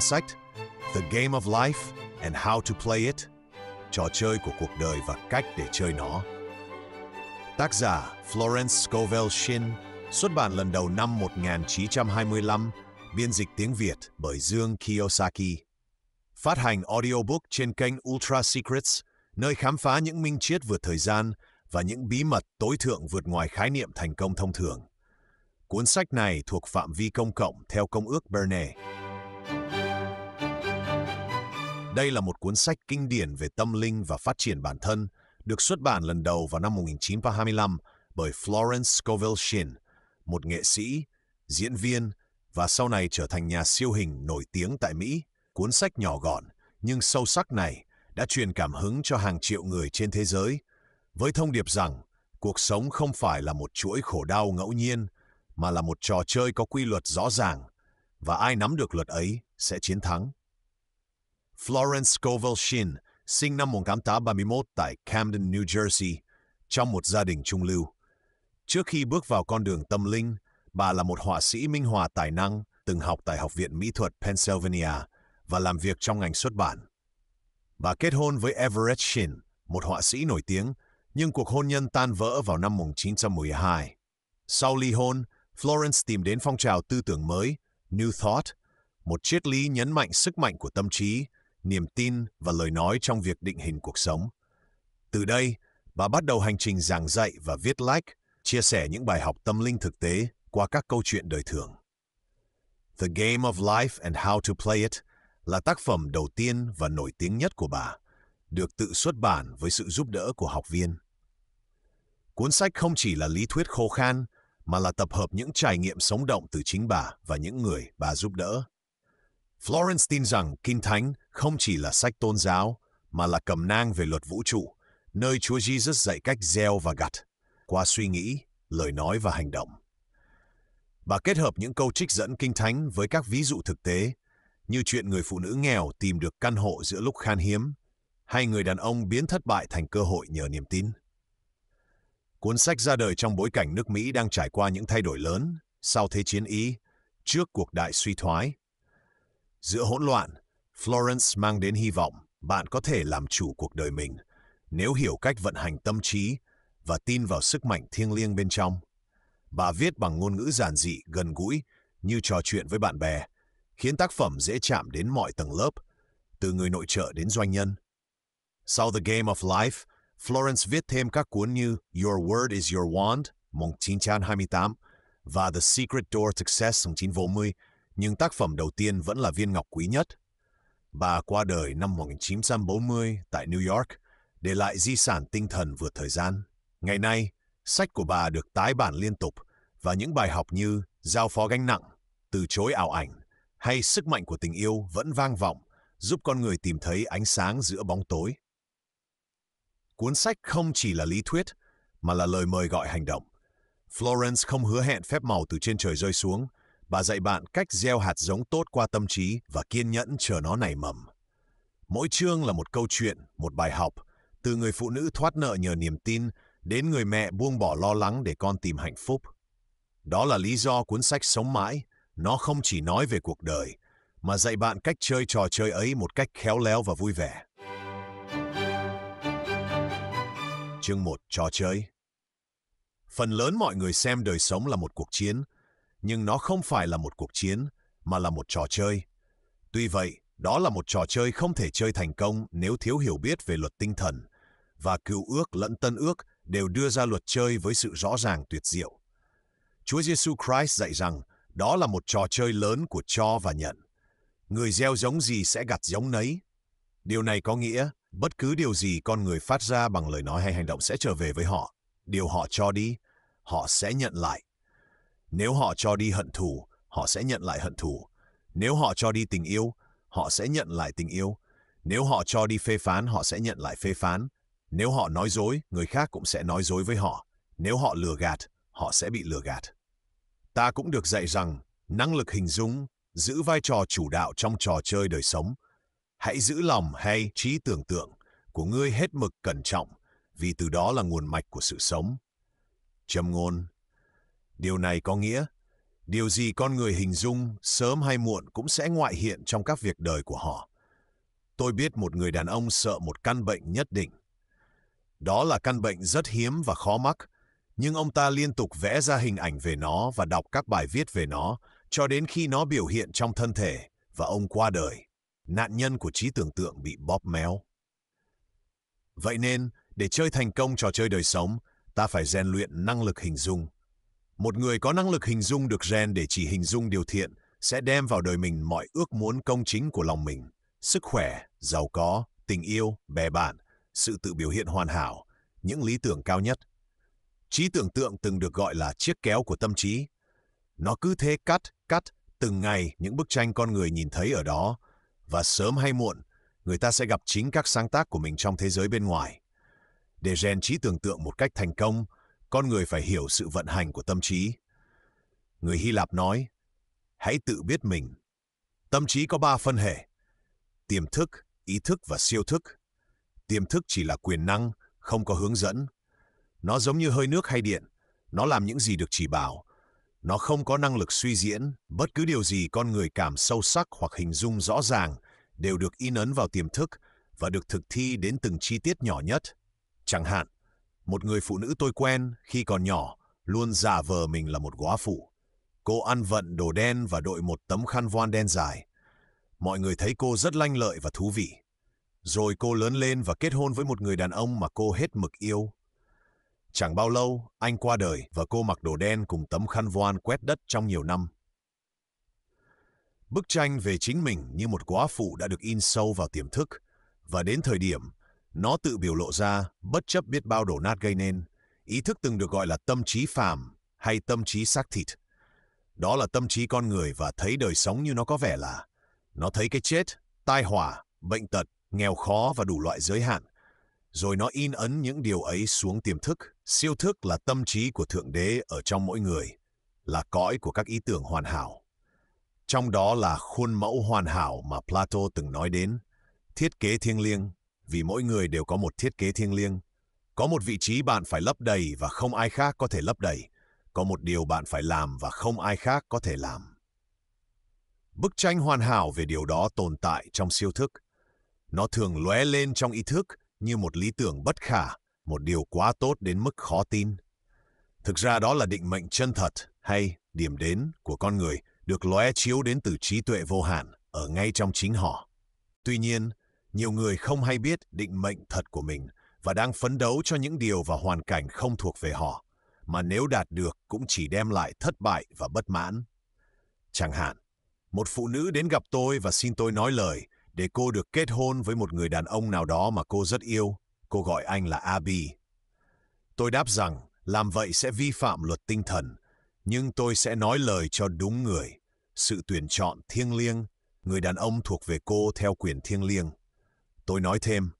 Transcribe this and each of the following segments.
cuốn sách The Game of Life and How to Play It, trò chơi của cuộc đời và cách để chơi nó. Tác giả Florence Scovel Shinn, xuất bản lần đầu năm 1925, biên dịch tiếng Việt bởi Dương Kiyosaki. Phát hành audiobook trên kênh Ultra Secrets, nơi khám phá những minh triết vượt thời gian và những bí mật tối thượng vượt ngoài khái niệm thành công thông thường. Cuốn sách này thuộc phạm vi công cộng theo Công ước Berne. Đây là một cuốn sách kinh điển về tâm linh và phát triển bản thân, được xuất bản lần đầu vào năm 1925 bởi Florence Scovel Shinn, một nghệ sĩ, diễn viên và sau này trở thành nhà siêu hình nổi tiếng tại Mỹ. Cuốn sách nhỏ gọn nhưng sâu sắc này đã truyền cảm hứng cho hàng triệu người trên thế giới, với thông điệp rằng cuộc sống không phải là một chuỗi khổ đau ngẫu nhiên, mà là một trò chơi có quy luật rõ ràng, và ai nắm được luật ấy sẽ chiến thắng. Florence Scovel Shinn sinh năm 1831 tại Camden, New Jersey, trong một gia đình trung lưu. Trước khi bước vào con đường tâm linh, bà là một họa sĩ minh họa tài năng, từng học tại Học viện Mỹ thuật Pennsylvania và làm việc trong ngành xuất bản. Bà kết hôn với Everett Shinn, một họa sĩ nổi tiếng, nhưng cuộc hôn nhân tan vỡ vào năm 1912. Sau ly hôn, Florence tìm đến phong trào tư tưởng mới, New Thought, một triết lý nhấn mạnh sức mạnh của tâm trí, niềm tin và lời nói trong việc định hình cuộc sống. Từ đây, bà bắt đầu hành trình giảng dạy và viết lách, chia sẻ những bài học tâm linh thực tế qua các câu chuyện đời thường. The Game of Life and How to Play It là tác phẩm đầu tiên và nổi tiếng nhất của bà, được tự xuất bản với sự giúp đỡ của học viên. Cuốn sách không chỉ là lý thuyết khô khan, mà là tập hợp những trải nghiệm sống động từ chính bà và những người bà giúp đỡ. Florence tin rằng Kinh Thánh không chỉ là sách tôn giáo, mà là cẩm nang về luật vũ trụ, nơi Chúa Jesus dạy cách gieo và gặt, qua suy nghĩ, lời nói và hành động. Bà kết hợp những câu trích dẫn Kinh Thánh với các ví dụ thực tế, như chuyện người phụ nữ nghèo tìm được căn hộ giữa lúc khan hiếm, hay người đàn ông biến thất bại thành cơ hội nhờ niềm tin. Cuốn sách ra đời trong bối cảnh nước Mỹ đang trải qua những thay đổi lớn sau Thế chiến Ý, trước cuộc đại suy thoái. Giữa hỗn loạn, Florence mang đến hy vọng bạn có thể làm chủ cuộc đời mình nếu hiểu cách vận hành tâm trí và tin vào sức mạnh thiêng liêng bên trong. Bà viết bằng ngôn ngữ giản dị, gần gũi, như trò chuyện với bạn bè, khiến tác phẩm dễ chạm đến mọi tầng lớp, từ người nội trợ đến doanh nhân. Sau The Game of Life, Florence viết thêm các cuốn như Your Word is Your Wand, 1928, và The Secret Door to Success, 1940, nhưng tác phẩm đầu tiên vẫn là viên ngọc quý nhất. Bà qua đời năm 1940 tại New York, để lại di sản tinh thần vượt thời gian. Ngày nay, sách của bà được tái bản liên tục, và những bài học như Giao phó gánh nặng, Từ chối ảo ảnh hay Sức mạnh của tình yêu vẫn vang vọng, giúp con người tìm thấy ánh sáng giữa bóng tối. Cuốn sách không chỉ là lý thuyết, mà là lời mời gọi hành động. Florence không hứa hẹn phép màu từ trên trời rơi xuống. Bà dạy bạn cách gieo hạt giống tốt qua tâm trí và kiên nhẫn chờ nó nảy mầm. Mỗi chương là một câu chuyện, một bài học, từ người phụ nữ thoát nợ nhờ niềm tin đến người mẹ buông bỏ lo lắng để con tìm hạnh phúc. Đó là lý do cuốn sách sống mãi. Nó không chỉ nói về cuộc đời, mà dạy bạn cách chơi trò chơi ấy một cách khéo léo và vui vẻ. Chương 1. Trò chơi. Phần lớn mọi người xem đời sống là một cuộc chiến, nhưng nó không phải là một cuộc chiến, mà là một trò chơi. Tuy vậy, đó là một trò chơi không thể chơi thành công nếu thiếu hiểu biết về luật tinh thần, và Cựu ước lẫn Tân ước đều đưa ra luật chơi với sự rõ ràng tuyệt diệu. Chúa Giêsu Christ dạy rằng đó là một trò chơi lớn của cho và nhận. Người gieo giống gì sẽ gặt giống nấy. Điều này có nghĩa, bất cứ điều gì con người phát ra bằng lời nói hay hành động sẽ trở về với họ. Điều họ cho đi, họ sẽ nhận lại. Nếu họ cho đi hận thù, họ sẽ nhận lại hận thù. Nếu họ cho đi tình yêu, họ sẽ nhận lại tình yêu. Nếu họ cho đi phê phán, họ sẽ nhận lại phê phán. Nếu họ nói dối, người khác cũng sẽ nói dối với họ. Nếu họ lừa gạt, họ sẽ bị lừa gạt. Ta cũng được dạy rằng, năng lực hình dung, giữ vai trò chủ đạo trong trò chơi đời sống. Hãy giữ lòng hay trí tưởng tượng của ngươi hết mực cẩn trọng, vì từ đó là nguồn mạch của sự sống. Châm ngôn. Điều này có nghĩa, Điều gì con người hình dung sớm hay muộn cũng sẽ ngoại hiện trong các việc đời của họ. Tôi biết một người đàn ông sợ một căn bệnh nhất định. Đó là căn bệnh rất hiếm và khó mắc, nhưng ông ta liên tục vẽ ra hình ảnh về nó và đọc các bài viết về nó cho đến khi nó biểu hiện trong thân thể và ông qua đời. Nạn nhân của trí tưởng tượng bị bóp méo. Vậy nên, để chơi thành công trò chơi đời sống, ta phải rèn luyện năng lực hình dung. Một người có năng lực hình dung được rèn để chỉ hình dung điều thiện sẽ đem vào đời mình mọi ước muốn công chính của lòng mình, sức khỏe, giàu có, tình yêu, bè bạn, sự tự biểu hiện hoàn hảo, những lý tưởng cao nhất. Trí tưởng tượng từng được gọi là chiếc kéo của tâm trí. Nó cứ thế cắt từng ngày những bức tranh con người nhìn thấy ở đó, và sớm hay muộn, người ta sẽ gặp chính các sáng tác của mình trong thế giới bên ngoài. Để rèn trí tưởng tượng một cách thành công, con người phải hiểu sự vận hành của tâm trí. Người Hy Lạp nói, hãy tự biết mình. Tâm trí có 3 phân hệ: tiềm thức, ý thức và siêu thức. Tiềm thức chỉ là quyền năng, không có hướng dẫn. Nó giống như hơi nước hay điện, nó làm những gì được chỉ bảo. Nó không có năng lực suy diễn, bất cứ điều gì con người cảm sâu sắc hoặc hình dung rõ ràng đều được in ấn vào tiềm thức và được thực thi đến từng chi tiết nhỏ nhất. Chẳng hạn, một người phụ nữ tôi quen khi còn nhỏ luôn giả vờ mình là một góa phụ. Cô ăn vận đồ đen và đội một tấm khăn voan đen dài. Mọi người thấy cô rất lanh lợi và thú vị. Rồi cô lớn lên và kết hôn với một người đàn ông mà cô hết mực yêu. Chẳng bao lâu, anh qua đời và cô mặc đồ đen cùng tấm khăn voan quét đất trong nhiều năm. Bức tranh về chính mình như một góa phụ đã được in sâu vào tiềm thức, và đến thời điểm nó tự biểu lộ ra bất chấp biết bao đổ nát gây nên. Ý thức từng được gọi là tâm trí phàm hay tâm trí xác thịt. Đó là tâm trí con người và thấy đời sống như nó có vẻ là. Nó thấy cái chết, tai họa, bệnh tật, nghèo khó và đủ loại giới hạn. Rồi nó in ấn những điều ấy xuống tiềm thức. Siêu thức là tâm trí của Thượng Đế ở trong mỗi người, là cõi của các ý tưởng hoàn hảo. Trong đó là khuôn mẫu hoàn hảo mà Plato từng nói đến, thiết kế thiêng liêng, vì mỗi người đều có một thiết kế thiêng liêng. Có một vị trí bạn phải lấp đầy và không ai khác có thể lấp đầy. Có một điều bạn phải làm và không ai khác có thể làm. Bức tranh hoàn hảo về điều đó tồn tại trong siêu thức. Nó thường lóe lên trong ý thức như một lý tưởng bất khả, một điều quá tốt đến mức khó tin. Thực ra đó là định mệnh chân thật hay điểm đến của con người được lóe chiếu đến từ trí tuệ vô hạn ở ngay trong chính họ. Tuy nhiên, nhiều người không hay biết định mệnh thật của mình và đang phấn đấu cho những điều và hoàn cảnh không thuộc về họ, mà nếu đạt được cũng chỉ đem lại thất bại và bất mãn. Chẳng hạn, một phụ nữ đến gặp tôi và xin tôi nói lời để cô được kết hôn với một người đàn ông nào đó mà cô rất yêu. Cô gọi anh là Abi. Tôi đáp rằng làm vậy sẽ vi phạm luật tinh thần, nhưng tôi sẽ nói lời cho đúng người. Sự tuyển chọn thiêng liêng, người đàn ông thuộc về cô theo quyền thiêng liêng. Tôi nói thêm,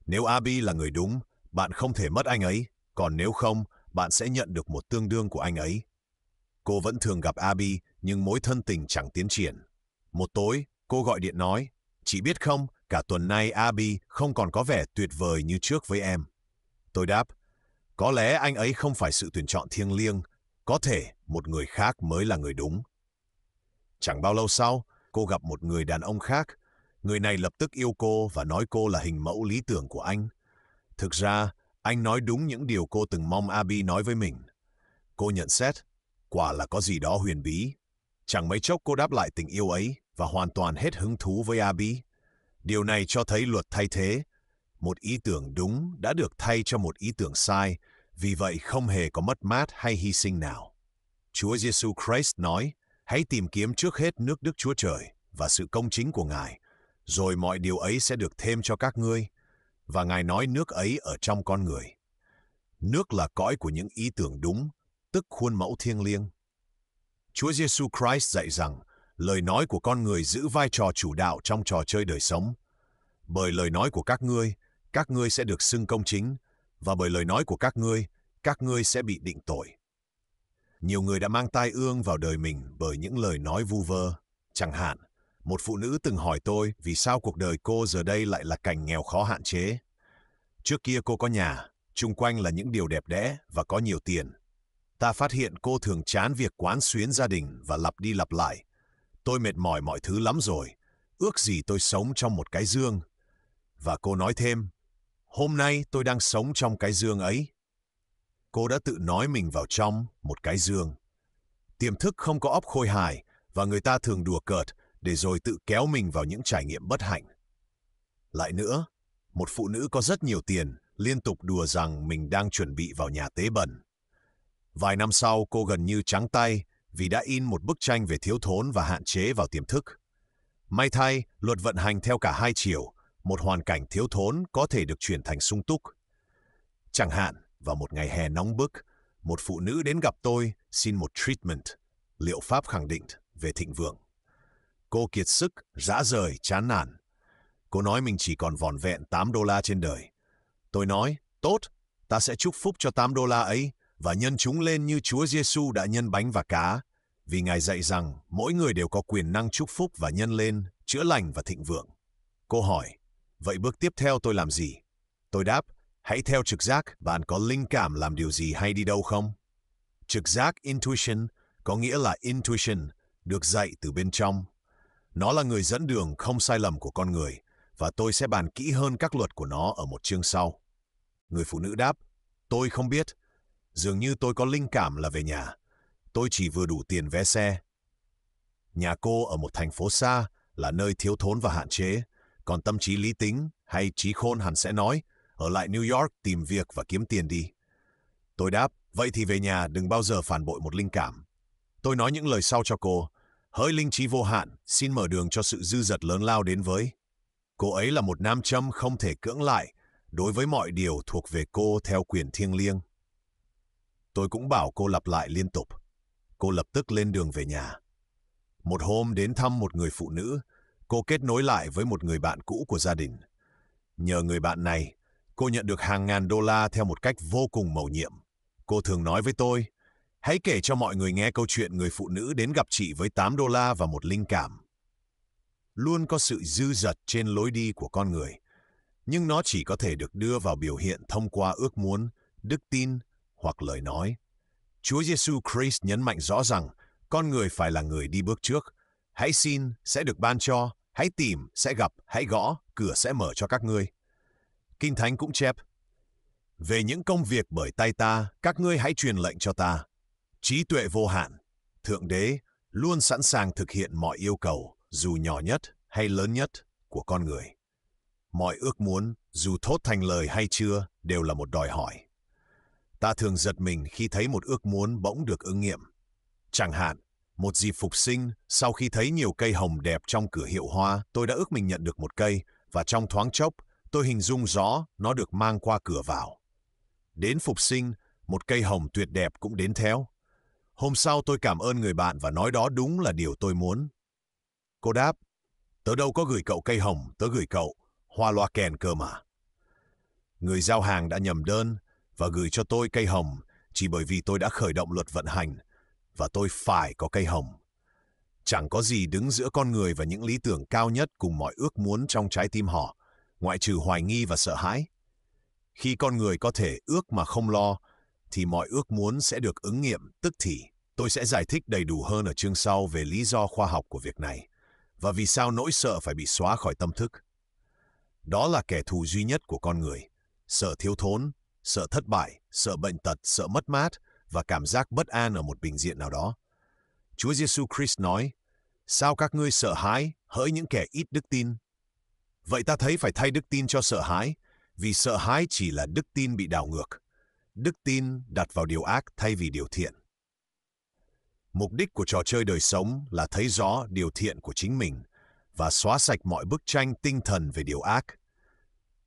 nếu Abi là người đúng, bạn không thể mất anh ấy, còn nếu không, bạn sẽ nhận được một tương đương của anh ấy. Cô vẫn thường gặp Abi, nhưng mối thân tình chẳng tiến triển. Một tối, cô gọi điện nói, chị biết không, cả tuần nay Abi không còn có vẻ tuyệt vời như trước với em. Tôi đáp, có lẽ anh ấy không phải sự tuyển chọn thiêng liêng, có thể một người khác mới là người đúng. Chẳng bao lâu sau, cô gặp một người đàn ông khác. Người này lập tức yêu cô và nói cô là hình mẫu lý tưởng của anh. Thực ra, anh nói đúng những điều cô từng mong Abi nói với mình. Cô nhận xét, quả là có gì đó huyền bí. Chẳng mấy chốc cô đáp lại tình yêu ấy và hoàn toàn hết hứng thú với Abi. Điều này cho thấy luật thay thế. Một ý tưởng đúng đã được thay cho một ý tưởng sai, vì vậy không hề có mất mát hay hy sinh nào. Chúa Giêsu Christ nói, hãy tìm kiếm trước hết nước Đức Chúa Trời và sự công chính của Ngài, rồi mọi điều ấy sẽ được thêm cho các ngươi. Và Ngài nói nước ấy ở trong con người. Nước là cõi của những ý tưởng đúng, tức khuôn mẫu thiêng liêng. Chúa Giêsu Christ dạy rằng, lời nói của con người giữ vai trò chủ đạo trong trò chơi đời sống. Bởi lời nói của các ngươi sẽ được xưng công chính, và bởi lời nói của các ngươi sẽ bị định tội. Nhiều người đã mang tai ương vào đời mình bởi những lời nói vu vơ. Chẳng hạn, một phụ nữ từng hỏi tôi vì sao cuộc đời cô giờ đây lại là cảnh nghèo khó hạn chế. Trước kia cô có nhà, chung quanh là những điều đẹp đẽ và có nhiều tiền. Ta phát hiện cô thường chán việc quán xuyến gia đình và lặp đi lặp lại. Tôi mệt mỏi mọi thứ lắm rồi. Ước gì tôi sống trong một cái giường. Và cô nói thêm, hôm nay tôi đang sống trong cái giường ấy. Cô đã tự nói mình vào trong một cái giường. Tiềm thức không có óc khôi hài và người ta thường đùa cợt để rồi tự kéo mình vào những trải nghiệm bất hạnh. Lại nữa, một phụ nữ có rất nhiều tiền liên tục đùa rằng mình đang chuẩn bị vào nhà tế bần. Vài năm sau, cô gần như trắng tay vì đã in một bức tranh về thiếu thốn và hạn chế vào tiềm thức. May thay, luật vận hành theo cả hai chiều, một hoàn cảnh thiếu thốn có thể được chuyển thành sung túc. Chẳng hạn, vào một ngày hè nóng bức, một phụ nữ đến gặp tôi xin một treatment, liệu pháp khẳng định về thịnh vượng. Cô kiệt sức, rã rời, chán nản. Cô nói mình chỉ còn vỏn vẹn $8 trên đời. Tôi nói, tốt, ta sẽ chúc phúc cho $8 ấy và nhân chúng lên như Chúa Giêsu đã nhân bánh và cá, vì Ngài dạy rằng mỗi người đều có quyền năng chúc phúc và nhân lên, chữa lành và thịnh vượng. Cô hỏi, vậy bước tiếp theo tôi làm gì? Tôi đáp, hãy theo trực giác, bạn có linh cảm làm điều gì hay đi đâu không? Trực giác, intuition, có nghĩa là intuition, được dạy từ bên trong. Nó là người dẫn đường không sai lầm của con người, và tôi sẽ bàn kỹ hơn các luật của nó ở một chương sau. Người phụ nữ đáp, tôi không biết. Dường như tôi có linh cảm là về nhà. Tôi chỉ vừa đủ tiền vé xe. Nhà cô ở một thành phố xa là nơi thiếu thốn và hạn chế, còn tâm trí lý tính hay trí khôn hẳn sẽ nói, ở lại New York tìm việc và kiếm tiền đi. Tôi đáp, vậy thì về nhà đừng bao giờ phản bội một linh cảm. Tôi nói những lời sau cho cô, hỡi linh trí vô hạn, xin mở đường cho sự dư dật lớn lao đến với. Cô ấy là một nam châm không thể cưỡng lại, đối với mọi điều thuộc về cô theo quyền thiêng liêng. Tôi cũng bảo cô lặp lại liên tục. Cô lập tức lên đường về nhà. Một hôm đến thăm một người phụ nữ, cô kết nối lại với một người bạn cũ của gia đình. Nhờ người bạn này, cô nhận được hàng ngàn $, theo một cách vô cùng mầu nhiệm. Cô thường nói với tôi, hãy kể cho mọi người nghe câu chuyện người phụ nữ đến gặp chị với $8 và một linh cảm. Luôn có sự dư dật trên lối đi của con người, nhưng nó chỉ có thể được đưa vào biểu hiện thông qua ước muốn, đức tin hoặc lời nói. Chúa Giêsu Christ nhấn mạnh rõ rằng con người phải là người đi bước trước. Hãy xin, sẽ được ban cho. Hãy tìm, sẽ gặp. Hãy gõ, cửa sẽ mở cho các ngươi. Kinh Thánh cũng chép, về những công việc bởi tay ta, các ngươi hãy truyền lệnh cho ta. Trí tuệ vô hạn, Thượng Đế luôn sẵn sàng thực hiện mọi yêu cầu, dù nhỏ nhất hay lớn nhất, của con người. Mọi ước muốn, dù thốt thành lời hay chưa, đều là một đòi hỏi. Ta thường giật mình khi thấy một ước muốn bỗng được ứng nghiệm. Chẳng hạn, một dịp phục sinh, sau khi thấy nhiều cây hồng đẹp trong cửa hiệu hoa, tôi đã ước mình nhận được một cây, và trong thoáng chốc, tôi hình dung rõ nó được mang qua cửa vào. Đến phục sinh, một cây hồng tuyệt đẹp cũng đến theo. Hôm sau tôi cảm ơn người bạn và nói đó đúng là điều tôi muốn. Cô đáp, tớ đâu có gửi cậu cây hồng, tớ gửi cậu hoa loa kèn cơ mà. Người giao hàng đã nhầm đơn và gửi cho tôi cây hồng chỉ bởi vì tôi đã khởi động luật vận hành và tôi phải có cây hồng. Chẳng có gì đứng giữa con người và những lý tưởng cao nhất cùng mọi ước muốn trong trái tim họ, ngoại trừ hoài nghi và sợ hãi. Khi con người có thể ước mà không lo, thì mọi ước muốn sẽ được ứng nghiệm tức thì. Tôi sẽ giải thích đầy đủ hơn ở chương sau về lý do khoa học của việc này và vì sao nỗi sợ phải bị xóa khỏi tâm thức. Đó là kẻ thù duy nhất của con người. Sợ thiếu thốn, sợ thất bại, sợ bệnh tật, sợ mất mát và cảm giác bất an ở một bình diện nào đó. Chúa Giêsu Christ nói, sao các ngươi sợ hãi, hỡi những kẻ ít đức tin? Vậy ta thấy phải thay đức tin cho sợ hãi, vì sợ hãi chỉ là đức tin bị đảo ngược. Đức tin đặt vào điều ác thay vì điều thiện. Mục đích của trò chơi đời sống là thấy rõ điều thiện của chính mình và xóa sạch mọi bức tranh tinh thần về điều ác.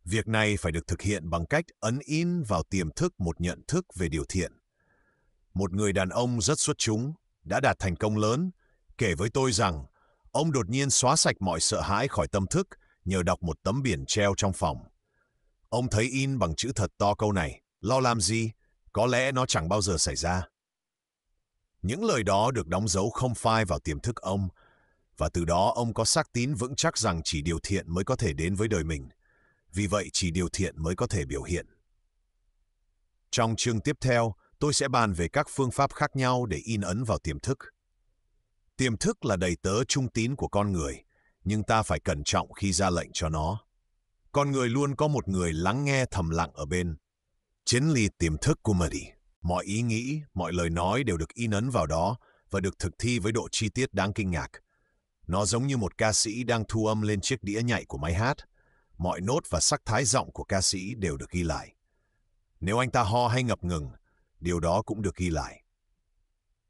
Việc này phải được thực hiện bằng cách ấn in vào tiềm thức một nhận thức về điều thiện. Một người đàn ông rất xuất chúng, đã đạt thành công lớn, kể với tôi rằng ông đột nhiên xóa sạch mọi sợ hãi khỏi tâm thức nhờ đọc một tấm biển treo trong phòng. Ông thấy in bằng chữ thật to câu này, lo làm gì, có lẽ nó chẳng bao giờ xảy ra. Những lời đó được đóng dấu không phai vào tiềm thức ông, và từ đó ông có xác tín vững chắc rằng chỉ điều thiện mới có thể đến với đời mình. Vì vậy chỉ điều thiện mới có thể biểu hiện. Trong chương tiếp theo, tôi sẽ bàn về các phương pháp khác nhau để in ấn vào tiềm thức. Tiềm thức là đầy tớ trung tín của con người, nhưng ta phải cẩn trọng khi ra lệnh cho nó. Con người luôn có một người lắng nghe thầm lặng ở bên. Chiến lý tiềm thức của Murdy. Mọi ý nghĩ, mọi lời nói đều được in ấn vào đó và được thực thi với độ chi tiết đáng kinh ngạc. Nó giống như một ca sĩ đang thu âm lên chiếc đĩa nhạy của máy hát. Mọi nốt và sắc thái giọng của ca sĩ đều được ghi lại. Nếu anh ta ho hay ngập ngừng, điều đó cũng được ghi lại.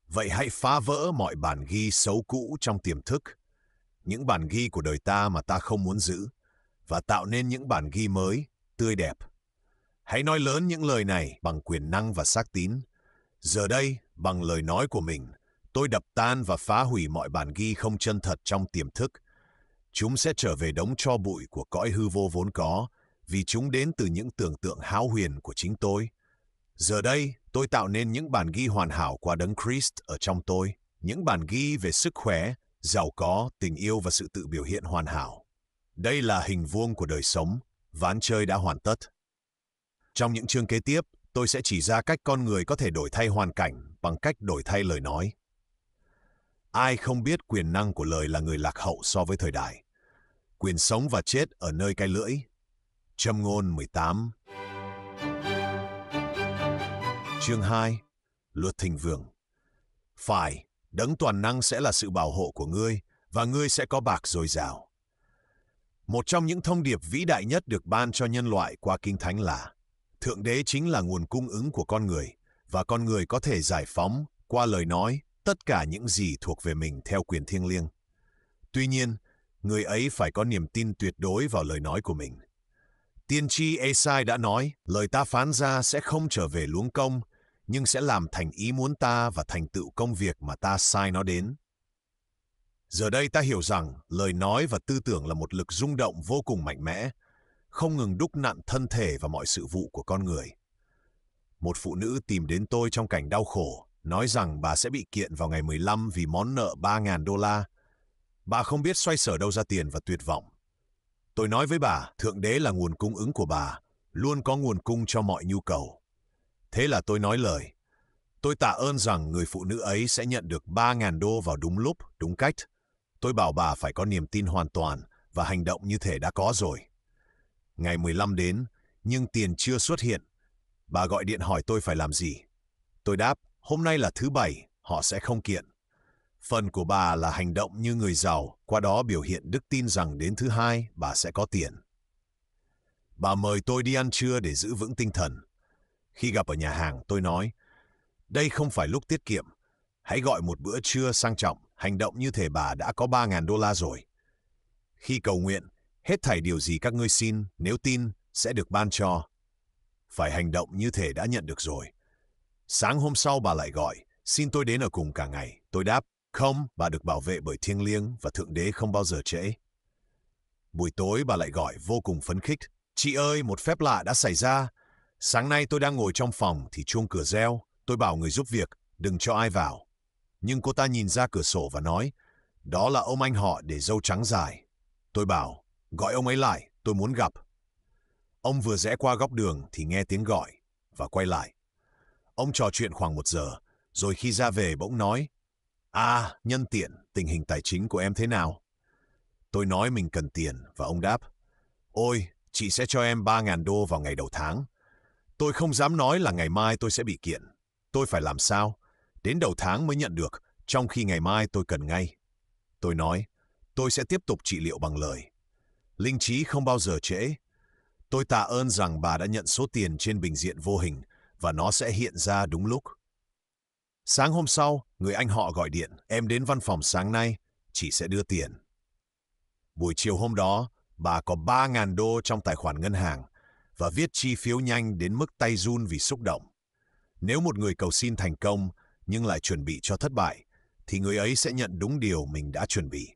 Vậy hãy phá vỡ mọi bản ghi xấu cũ trong tiềm thức, những bản ghi của đời ta mà ta không muốn giữ, và tạo nên những bản ghi mới, tươi đẹp. Hãy nói lớn những lời này bằng quyền năng và xác tín. Giờ đây, bằng lời nói của mình, tôi đập tan và phá hủy mọi bản ghi không chân thật trong tiềm thức. Chúng sẽ trở về đống tro bụi của cõi hư vô vốn có, vì chúng đến từ những tưởng tượng hão huyền của chính tôi. Giờ đây, tôi tạo nên những bản ghi hoàn hảo qua đấng Christ ở trong tôi, những bản ghi về sức khỏe, giàu có, tình yêu và sự tự biểu hiện hoàn hảo. Đây là hình vuông của đời sống, ván chơi đã hoàn tất. Trong những chương kế tiếp, tôi sẽ chỉ ra cách con người có thể đổi thay hoàn cảnh bằng cách đổi thay lời nói. Ai không biết quyền năng của lời là người lạc hậu so với thời đại. Quyền sống và chết ở nơi cái lưỡi. Châm ngôn 18. Chương 2. Luật thịnh vượng. Phải, đấng toàn năng sẽ là sự bảo hộ của ngươi, và ngươi sẽ có bạc dồi dào. Một trong những thông điệp vĩ đại nhất được ban cho nhân loại qua Kinh Thánh là Thượng Đế chính là nguồn cung ứng của con người, và con người có thể giải phóng, qua lời nói, tất cả những gì thuộc về mình theo quyền thiêng liêng. Tuy nhiên, người ấy phải có niềm tin tuyệt đối vào lời nói của mình. Tiên tri Ê-sai đã nói, lời ta phán ra sẽ không trở về luống công, nhưng sẽ làm thành ý muốn ta và thành tựu công việc mà ta sai nó đến. Giờ đây ta hiểu rằng, lời nói và tư tưởng là một lực rung động vô cùng mạnh mẽ, không ngừng đúc nặn thân thể và mọi sự vụ của con người. Một phụ nữ tìm đến tôi trong cảnh đau khổ, nói rằng bà sẽ bị kiện vào ngày 15 vì món nợ $3.000. Bà không biết xoay sở đâu ra tiền và tuyệt vọng. Tôi nói với bà, Thượng Đế là nguồn cung ứng của bà, luôn có nguồn cung cho mọi nhu cầu. Thế là tôi nói lời. Tôi tạ ơn rằng người phụ nữ ấy sẽ nhận được $3.000 vào đúng lúc, đúng cách. Tôi bảo bà phải có niềm tin hoàn toàn và hành động như thể đã có rồi. Ngày 15 đến, nhưng tiền chưa xuất hiện. Bà gọi điện hỏi tôi phải làm gì. Tôi đáp, hôm nay là thứ Bảy, họ sẽ không kiện. Phần của bà là hành động như người giàu, qua đó biểu hiện đức tin rằng đến thứ Hai bà sẽ có tiền. Bà mời tôi đi ăn trưa để giữ vững tinh thần. Khi gặp ở nhà hàng, tôi nói, đây không phải lúc tiết kiệm. Hãy gọi một bữa trưa sang trọng, hành động như thể bà đã có $3.000 rồi. Khi cầu nguyện, hết thảy điều gì các ngươi xin, nếu tin, sẽ được ban cho. Phải hành động như thể đã nhận được rồi. Sáng hôm sau bà lại gọi, xin tôi đến ở cùng cả ngày. Tôi đáp, không, bà được bảo vệ bởi thiêng liêng và Thượng Đế không bao giờ trễ. Buổi tối bà lại gọi vô cùng phấn khích. Chị ơi, một phép lạ đã xảy ra. Sáng nay tôi đang ngồi trong phòng thì chuông cửa reo. Tôi bảo người giúp việc, đừng cho ai vào. Nhưng cô ta nhìn ra cửa sổ và nói, đó là ông anh họ để râu trắng dài. Tôi bảo, gọi ông ấy lại, tôi muốn gặp. Ông vừa rẽ qua góc đường thì nghe tiếng gọi và quay lại. Ông trò chuyện khoảng 1 giờ, rồi khi ra về bỗng nói, nhân tiện, tình hình tài chính của em thế nào? Tôi nói mình cần tiền và ông đáp, ôi, chị sẽ cho em $3.000 vào ngày đầu tháng. Tôi không dám nói là ngày mai tôi sẽ bị kiện. Tôi phải làm sao? Đến đầu tháng mới nhận được, trong khi ngày mai tôi cần ngay. Tôi nói, tôi sẽ tiếp tục trị liệu bằng lời. Linh trí không bao giờ trễ. Tôi tạ ơn rằng bà đã nhận số tiền trên bình diện vô hình và nó sẽ hiện ra đúng lúc. Sáng hôm sau, người anh họ gọi điện, em đến văn phòng sáng nay, chị sẽ đưa tiền. Buổi chiều hôm đó, bà có $3.000 trong tài khoản ngân hàng và viết chi phiếu nhanh đến mức tay run vì xúc động. Nếu một người cầu xin thành công nhưng lại chuẩn bị cho thất bại, thì người ấy sẽ nhận đúng điều mình đã chuẩn bị.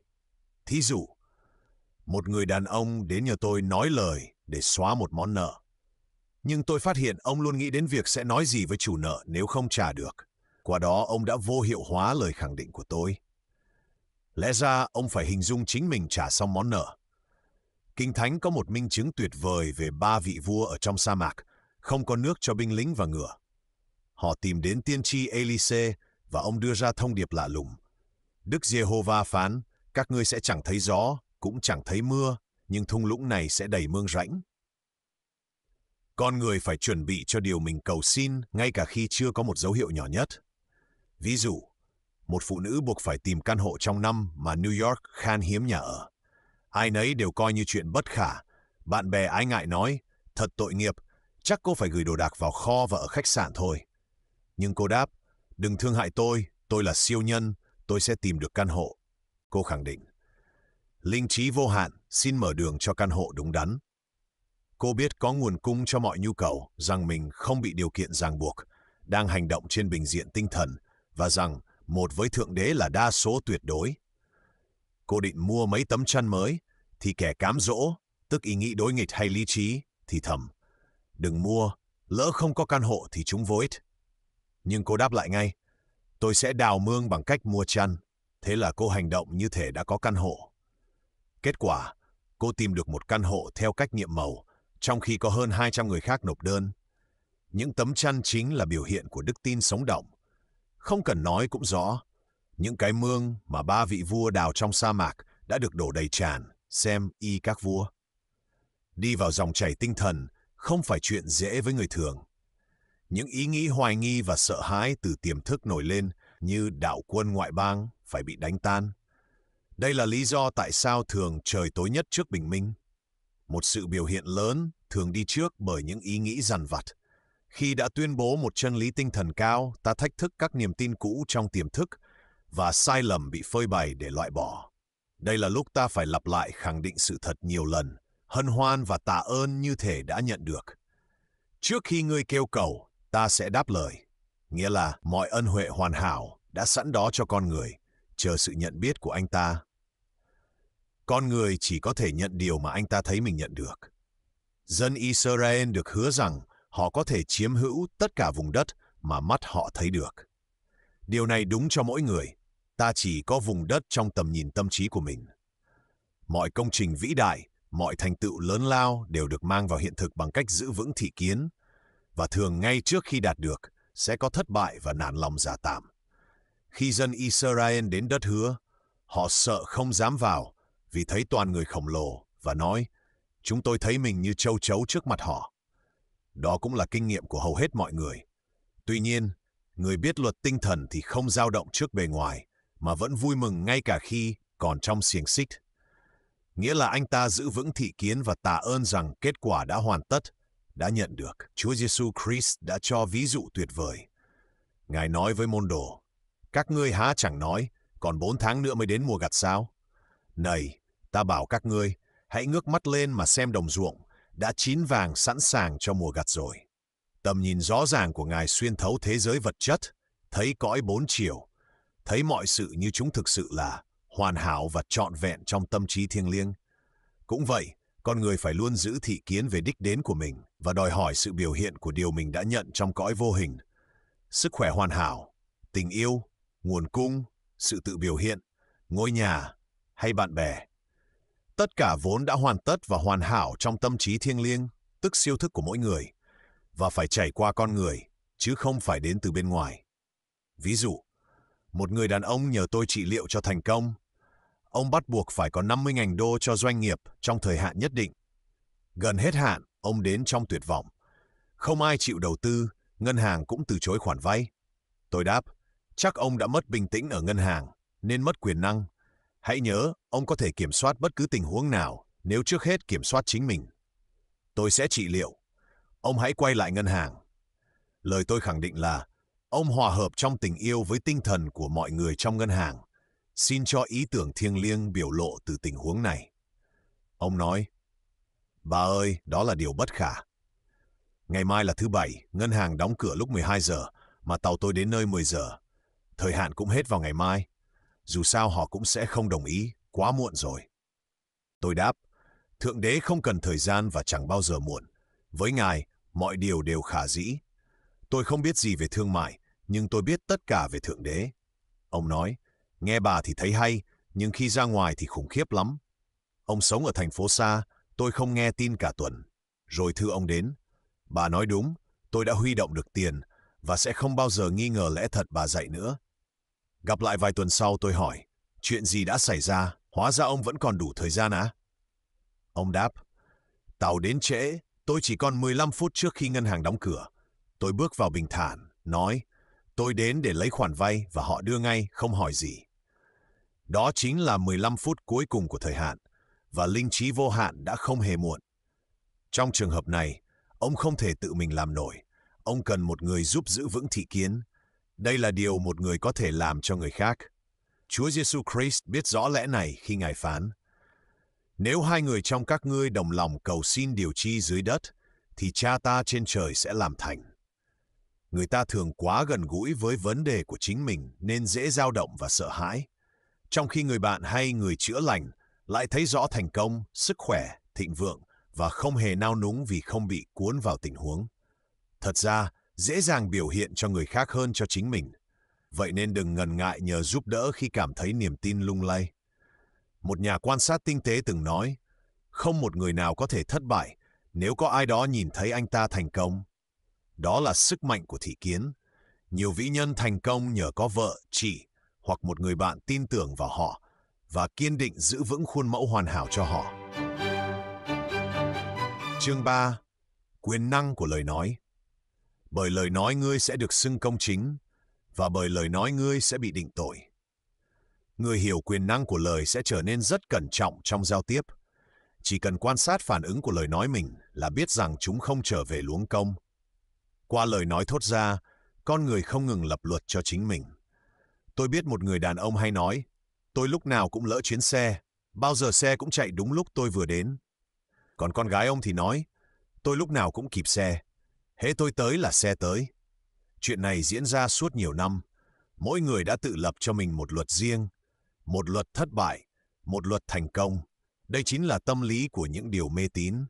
Thí dụ, một người đàn ông đến nhờ tôi nói lời để xóa một món nợ. Nhưng tôi phát hiện ông luôn nghĩ đến việc sẽ nói gì với chủ nợ nếu không trả được. Qua đó ông đã vô hiệu hóa lời khẳng định của tôi. Lẽ ra ông phải hình dung chính mình trả xong món nợ. Kinh Thánh có một minh chứng tuyệt vời về 3 vị vua ở trong sa mạc, không có nước cho binh lính và ngựa. Họ tìm đến tiên tri Elise và ông đưa ra thông điệp lạ lùng. Đức Giê-hô-va phán, các ngươi sẽ chẳng thấy gió, cũng chẳng thấy mưa, nhưng thung lũng này sẽ đầy mương rãnh. Con người phải chuẩn bị cho điều mình cầu xin ngay cả khi chưa có một dấu hiệu nhỏ nhất. Ví dụ, một phụ nữ buộc phải tìm căn hộ trong năm mà New York khan hiếm nhà ở. Ai nấy đều coi như chuyện bất khả. Bạn bè ái ngại nói, thật tội nghiệp, chắc cô phải gửi đồ đạc vào kho và ở khách sạn thôi. Nhưng cô đáp, đừng thương hại tôi là siêu nhân, tôi sẽ tìm được căn hộ. Cô khẳng định, linh trí vô hạn xin mở đường cho căn hộ đúng đắn. Cô biết có nguồn cung cho mọi nhu cầu, rằng mình không bị điều kiện ràng buộc, đang hành động trên bình diện tinh thần, và rằng một với Thượng Đế là đa số tuyệt đối. Cô định mua mấy tấm chăn mới, thì kẻ cám dỗ, tức ý nghĩ đối nghịch hay lý trí, thì thầm, đừng mua, lỡ không có căn hộ thì chúng vô ích. Nhưng cô đáp lại ngay, tôi sẽ đào mương bằng cách mua chăn. Thế là cô hành động như thể đã có căn hộ. Kết quả, cô tìm được một căn hộ theo cách nhiệm màu, trong khi có hơn 200 người khác nộp đơn. Những tấm chăn chính là biểu hiện của đức tin sống động. Không cần nói cũng rõ, những cái mương mà 3 vị vua đào trong sa mạc đã được đổ đầy tràn, xem y các vua. Đi vào dòng chảy tinh thần không phải chuyện dễ với người thường. Những ý nghĩ hoài nghi và sợ hãi từ tiềm thức nổi lên như đạo quân ngoại bang phải bị đánh tan. Đây là lý do tại sao thường trời tối nhất trước bình minh. Một sự biểu hiện lớn thường đi trước bởi những ý nghĩ dằn vặt. Khi đã tuyên bố một chân lý tinh thần cao, ta thách thức các niềm tin cũ trong tiềm thức và sai lầm bị phơi bày để loại bỏ. Đây là lúc ta phải lặp lại khẳng định sự thật nhiều lần, hân hoan và tạ ơn như thể đã nhận được. Trước khi ngươi kêu cầu, ta sẽ đáp lời. Nghĩa là mọi ân huệ hoàn hảo đã sẵn đó cho con người, chờ sự nhận biết của anh ta. Con người chỉ có thể nhận điều mà anh ta thấy mình nhận được. Dân Israel được hứa rằng họ có thể chiếm hữu tất cả vùng đất mà mắt họ thấy được. Điều này đúng cho mỗi người. Ta chỉ có vùng đất trong tầm nhìn tâm trí của mình. Mọi công trình vĩ đại, mọi thành tựu lớn lao đều được mang vào hiện thực bằng cách giữ vững thị kiến, và thường ngay trước khi đạt được sẽ có thất bại và nản lòng giả tạm. Khi dân Israel đến đất hứa, họ sợ không dám vào vì thấy toàn người khổng lồ và nói, chúng tôi thấy mình như châu chấu trước mặt họ. Đó cũng là kinh nghiệm của hầu hết mọi người. Tuy nhiên, người biết luật tinh thần thì không dao động trước bề ngoài, mà vẫn vui mừng ngay cả khi còn trong xiềng xích. Nghĩa là anh ta giữ vững thị kiến và tạ ơn rằng kết quả đã hoàn tất, đã nhận được. Chúa Giêsu Christ đã cho ví dụ tuyệt vời. Ngài nói với môn đồ, các ngươi há chẳng nói, còn 4 tháng nữa mới đến mùa gặt sao? Này, ta bảo các ngươi, hãy ngước mắt lên mà xem đồng ruộng, đã chín vàng sẵn sàng cho mùa gặt rồi. Tầm nhìn rõ ràng của Ngài xuyên thấu thế giới vật chất, thấy cõi 4 chiều, thấy mọi sự như chúng thực sự là, hoàn hảo và trọn vẹn trong tâm trí thiêng liêng. Cũng vậy, con người phải luôn giữ thị kiến về đích đến của mình và đòi hỏi sự biểu hiện của điều mình đã nhận trong cõi vô hình. Sức khỏe hoàn hảo, tình yêu, nguồn cung, sự tự biểu hiện, ngôi nhà hay bạn bè. Tất cả vốn đã hoàn tất và hoàn hảo trong tâm trí thiêng liêng, tức siêu thức của mỗi người, và phải chảy qua con người, chứ không phải đến từ bên ngoài. Ví dụ, một người đàn ông nhờ tôi trị liệu cho thành công. Ông bắt buộc phải có 50.000 đô cho doanh nghiệp trong thời hạn nhất định. Gần hết hạn, ông đến trong tuyệt vọng. Không ai chịu đầu tư, ngân hàng cũng từ chối khoản vay. Tôi đáp, chắc ông đã mất bình tĩnh ở ngân hàng, nên mất quyền năng. Hãy nhớ, ông có thể kiểm soát bất cứ tình huống nào nếu trước hết kiểm soát chính mình. Tôi sẽ trị liệu. Ông hãy quay lại ngân hàng. Lời tôi khẳng định là, ông hòa hợp trong tình yêu với tinh thần của mọi người trong ngân hàng. Xin cho ý tưởng thiêng liêng biểu lộ từ tình huống này. Ông nói, bà ơi, đó là điều bất khả. Ngày mai là thứ Bảy, ngân hàng đóng cửa lúc 12 giờ, mà tàu tôi đến nơi 10 giờ. Thời hạn cũng hết vào ngày mai. Dù sao họ cũng sẽ không đồng ý, quá muộn rồi. Tôi đáp, Thượng Đế không cần thời gian và chẳng bao giờ muộn. Với Ngài, mọi điều đều khả dĩ. Tôi không biết gì về thương mại, nhưng tôi biết tất cả về Thượng Đế. Ông nói, nghe bà thì thấy hay, nhưng khi ra ngoài thì khủng khiếp lắm. Ông sống ở thành phố xa, tôi không nghe tin cả tuần. Rồi thư ông đến. Bà nói đúng, tôi đã huy động được tiền, và sẽ không bao giờ nghi ngờ lẽ thật bà dạy nữa. Gặp lại vài tuần sau tôi hỏi, chuyện gì đã xảy ra, hóa ra ông vẫn còn đủ thời gian à? Ông đáp, tàu đến trễ, tôi chỉ còn 15 phút trước khi ngân hàng đóng cửa. Tôi bước vào bình thản, nói, tôi đến để lấy khoản vay và họ đưa ngay, không hỏi gì. Đó chính là 15 phút cuối cùng của thời hạn, và linh trí vô hạn đã không hề muộn. Trong trường hợp này, ông không thể tự mình làm nổi. Ông cần một người giúp giữ vững thị kiến. Đây là điều một người có thể làm cho người khác. Chúa Giêsu Christ biết rõ lẽ này khi Ngài phán, nếu hai người trong các ngươi đồng lòng cầu xin điều chi dưới đất, thì Cha ta trên trời sẽ làm thành. Người ta thường quá gần gũi với vấn đề của chính mình nên dễ dao động và sợ hãi. Trong khi người bạn hay người chữa lành lại thấy rõ thành công, sức khỏe, thịnh vượng và không hề nao núng vì không bị cuốn vào tình huống. Thật ra, dễ dàng biểu hiện cho người khác hơn cho chính mình. Vậy nên đừng ngần ngại nhờ giúp đỡ khi cảm thấy niềm tin lung lay. Một nhà quan sát tinh tế từng nói, không một người nào có thể thất bại nếu có ai đó nhìn thấy anh ta thành công. Đó là sức mạnh của thị kiến. Nhiều vĩ nhân thành công nhờ có vợ, chị hoặc một người bạn tin tưởng vào họ và kiên định giữ vững khuôn mẫu hoàn hảo cho họ. Chương 3. Quyền năng của lời nói. Bởi lời nói ngươi sẽ được xưng công chính, và bởi lời nói ngươi sẽ bị định tội. Người hiểu quyền năng của lời sẽ trở nên rất cẩn trọng trong giao tiếp. Chỉ cần quan sát phản ứng của lời nói mình là biết rằng chúng không trở về luống công. Qua lời nói thốt ra, con người không ngừng lập luật cho chính mình. Tôi biết một người đàn ông hay nói, tôi lúc nào cũng lỡ chuyến xe, bao giờ xe cũng chạy đúng lúc tôi vừa đến. Còn con gái ông thì nói, tôi lúc nào cũng kịp xe, hễ tôi tới là xe tới. Chuyện này diễn ra suốt nhiều năm. Mỗi người đã tự lập cho mình một luật riêng, một luật thất bại, một luật thành công. Đây chính là tâm lý của những điều mê tín.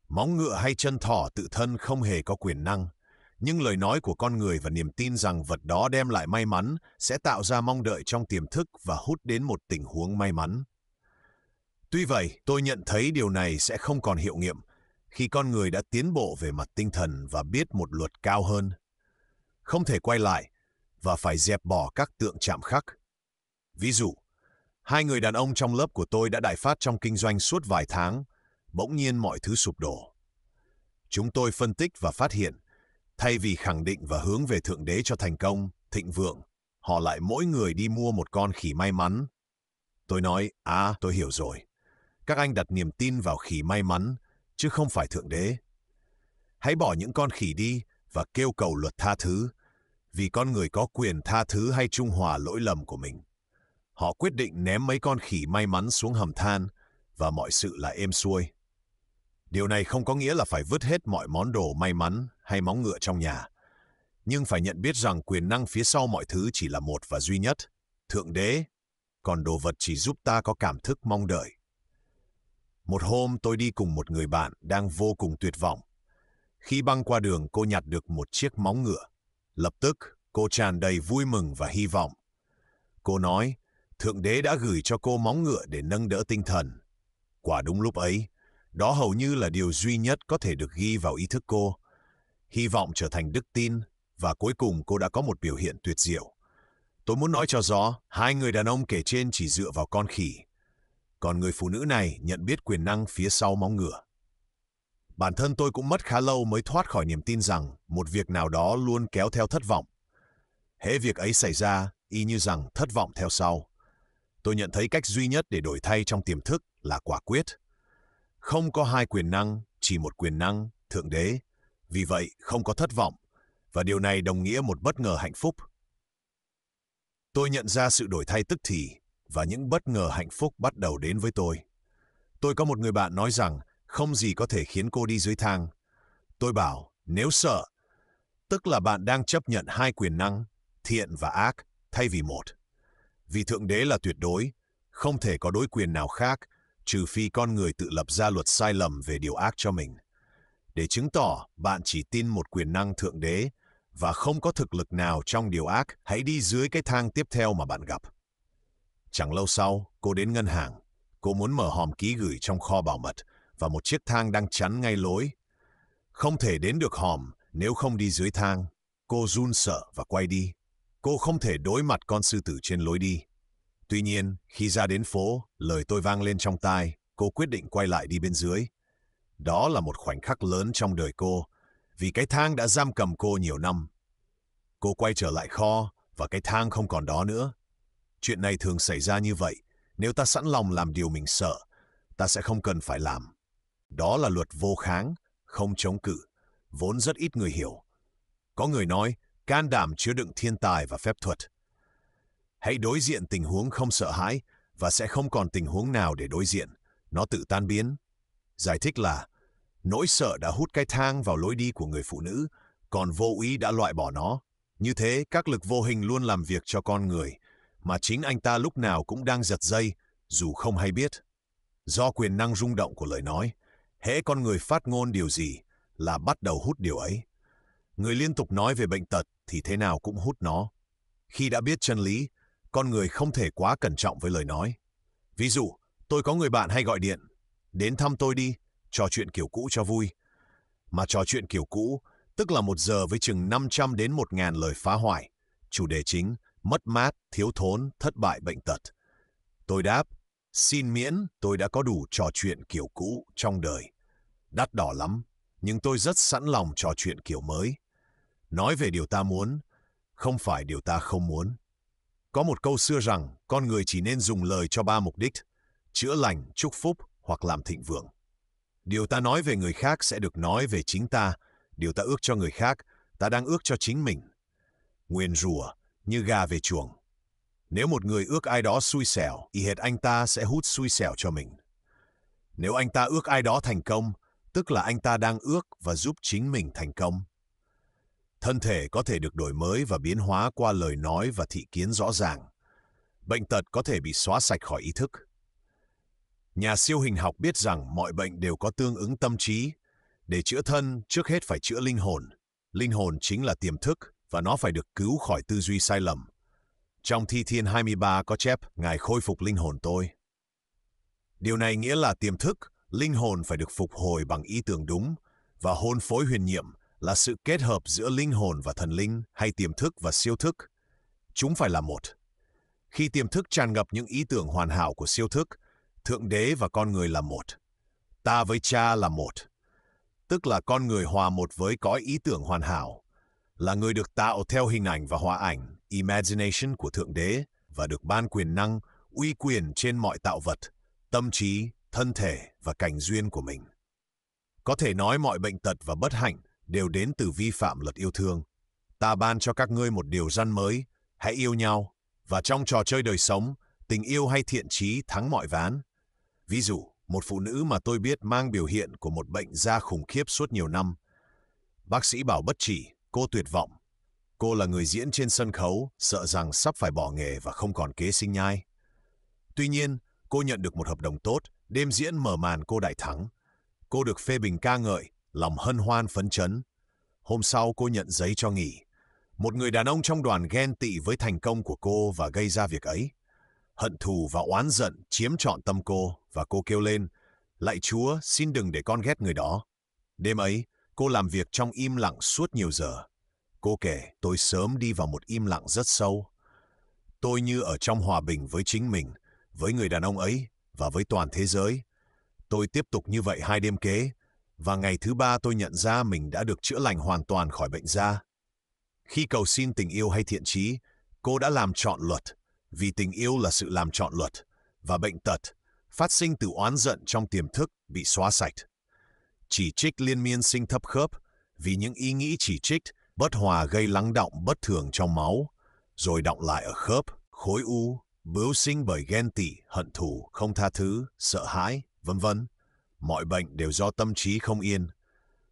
Móng ngựa hay chân thỏ tự thân không hề có quyền năng, nhưng lời nói của con người và niềm tin rằng vật đó đem lại may mắn sẽ tạo ra mong đợi trong tiềm thức và hút đến một tình huống may mắn. Tuy vậy, tôi nhận thấy điều này sẽ không còn hiệu nghiệm khi con người đã tiến bộ về mặt tinh thần và biết một luật cao hơn. Không thể quay lại và phải dẹp bỏ các tượng chạm khắc. Ví dụ, hai người đàn ông trong lớp của tôi đã đại phát trong kinh doanh suốt vài tháng, bỗng nhiên mọi thứ sụp đổ. Chúng tôi phân tích và phát hiện, thay vì khẳng định và hướng về Thượng Đế cho thành công, thịnh vượng, họ lại mỗi người đi mua một con khỉ may mắn. Tôi nói, tôi hiểu rồi. Các anh đặt niềm tin vào khỉ may mắn, chứ không phải Thượng Đế. Hãy bỏ những con khỉ đi và kêu cầu luật tha thứ, vì con người có quyền tha thứ hay trung hòa lỗi lầm của mình. Họ quyết định ném mấy con khỉ may mắn xuống hầm than và mọi sự là êm xuôi. Điều này không có nghĩa là phải vứt hết mọi món đồ may mắn hay móng ngựa trong nhà, nhưng phải nhận biết rằng quyền năng phía sau mọi thứ chỉ là một và duy nhất, Thượng Đế, còn đồ vật chỉ giúp ta có cảm thức mong đợi. Một hôm tôi đi cùng một người bạn đang vô cùng tuyệt vọng. Khi băng qua đường cô nhặt được một chiếc móng ngựa. Lập tức cô tràn đầy vui mừng và hy vọng. Cô nói, Thượng Đế đã gửi cho cô móng ngựa để nâng đỡ tinh thần. Quả đúng lúc ấy, đó hầu như là điều duy nhất có thể được ghi vào ý thức cô. Hy vọng trở thành đức tin, và cuối cùng cô đã có một biểu hiện tuyệt diệu. Tôi muốn nói cho rõ, hai người đàn ông kể trên chỉ dựa vào con khỉ. Còn người phụ nữ này nhận biết quyền năng phía sau móng ngựa. Bản thân tôi cũng mất khá lâu mới thoát khỏi niềm tin rằng một việc nào đó luôn kéo theo thất vọng. Hễ việc ấy xảy ra, y như rằng thất vọng theo sau. Tôi nhận thấy cách duy nhất để đổi thay trong tiềm thức là quả quyết. Không có hai quyền năng, chỉ một quyền năng, Thượng Đế. Vì vậy, không có thất vọng, và điều này đồng nghĩa một bất ngờ hạnh phúc. Tôi nhận ra sự đổi thay tức thì, và những bất ngờ hạnh phúc bắt đầu đến với tôi. Tôi có một người bạn nói rằng không gì có thể khiến cô đi dưới thang. Tôi bảo, nếu sợ, tức là bạn đang chấp nhận hai quyền năng, thiện và ác, thay vì một. Vì Thượng Đế là tuyệt đối, không thể có đối quyền nào khác, trừ phi con người tự lập ra luật sai lầm về điều ác cho mình. Để chứng tỏ bạn chỉ tin một quyền năng Thượng Đế và không có thực lực nào trong điều ác, hãy đi dưới cái thang tiếp theo mà bạn gặp. Chẳng lâu sau, cô đến ngân hàng. Cô muốn mở hòm ký gửi trong kho bảo mật và một chiếc thang đang chắn ngay lối. Không thể đến được hòm nếu không đi dưới thang. Cô run sợ và quay đi. Cô không thể đối mặt con sư tử trên lối đi. Tuy nhiên, khi ra đến phố, lời tôi vang lên trong tai, cô quyết định quay lại đi bên dưới. Đó là một khoảnh khắc lớn trong đời cô, vì cái thang đã giam cầm cô nhiều năm. Cô quay trở lại kho, và cái thang không còn đó nữa. Chuyện này thường xảy ra như vậy. Nếu ta sẵn lòng làm điều mình sợ, ta sẽ không cần phải làm. Đó là luật vô kháng, không chống cự, vốn rất ít người hiểu. Có người nói, can đảm chứa đựng thiên tài và phép thuật. Hãy đối diện tình huống không sợ hãi, và sẽ không còn tình huống nào để đối diện. Nó tự tan biến. Giải thích là, nỗi sợ đã hút cái thang vào lối đi của người phụ nữ, còn vô ý đã loại bỏ nó. Như thế, các lực vô hình luôn làm việc cho con người, mà chính anh ta lúc nào cũng đang giật dây, dù không hay biết. Do quyền năng rung động của lời nói, hễ con người phát ngôn điều gì là bắt đầu hút điều ấy. Người liên tục nói về bệnh tật thì thế nào cũng hút nó. Khi đã biết chân lý, con người không thể quá cẩn trọng với lời nói. Ví dụ, tôi có người bạn hay gọi điện, đến thăm tôi đi, trò chuyện kiểu cũ cho vui. Mà trò chuyện kiểu cũ, tức là 1 giờ với chừng 500 đến 1.000 lời phá hoại. Chủ đề chính, mất mát, thiếu thốn, thất bại, bệnh tật. Tôi đáp, xin miễn, tôi đã có đủ trò chuyện kiểu cũ trong đời. Đắt đỏ lắm, nhưng tôi rất sẵn lòng trò chuyện kiểu mới. Nói về điều ta muốn, không phải điều ta không muốn. Có một câu xưa rằng, con người chỉ nên dùng lời cho 3 mục đích: chữa lành, chúc phúc hoặc làm thịnh vượng. Điều ta nói về người khác sẽ được nói về chính ta. Điều ta ước cho người khác, ta đang ước cho chính mình. Nguyền rủa như gà về chuồng. Nếu một người ước ai đó xui xẻo, y hệt anh ta sẽ hút xui xẻo cho mình. Nếu anh ta ước ai đó thành công, tức là anh ta đang ước và giúp chính mình thành công. Thân thể có thể được đổi mới và biến hóa qua lời nói và thị kiến rõ ràng. Bệnh tật có thể bị xóa sạch khỏi ý thức. Nhà siêu hình học biết rằng mọi bệnh đều có tương ứng tâm trí. Để chữa thân, trước hết phải chữa linh hồn. Linh hồn chính là tiềm thức, và nó phải được cứu khỏi tư duy sai lầm. Trong Thi Thiên 23 có chép, Ngài khôi phục linh hồn tôi. Điều này nghĩa là tiềm thức, linh hồn phải được phục hồi bằng ý tưởng đúng, và hồn phối huyền nhiệm là sự kết hợp giữa linh hồn và thần linh, hay tiềm thức và siêu thức. Chúng phải là một. Khi tiềm thức tràn ngập những ý tưởng hoàn hảo của siêu thức, Thượng Đế và con người là một. Ta với Cha là một. Tức là con người hòa một với cõi ý tưởng hoàn hảo, là người được tạo theo hình ảnh và hóa ảnh, imagination của Thượng Đế, và được ban quyền năng, uy quyền trên mọi tạo vật, tâm trí, thân thể và cảnh duyên của mình. Có thể nói mọi bệnh tật và bất hạnh đều đến từ vi phạm luật yêu thương. Ta ban cho các ngươi một điều răn mới, hãy yêu nhau, và trong trò chơi đời sống, tình yêu hay thiện chí thắng mọi ván. Ví dụ, một phụ nữ mà tôi biết mang biểu hiện của một bệnh da khủng khiếp suốt nhiều năm. Bác sĩ bảo bất trị, cô tuyệt vọng. Cô là người diễn trên sân khấu, sợ rằng sắp phải bỏ nghề và không còn kế sinh nhai. Tuy nhiên, cô nhận được một hợp đồng tốt, đêm diễn mở màn cô đại thắng. Cô được phê bình ca ngợi, lòng hân hoan phấn chấn. Hôm sau cô nhận giấy cho nghỉ. Một người đàn ông trong đoàn ghen tị với thành công của cô và gây ra việc ấy. Hận thù và oán giận chiếm trọn tâm cô, và cô kêu lên, lạy Chúa, xin đừng để con ghét người đó. Đêm ấy, cô làm việc trong im lặng suốt nhiều giờ. Cô kể, tôi sớm đi vào một im lặng rất sâu. Tôi như ở trong hòa bình với chính mình, với người đàn ông ấy và với toàn thế giới. Tôi tiếp tục như vậy 2 đêm kế, và ngày thứ 3 tôi nhận ra mình đã được chữa lành hoàn toàn khỏi bệnh da. Khi cầu xin tình yêu hay thiện chí, cô đã làm trọn luật, vì tình yêu là sự làm trọn luật, và bệnh tật, phát sinh từ oán giận trong tiềm thức, bị xóa sạch. Chỉ trích liên miên sinh thấp khớp, vì những ý nghĩ chỉ trích, bất hòa gây lắng đọng bất thường trong máu, rồi đọng lại ở khớp, khối u, bướu sinh bởi ghen tị, hận thù, không tha thứ, sợ hãi, vân vân. Mọi bệnh đều do tâm trí không yên.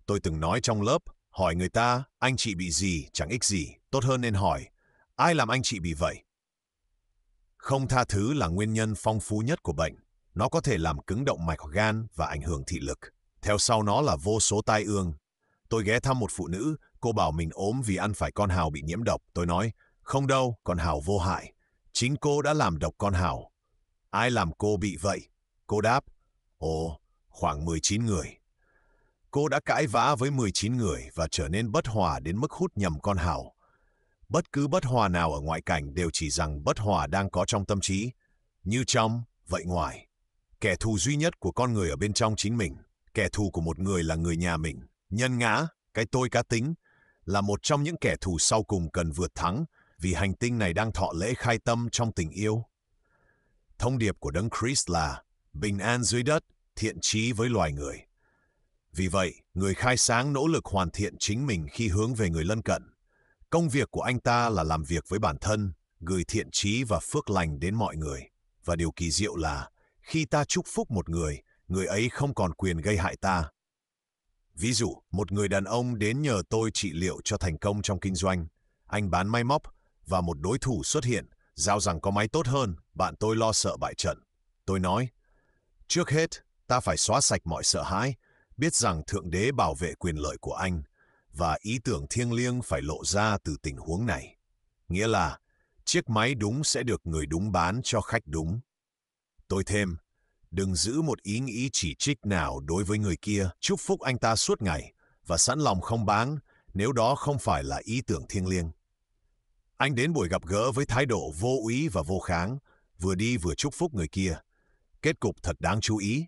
Tôi từng nói trong lớp, hỏi người ta, anh chị bị gì, chẳng ích gì, tốt hơn nên hỏi, ai làm anh chị bị vậy? Không tha thứ là nguyên nhân phong phú nhất của bệnh. Nó có thể làm cứng động mạch gan và ảnh hưởng thị lực. Theo sau nó là vô số tai ương. Tôi ghé thăm một phụ nữ, cô bảo mình ốm vì ăn phải con hào bị nhiễm độc. Tôi nói, không đâu, con hào vô hại. Chính cô đã làm độc con hào. Ai làm cô bị vậy? Cô đáp, ồ, khoảng 19 người. Cô đã cãi vã với 19 người và trở nên bất hòa đến mức hút nhầm con hào. Bất cứ bất hòa nào ở ngoại cảnh đều chỉ rằng bất hòa đang có trong tâm trí. Như trong, vậy ngoài. Kẻ thù duy nhất của con người ở bên trong chính mình. Kẻ thù của một người là người nhà mình. Nhân ngã, cái tôi cá tính, là một trong những kẻ thù sau cùng cần vượt thắng vì hành tinh này đang thọ lễ khai tâm trong tình yêu. Thông điệp của Đấng Christ là bình an dưới đất, thiện chí với loài người. Vì vậy, người khai sáng nỗ lực hoàn thiện chính mình khi hướng về người lân cận. Công việc của anh ta là làm việc với bản thân, gửi thiện chí và phước lành đến mọi người. Và điều kỳ diệu là, khi ta chúc phúc một người, người ấy không còn quyền gây hại ta. Ví dụ, một người đàn ông đến nhờ tôi trị liệu cho thành công trong kinh doanh. Anh bán máy móc và một đối thủ xuất hiện, giao rằng có máy tốt hơn, bạn tôi lo sợ bại trận. Tôi nói, trước hết, ta phải xóa sạch mọi sợ hãi, biết rằng Thượng Đế bảo vệ quyền lợi của anh, và ý tưởng thiêng liêng phải lộ ra từ tình huống này. Nghĩa là, chiếc máy đúng sẽ được người đúng bán cho khách đúng. Tôi thêm, đừng giữ một ý nghĩ chỉ trích nào đối với người kia, chúc phúc anh ta suốt ngày, và sẵn lòng không bán nếu đó không phải là ý tưởng thiêng liêng. Anh đến buổi gặp gỡ với thái độ vô úy và vô kháng, vừa đi vừa chúc phúc người kia. Kết cục thật đáng chú ý.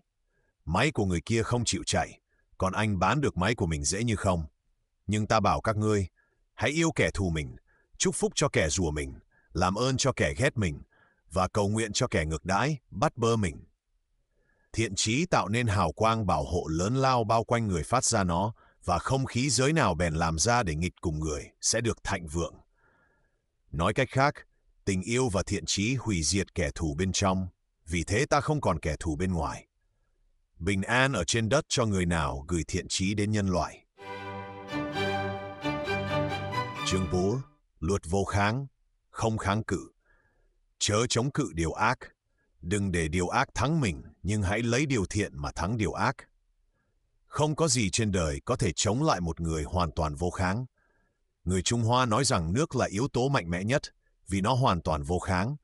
Máy của người kia không chịu chạy, còn anh bán được máy của mình dễ như không. Nhưng ta bảo các ngươi, hãy yêu kẻ thù mình, chúc phúc cho kẻ rủa mình, làm ơn cho kẻ ghét mình, và cầu nguyện cho kẻ ngược đãi, bắt bớ mình. Thiện chí tạo nên hào quang bảo hộ lớn lao bao quanh người phát ra nó, và không khí giới nào bèn làm ra để nghịch cùng người sẽ được thạnh vượng. Nói cách khác, tình yêu và thiện chí hủy diệt kẻ thù bên trong, vì thế ta không còn kẻ thù bên ngoài. Bình an ở trên đất cho người nào gửi thiện chí đến nhân loại. Chương 4. Luật vô kháng, không kháng cự. Chớ chống cự điều ác. Đừng để điều ác thắng mình, nhưng hãy lấy điều thiện mà thắng điều ác. Không có gì trên đời có thể chống lại một người hoàn toàn vô kháng. Người Trung Hoa nói rằng nước là yếu tố mạnh mẽ nhất, vì nó hoàn toàn vô kháng.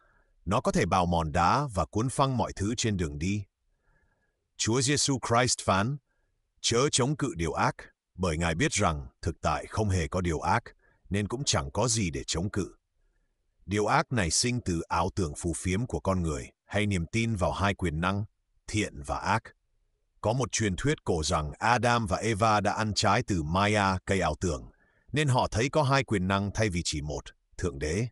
Nó có thể bào mòn đá và cuốn phăng mọi thứ trên đường đi. Chúa Giêsu Christ phán, chớ chống cự điều ác, bởi Ngài biết rằng thực tại không hề có điều ác, nên cũng chẳng có gì để chống cự. Điều ác nảy sinh từ ảo tưởng phù phiếm của con người hay niềm tin vào hai quyền năng, thiện và ác. Có một truyền thuyết cổ rằng Adam và Eva đã ăn trái từ Maya, cây ảo tưởng, nên họ thấy có hai quyền năng thay vì chỉ một, Thượng Đế.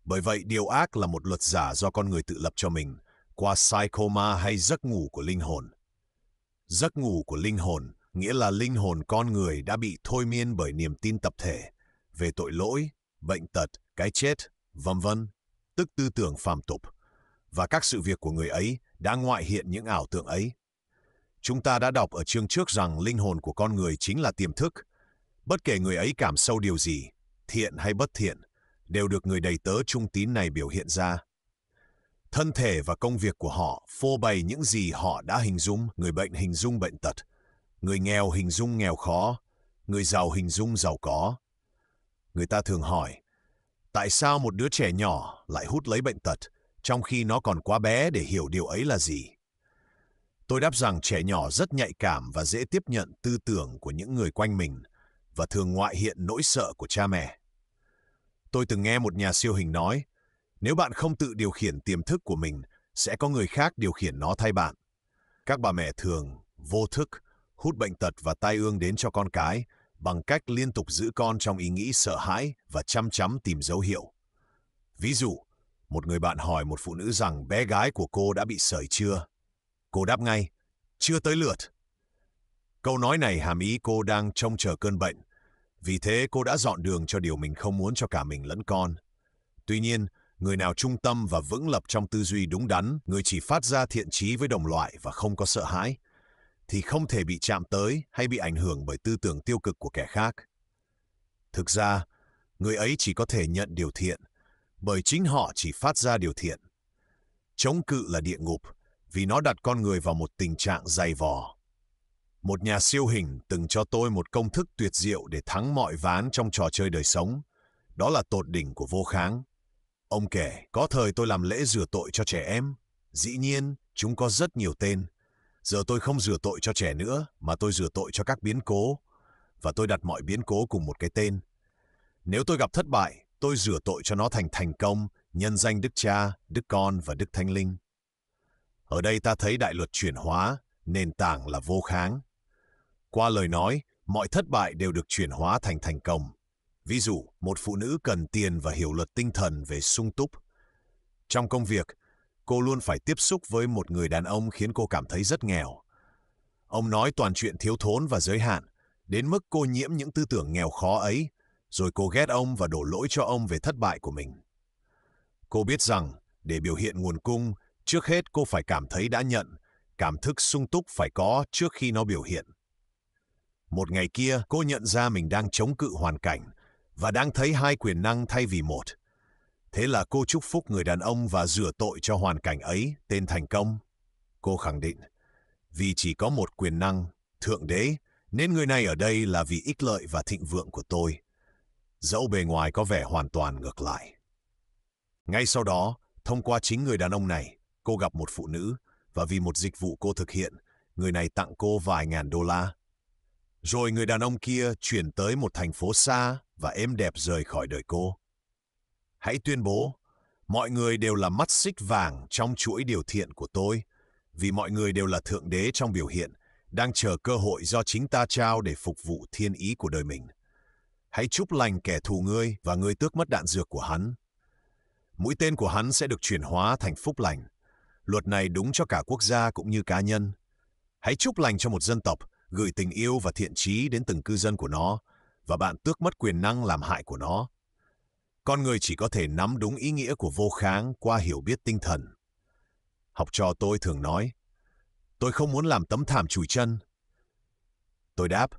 Bởi vậy, điều ác là một luật giả do con người tự lập cho mình, qua psychoma hay giấc ngủ của linh hồn. Giấc ngủ của linh hồn nghĩa là linh hồn con người đã bị thôi miên bởi niềm tin tập thể về tội lỗi, bệnh tật, cái chết, vân vân, tức tư tưởng phàm tục, và các sự việc của người ấy đã ngoại hiện những ảo tưởng ấy. Chúng ta đã đọc ở chương trước rằng linh hồn của con người chính là tiềm thức. Bất kể người ấy cảm sâu điều gì, thiện hay bất thiện, đều được người đầy tớ trung tín này biểu hiện ra. Thân thể và công việc của họ phô bày những gì họ đã hình dung, người bệnh hình dung bệnh tật, người nghèo hình dung nghèo khó, người giàu hình dung giàu có. Người ta thường hỏi, tại sao một đứa trẻ nhỏ lại hút lấy bệnh tật, trong khi nó còn quá bé để hiểu điều ấy là gì? Tôi đáp rằng trẻ nhỏ rất nhạy cảm và dễ tiếp nhận tư tưởng của những người quanh mình, và thường ngoại hiện nỗi sợ của cha mẹ. Tôi từng nghe một nhà siêu hình nói, nếu bạn không tự điều khiển tiềm thức của mình, sẽ có người khác điều khiển nó thay bạn. Các bà mẹ thường, vô thức, hút bệnh tật và tai ương đến cho con cái bằng cách liên tục giữ con trong ý nghĩ sợ hãi và chăm chăm tìm dấu hiệu. Ví dụ, một người bạn hỏi một phụ nữ rằng bé gái của cô đã bị sởi chưa? Cô đáp ngay, chưa tới lượt. Câu nói này hàm ý cô đang trông chờ cơn bệnh, vì thế cô đã dọn đường cho điều mình không muốn cho cả mình lẫn con. Tuy nhiên, người nào trung tâm và vững lập trong tư duy đúng đắn, người chỉ phát ra thiện chí với đồng loại và không có sợ hãi, thì không thể bị chạm tới hay bị ảnh hưởng bởi tư tưởng tiêu cực của kẻ khác. Thực ra, người ấy chỉ có thể nhận điều thiện, bởi chính họ chỉ phát ra điều thiện. Chống cự là địa ngục, vì nó đặt con người vào một tình trạng dày vò. Một nhà siêu hình từng cho tôi một công thức tuyệt diệu để thắng mọi ván trong trò chơi đời sống. Đó là tột đỉnh của vô kháng. Ông kể, có thời tôi làm lễ rửa tội cho trẻ em. Dĩ nhiên, chúng có rất nhiều tên. Giờ tôi không rửa tội cho trẻ nữa, mà tôi rửa tội cho các biến cố. Và tôi đặt mọi biến cố cùng một cái tên. Nếu tôi gặp thất bại, tôi rửa tội cho nó thành thành công, nhân danh Đức Cha, Đức Con và Đức Thánh Linh. Ở đây ta thấy đại luật chuyển hóa, nền tảng là vô kháng. Qua lời nói, mọi thất bại đều được chuyển hóa thành thành công. Ví dụ, một phụ nữ cần tiền và hiểu luật tinh thần về sung túc. Trong công việc, cô luôn phải tiếp xúc với một người đàn ông khiến cô cảm thấy rất nghèo. Ông nói toàn chuyện thiếu thốn và giới hạn, đến mức cô nhiễm những tư tưởng nghèo khó ấy, rồi cô ghét ông và đổ lỗi cho ông về thất bại của mình. Cô biết rằng, để biểu hiện nguồn cung, trước hết cô phải cảm thấy đã nhận, cảm thức sung túc phải có trước khi nó biểu hiện. Một ngày kia, cô nhận ra mình đang chống cự hoàn cảnh và đang thấy hai quyền năng thay vì một. Thế là cô chúc phúc người đàn ông và rửa tội cho hoàn cảnh ấy tên thành công. Cô khẳng định, vì chỉ có một quyền năng, Thượng Đế, nên người này ở đây là vì ích lợi và thịnh vượng của tôi. Dẫu bề ngoài có vẻ hoàn toàn ngược lại. Ngay sau đó, thông qua chính người đàn ông này, cô gặp một phụ nữ, và vì một dịch vụ cô thực hiện, người này tặng cô vài ngàn đô la. Rồi người đàn ông kia chuyển tới một thành phố xa và êm đẹp rời khỏi đời cô. Hãy tuyên bố, mọi người đều là mắt xích vàng trong chuỗi điều thiện của tôi, vì mọi người đều là Thượng Đế trong biểu hiện, đang chờ cơ hội do chính ta trao để phục vụ thiên ý của đời mình. Hãy chúc lành kẻ thù ngươi và ngươi tước mất đạn dược của hắn. Mũi tên của hắn sẽ được chuyển hóa thành phúc lành. Luật này đúng cho cả quốc gia cũng như cá nhân. Hãy chúc lành cho một dân tộc, gửi tình yêu và thiện chí đến từng cư dân của nó, và bạn tước mất quyền năng làm hại của nó. Con người chỉ có thể nắm đúng ý nghĩa của vô kháng qua hiểu biết tinh thần. Học trò tôi thường nói, tôi không muốn làm tấm thảm chùi chân. Tôi đáp,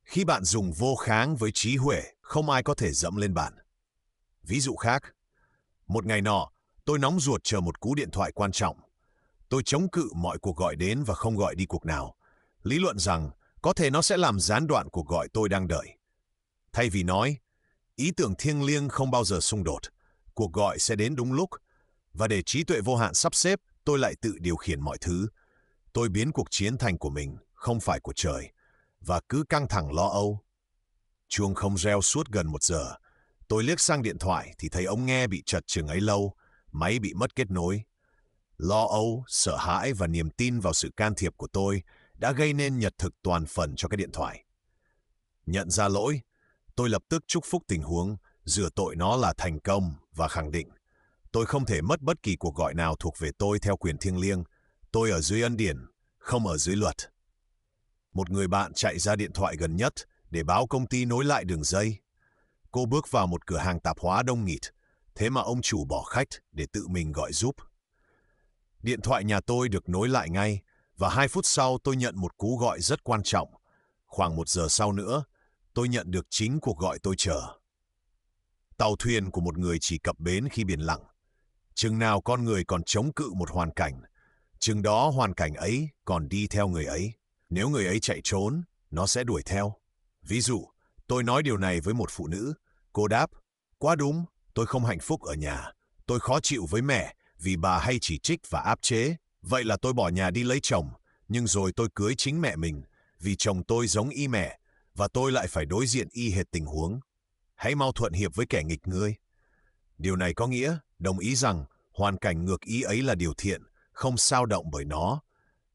khi bạn dùng vô kháng với trí huệ, không ai có thể dẫm lên bạn. Ví dụ khác, một ngày nọ, tôi nóng ruột chờ một cú điện thoại quan trọng. Tôi chống cự mọi cuộc gọi đến và không gọi đi cuộc nào, lý luận rằng có thể nó sẽ làm gián đoạn cuộc gọi tôi đang đợi. Thay vì nói, ý tưởng thiêng liêng không bao giờ xung đột, cuộc gọi sẽ đến đúng lúc, và để trí tuệ vô hạn sắp xếp, tôi lại tự điều khiển mọi thứ. Tôi biến cuộc chiến thành của mình, không phải của trời, và cứ căng thẳng lo âu. Chuông không reo suốt gần 1 giờ. Tôi liếc sang điện thoại thì thấy ống nghe bị trật chừng ấy lâu, máy bị mất kết nối. Lo âu, sợ hãi và niềm tin vào sự can thiệp của tôi đã gây nên nhật thực toàn phần cho cái điện thoại. Nhận ra lỗi, tôi lập tức chúc phúc tình huống, rửa tội nó là thành công và khẳng định tôi không thể mất bất kỳ cuộc gọi nào thuộc về tôi theo quyền thiêng liêng. Tôi ở dưới ân điển, không ở dưới luật. Một người bạn chạy ra điện thoại gần nhất để báo công ty nối lại đường dây. Cô bước vào một cửa hàng tạp hóa đông nghịt, thế mà ông chủ bỏ khách để tự mình gọi giúp. Điện thoại nhà tôi được nối lại ngay, và 2 phút sau tôi nhận một cú gọi rất quan trọng. Khoảng 1 giờ sau nữa, tôi nhận được chính cuộc gọi tôi chờ. Tàu thuyền của một người chỉ cập bến khi biển lặng. Chừng nào con người còn chống cự một hoàn cảnh, chừng đó hoàn cảnh ấy còn đi theo người ấy. Nếu người ấy chạy trốn, nó sẽ đuổi theo. Ví dụ, tôi nói điều này với một phụ nữ. Cô đáp, quá đúng, tôi không hạnh phúc ở nhà. Tôi khó chịu với mẹ vì bà hay chỉ trích và áp chế. Vậy là tôi bỏ nhà đi lấy chồng, nhưng rồi tôi cưới chính mẹ mình, vì chồng tôi giống y mẹ, và tôi lại phải đối diện y hệt tình huống. Hãy mau thuận hiệp với kẻ nghịch ngươi. Điều này có nghĩa, đồng ý rằng hoàn cảnh ngược ý ấy là điều thiện, không sao động bởi nó,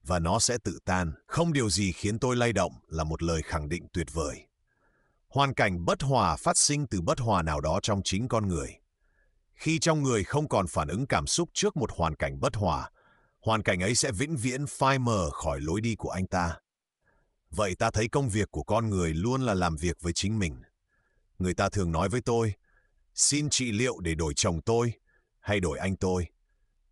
và nó sẽ tự tan. Không điều gì khiến tôi lay động là một lời khẳng định tuyệt vời. Hoàn cảnh bất hòa phát sinh từ bất hòa nào đó trong chính con người. Khi trong người không còn phản ứng cảm xúc trước một hoàn cảnh bất hòa, hoàn cảnh ấy sẽ vĩnh viễn phai mờ khỏi lối đi của anh ta. Vậy ta thấy công việc của con người luôn là làm việc với chính mình. Người ta thường nói với tôi, xin trị liệu để đổi chồng tôi, hay đổi anh tôi.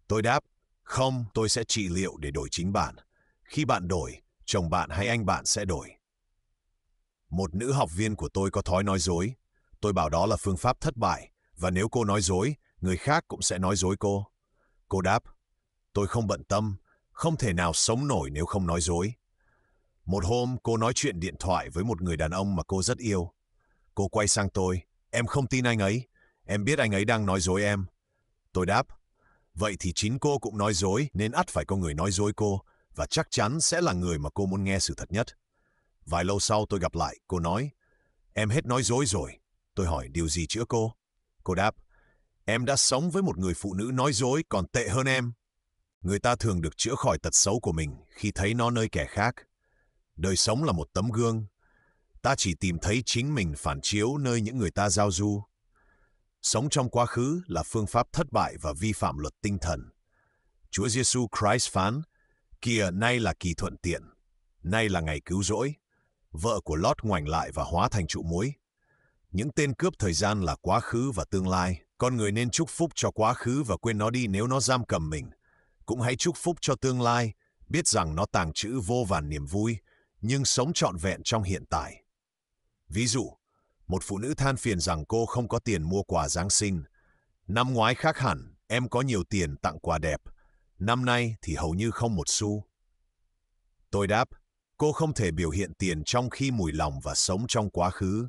Tôi đáp, không, tôi sẽ trị liệu để đổi chính bạn. Khi bạn đổi, chồng bạn hay anh bạn sẽ đổi. Một nữ học viên của tôi có thói nói dối. Tôi bảo đó là phương pháp thất bại, và nếu cô nói dối, người khác cũng sẽ nói dối cô. Cô đáp, tôi không bận tâm, không thể nào sống nổi nếu không nói dối. Một hôm, cô nói chuyện điện thoại với một người đàn ông mà cô rất yêu. Cô quay sang tôi, em không tin anh ấy, em biết anh ấy đang nói dối em. Tôi đáp, vậy thì chính cô cũng nói dối nên ắt phải có người nói dối cô, và chắc chắn sẽ là người mà cô muốn nghe sự thật nhất. Vài lâu sau tôi gặp lại, cô nói, em hết nói dối rồi. Tôi hỏi, điều gì chữa cô? Cô đáp, em đã sống với một người phụ nữ nói dối còn tệ hơn em. Người ta thường được chữa khỏi tật xấu của mình khi thấy nó nơi kẻ khác. Đời sống là một tấm gương. Ta chỉ tìm thấy chính mình phản chiếu nơi những người ta giao du. Sống trong quá khứ là phương pháp thất bại và vi phạm luật tinh thần. Chúa Giêsu Christ phán, kìa nay là kỳ thuận tiện, nay là ngày cứu rỗi. Vợ của Lót ngoảnh lại và hóa thành trụ muối. Những tên cướp thời gian là quá khứ và tương lai. Con người nên chúc phúc cho quá khứ và quên nó đi nếu nó giam cầm mình. Cũng hãy chúc phúc cho tương lai, biết rằng nó tàng trữ vô vàn niềm vui, nhưng sống trọn vẹn trong hiện tại. Ví dụ, một phụ nữ than phiền rằng cô không có tiền mua quà Giáng sinh. Năm ngoái khác hẳn, em có nhiều tiền tặng quà đẹp. Năm nay thì hầu như không một xu. Tôi đáp, cô không thể biểu hiện tiền trong khi mùi lòng và sống trong quá khứ.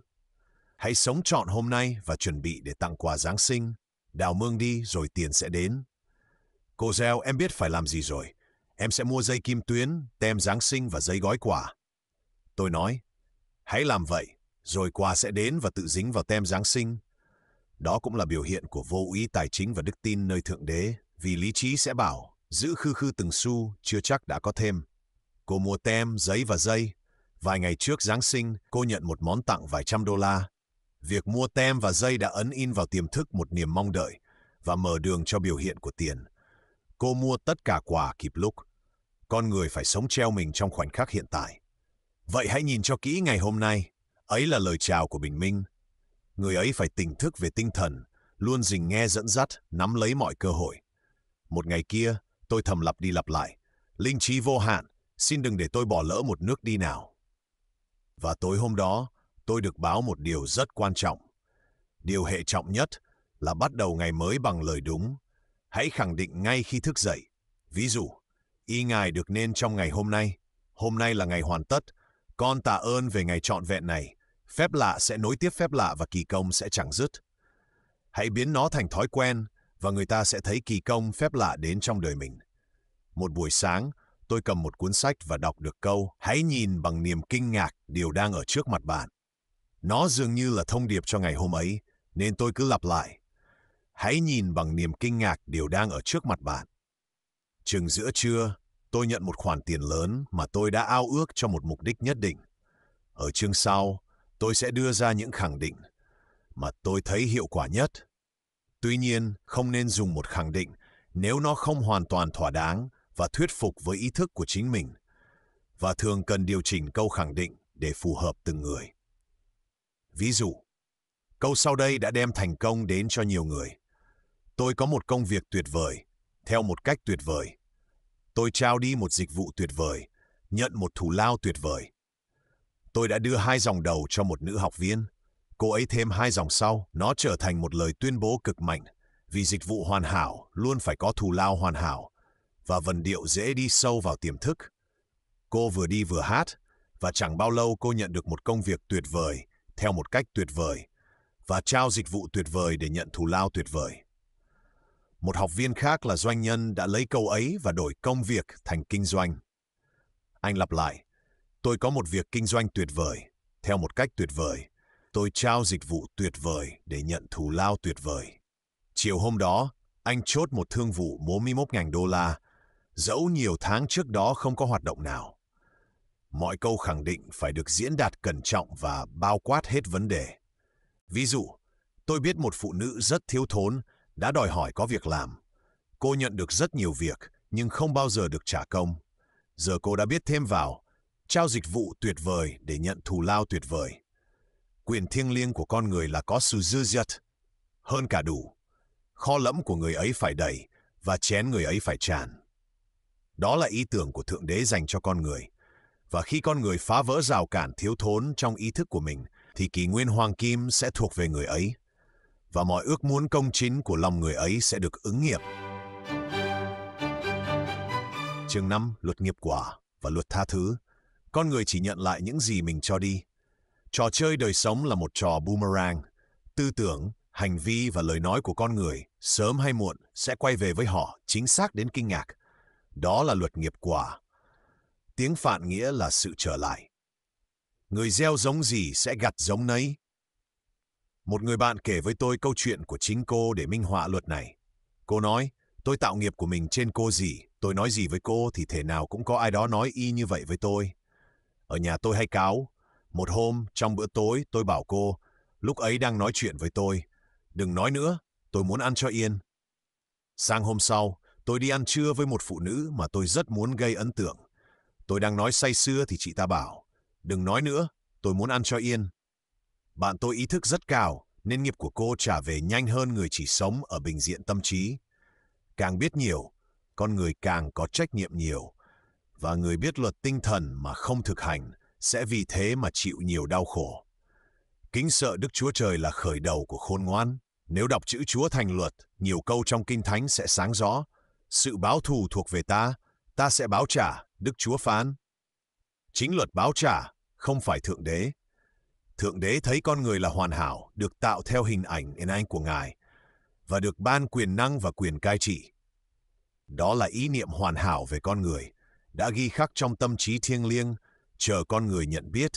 Hãy sống trọn hôm nay và chuẩn bị để tặng quà Giáng sinh. Đào mương đi rồi tiền sẽ đến. Cô Gieo, em biết phải làm gì rồi. Em sẽ mua dây kim tuyến, tem Giáng sinh và giấy gói quà. Tôi nói, hãy làm vậy, rồi quà sẽ đến và tự dính vào tem Giáng sinh. Đó cũng là biểu hiện của vô úy tài chính và đức tin nơi Thượng Đế, vì lý trí sẽ bảo, giữ khư khư từng xu, chưa chắc đã có thêm. Cô mua tem, giấy và dây. Vài ngày trước Giáng sinh, cô nhận một món tặng vài trăm đô la. Việc mua tem và dây đã ấn in vào tiềm thức một niềm mong đợi và mở đường cho biểu hiện của tiền. Cô mua tất cả quà kịp lúc. Con người phải sống treo mình trong khoảnh khắc hiện tại. Vậy hãy nhìn cho kỹ ngày hôm nay. Ấy là lời chào của bình minh. Người ấy phải tỉnh thức về tinh thần, luôn rình nghe dẫn dắt, nắm lấy mọi cơ hội. Một ngày kia, tôi thầm lặp đi lặp lại. Linh trí vô hạn, xin đừng để tôi bỏ lỡ một nước đi nào. Và tối hôm đó, tôi được báo một điều rất quan trọng. Điều hệ trọng nhất là bắt đầu ngày mới bằng lời đúng. Hãy khẳng định ngay khi thức dậy. Ví dụ, ý Ngài được nên trong ngày hôm nay là ngày hoàn tất. Con tạ ơn về ngày trọn vẹn này. Phép lạ sẽ nối tiếp phép lạ và kỳ công sẽ chẳng dứt. Hãy biến nó thành thói quen và người ta sẽ thấy kỳ công phép lạ đến trong đời mình. Một buổi sáng, tôi cầm một cuốn sách và đọc được câu hãy nhìn bằng niềm kinh ngạc điều đang ở trước mặt bạn. Nó dường như là thông điệp cho ngày hôm ấy, nên tôi cứ lặp lại. Hãy nhìn bằng niềm kinh ngạc điều đang ở trước mặt bạn. Chừng giữa trưa, tôi nhận một khoản tiền lớn mà tôi đã ao ước cho một mục đích nhất định. Ở chương sau, tôi sẽ đưa ra những khẳng định mà tôi thấy hiệu quả nhất. Tuy nhiên, không nên dùng một khẳng định nếu nó không hoàn toàn thỏa đáng và thuyết phục với ý thức của chính mình, và thường cần điều chỉnh câu khẳng định để phù hợp từng người. Ví dụ, câu sau đây đã đem thành công đến cho nhiều người. Tôi có một công việc tuyệt vời, theo một cách tuyệt vời. Tôi trao đi một dịch vụ tuyệt vời, nhận một thù lao tuyệt vời. Tôi đã đưa 2 dòng đầu cho một nữ học viên. Cô ấy thêm 2 dòng sau, nó trở thành một lời tuyên bố cực mạnh, vì dịch vụ hoàn hảo luôn phải có thù lao hoàn hảo, và vần điệu dễ đi sâu vào tiềm thức. Cô vừa đi vừa hát, và chẳng bao lâu cô nhận được một công việc tuyệt vời, theo một cách tuyệt vời, và trao dịch vụ tuyệt vời để nhận thù lao tuyệt vời. Một học viên khác là doanh nhân đã lấy câu ấy và đổi công việc thành kinh doanh. Anh lặp lại, tôi có một việc kinh doanh tuyệt vời, theo một cách tuyệt vời. Tôi trao dịch vụ tuyệt vời để nhận thù lao tuyệt vời. Chiều hôm đó, anh chốt một thương vụ 41.000 đô la, dẫu nhiều tháng trước đó không có hoạt động nào. Mọi câu khẳng định phải được diễn đạt cẩn trọng và bao quát hết vấn đề. Ví dụ, tôi biết một phụ nữ rất thiếu thốn đã đòi hỏi có việc làm. Cô nhận được rất nhiều việc nhưng không bao giờ được trả công. Giờ cô đã biết thêm vào, trao dịch vụ tuyệt vời để nhận thù lao tuyệt vời. Quyền thiêng liêng của con người là có sự dư dật, hơn cả đủ. Kho lẫm của người ấy phải đầy và chén người ấy phải tràn. Đó là ý tưởng của Thượng Đế dành cho con người. Và khi con người phá vỡ rào cản thiếu thốn trong ý thức của mình, thì kỷ nguyên hoàng kim sẽ thuộc về người ấy. Và mọi ước muốn công chính của lòng người ấy sẽ được ứng nghiệm. Chương 5. Luật nghiệp quả và luật tha thứ. Con người chỉ nhận lại những gì mình cho đi. Trò chơi đời sống là một trò boomerang. Tư tưởng, hành vi và lời nói của con người, sớm hay muộn, sẽ quay về với họ chính xác đến kinh ngạc. Đó là luật nghiệp quả. Tiếng Phạn nghĩa là sự trở lại. Người gieo giống gì sẽ gặt giống nấy. Một người bạn kể với tôi câu chuyện của chính cô để minh họa luật này. Cô nói, tôi tạo nghiệp của mình trên cô gì, tôi nói gì với cô thì thể nào cũng có ai đó nói y như vậy với tôi. Ở nhà tôi hay cáu. Một hôm, trong bữa tối, tôi bảo cô, lúc ấy đang nói chuyện với tôi, đừng nói nữa, tôi muốn ăn cho yên. Sang hôm sau, tôi đi ăn trưa với một phụ nữ mà tôi rất muốn gây ấn tượng. Tôi đang nói say sưa thì chị ta bảo, đừng nói nữa, tôi muốn ăn cho yên. Bạn tôi ý thức rất cao, nên nghiệp của cô trả về nhanh hơn người chỉ sống ở bình diện tâm trí. Càng biết nhiều, con người càng có trách nhiệm nhiều. Và người biết luật tinh thần mà không thực hành sẽ vì thế mà chịu nhiều đau khổ. Kính sợ Đức Chúa Trời là khởi đầu của khôn ngoan. Nếu đọc chữ Chúa thành luật, nhiều câu trong Kinh Thánh sẽ sáng rõ. Sự báo thù thuộc về ta sẽ báo trả, Đức Chúa phán. Chính luật báo trả, không phải Thượng Đế. Thượng Đế thấy con người là hoàn hảo, được tạo theo hình ảnh của Ngài, và được ban quyền năng và quyền cai trị. Đó là ý niệm hoàn hảo về con người, đã ghi khắc trong tâm trí thiêng liêng, chờ con người nhận biết.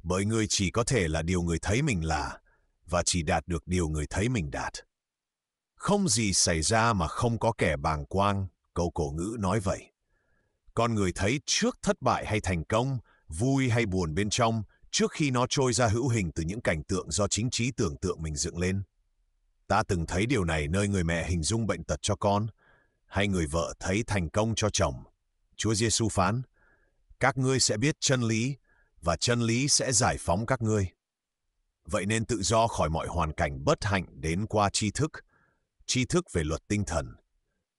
Bởi người chỉ có thể là điều người thấy mình là, và chỉ đạt được điều người thấy mình đạt. Không gì xảy ra mà không có kẻ bàng quang, câu cổ ngữ nói vậy. Con người thấy trước thất bại hay thành công, vui hay buồn bên trong, trước khi nó trôi ra hữu hình từ những cảnh tượng do chính trí tưởng tượng mình dựng lên. Ta từng thấy điều này nơi người mẹ hình dung bệnh tật cho con, hay người vợ thấy thành công cho chồng. Chúa Giêsu phán, các ngươi sẽ biết chân lý, và chân lý sẽ giải phóng các ngươi. Vậy nên tự do khỏi mọi hoàn cảnh bất hạnh đến qua tri thức về luật tinh thần.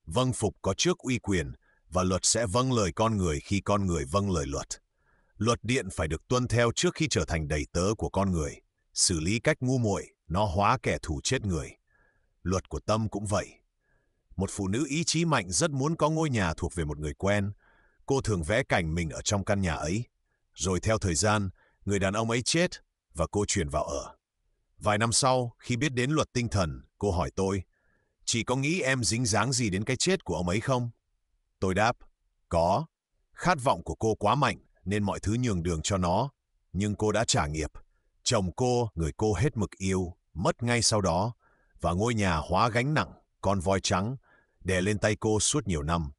Vâng phục có trước uy quyền, và luật sẽ vâng lời con người khi con người vâng lời luật. Luật điện phải được tuân theo trước khi trở thành đầy tớ của con người. Xử lý cách ngu muội, nó hóa kẻ thù chết người. Luật của tâm cũng vậy. Một phụ nữ ý chí mạnh rất muốn có ngôi nhà thuộc về một người quen. Cô thường vẽ cảnh mình ở trong căn nhà ấy. Rồi theo thời gian, người đàn ông ấy chết và cô chuyển vào ở. Vài năm sau, khi biết đến luật tinh thần, cô hỏi tôi, chị có nghĩ em dính dáng gì đến cái chết của ông ấy không? Tôi đáp, có. Khát vọng của cô quá mạnh nên mọi thứ nhường đường cho nó. Nhưng cô đã trả nghiệp. Chồng cô, người cô hết mực yêu, mất ngay sau đó. Và ngôi nhà hóa gánh nặng, con voi trắng, đè lên tay cô suốt nhiều năm.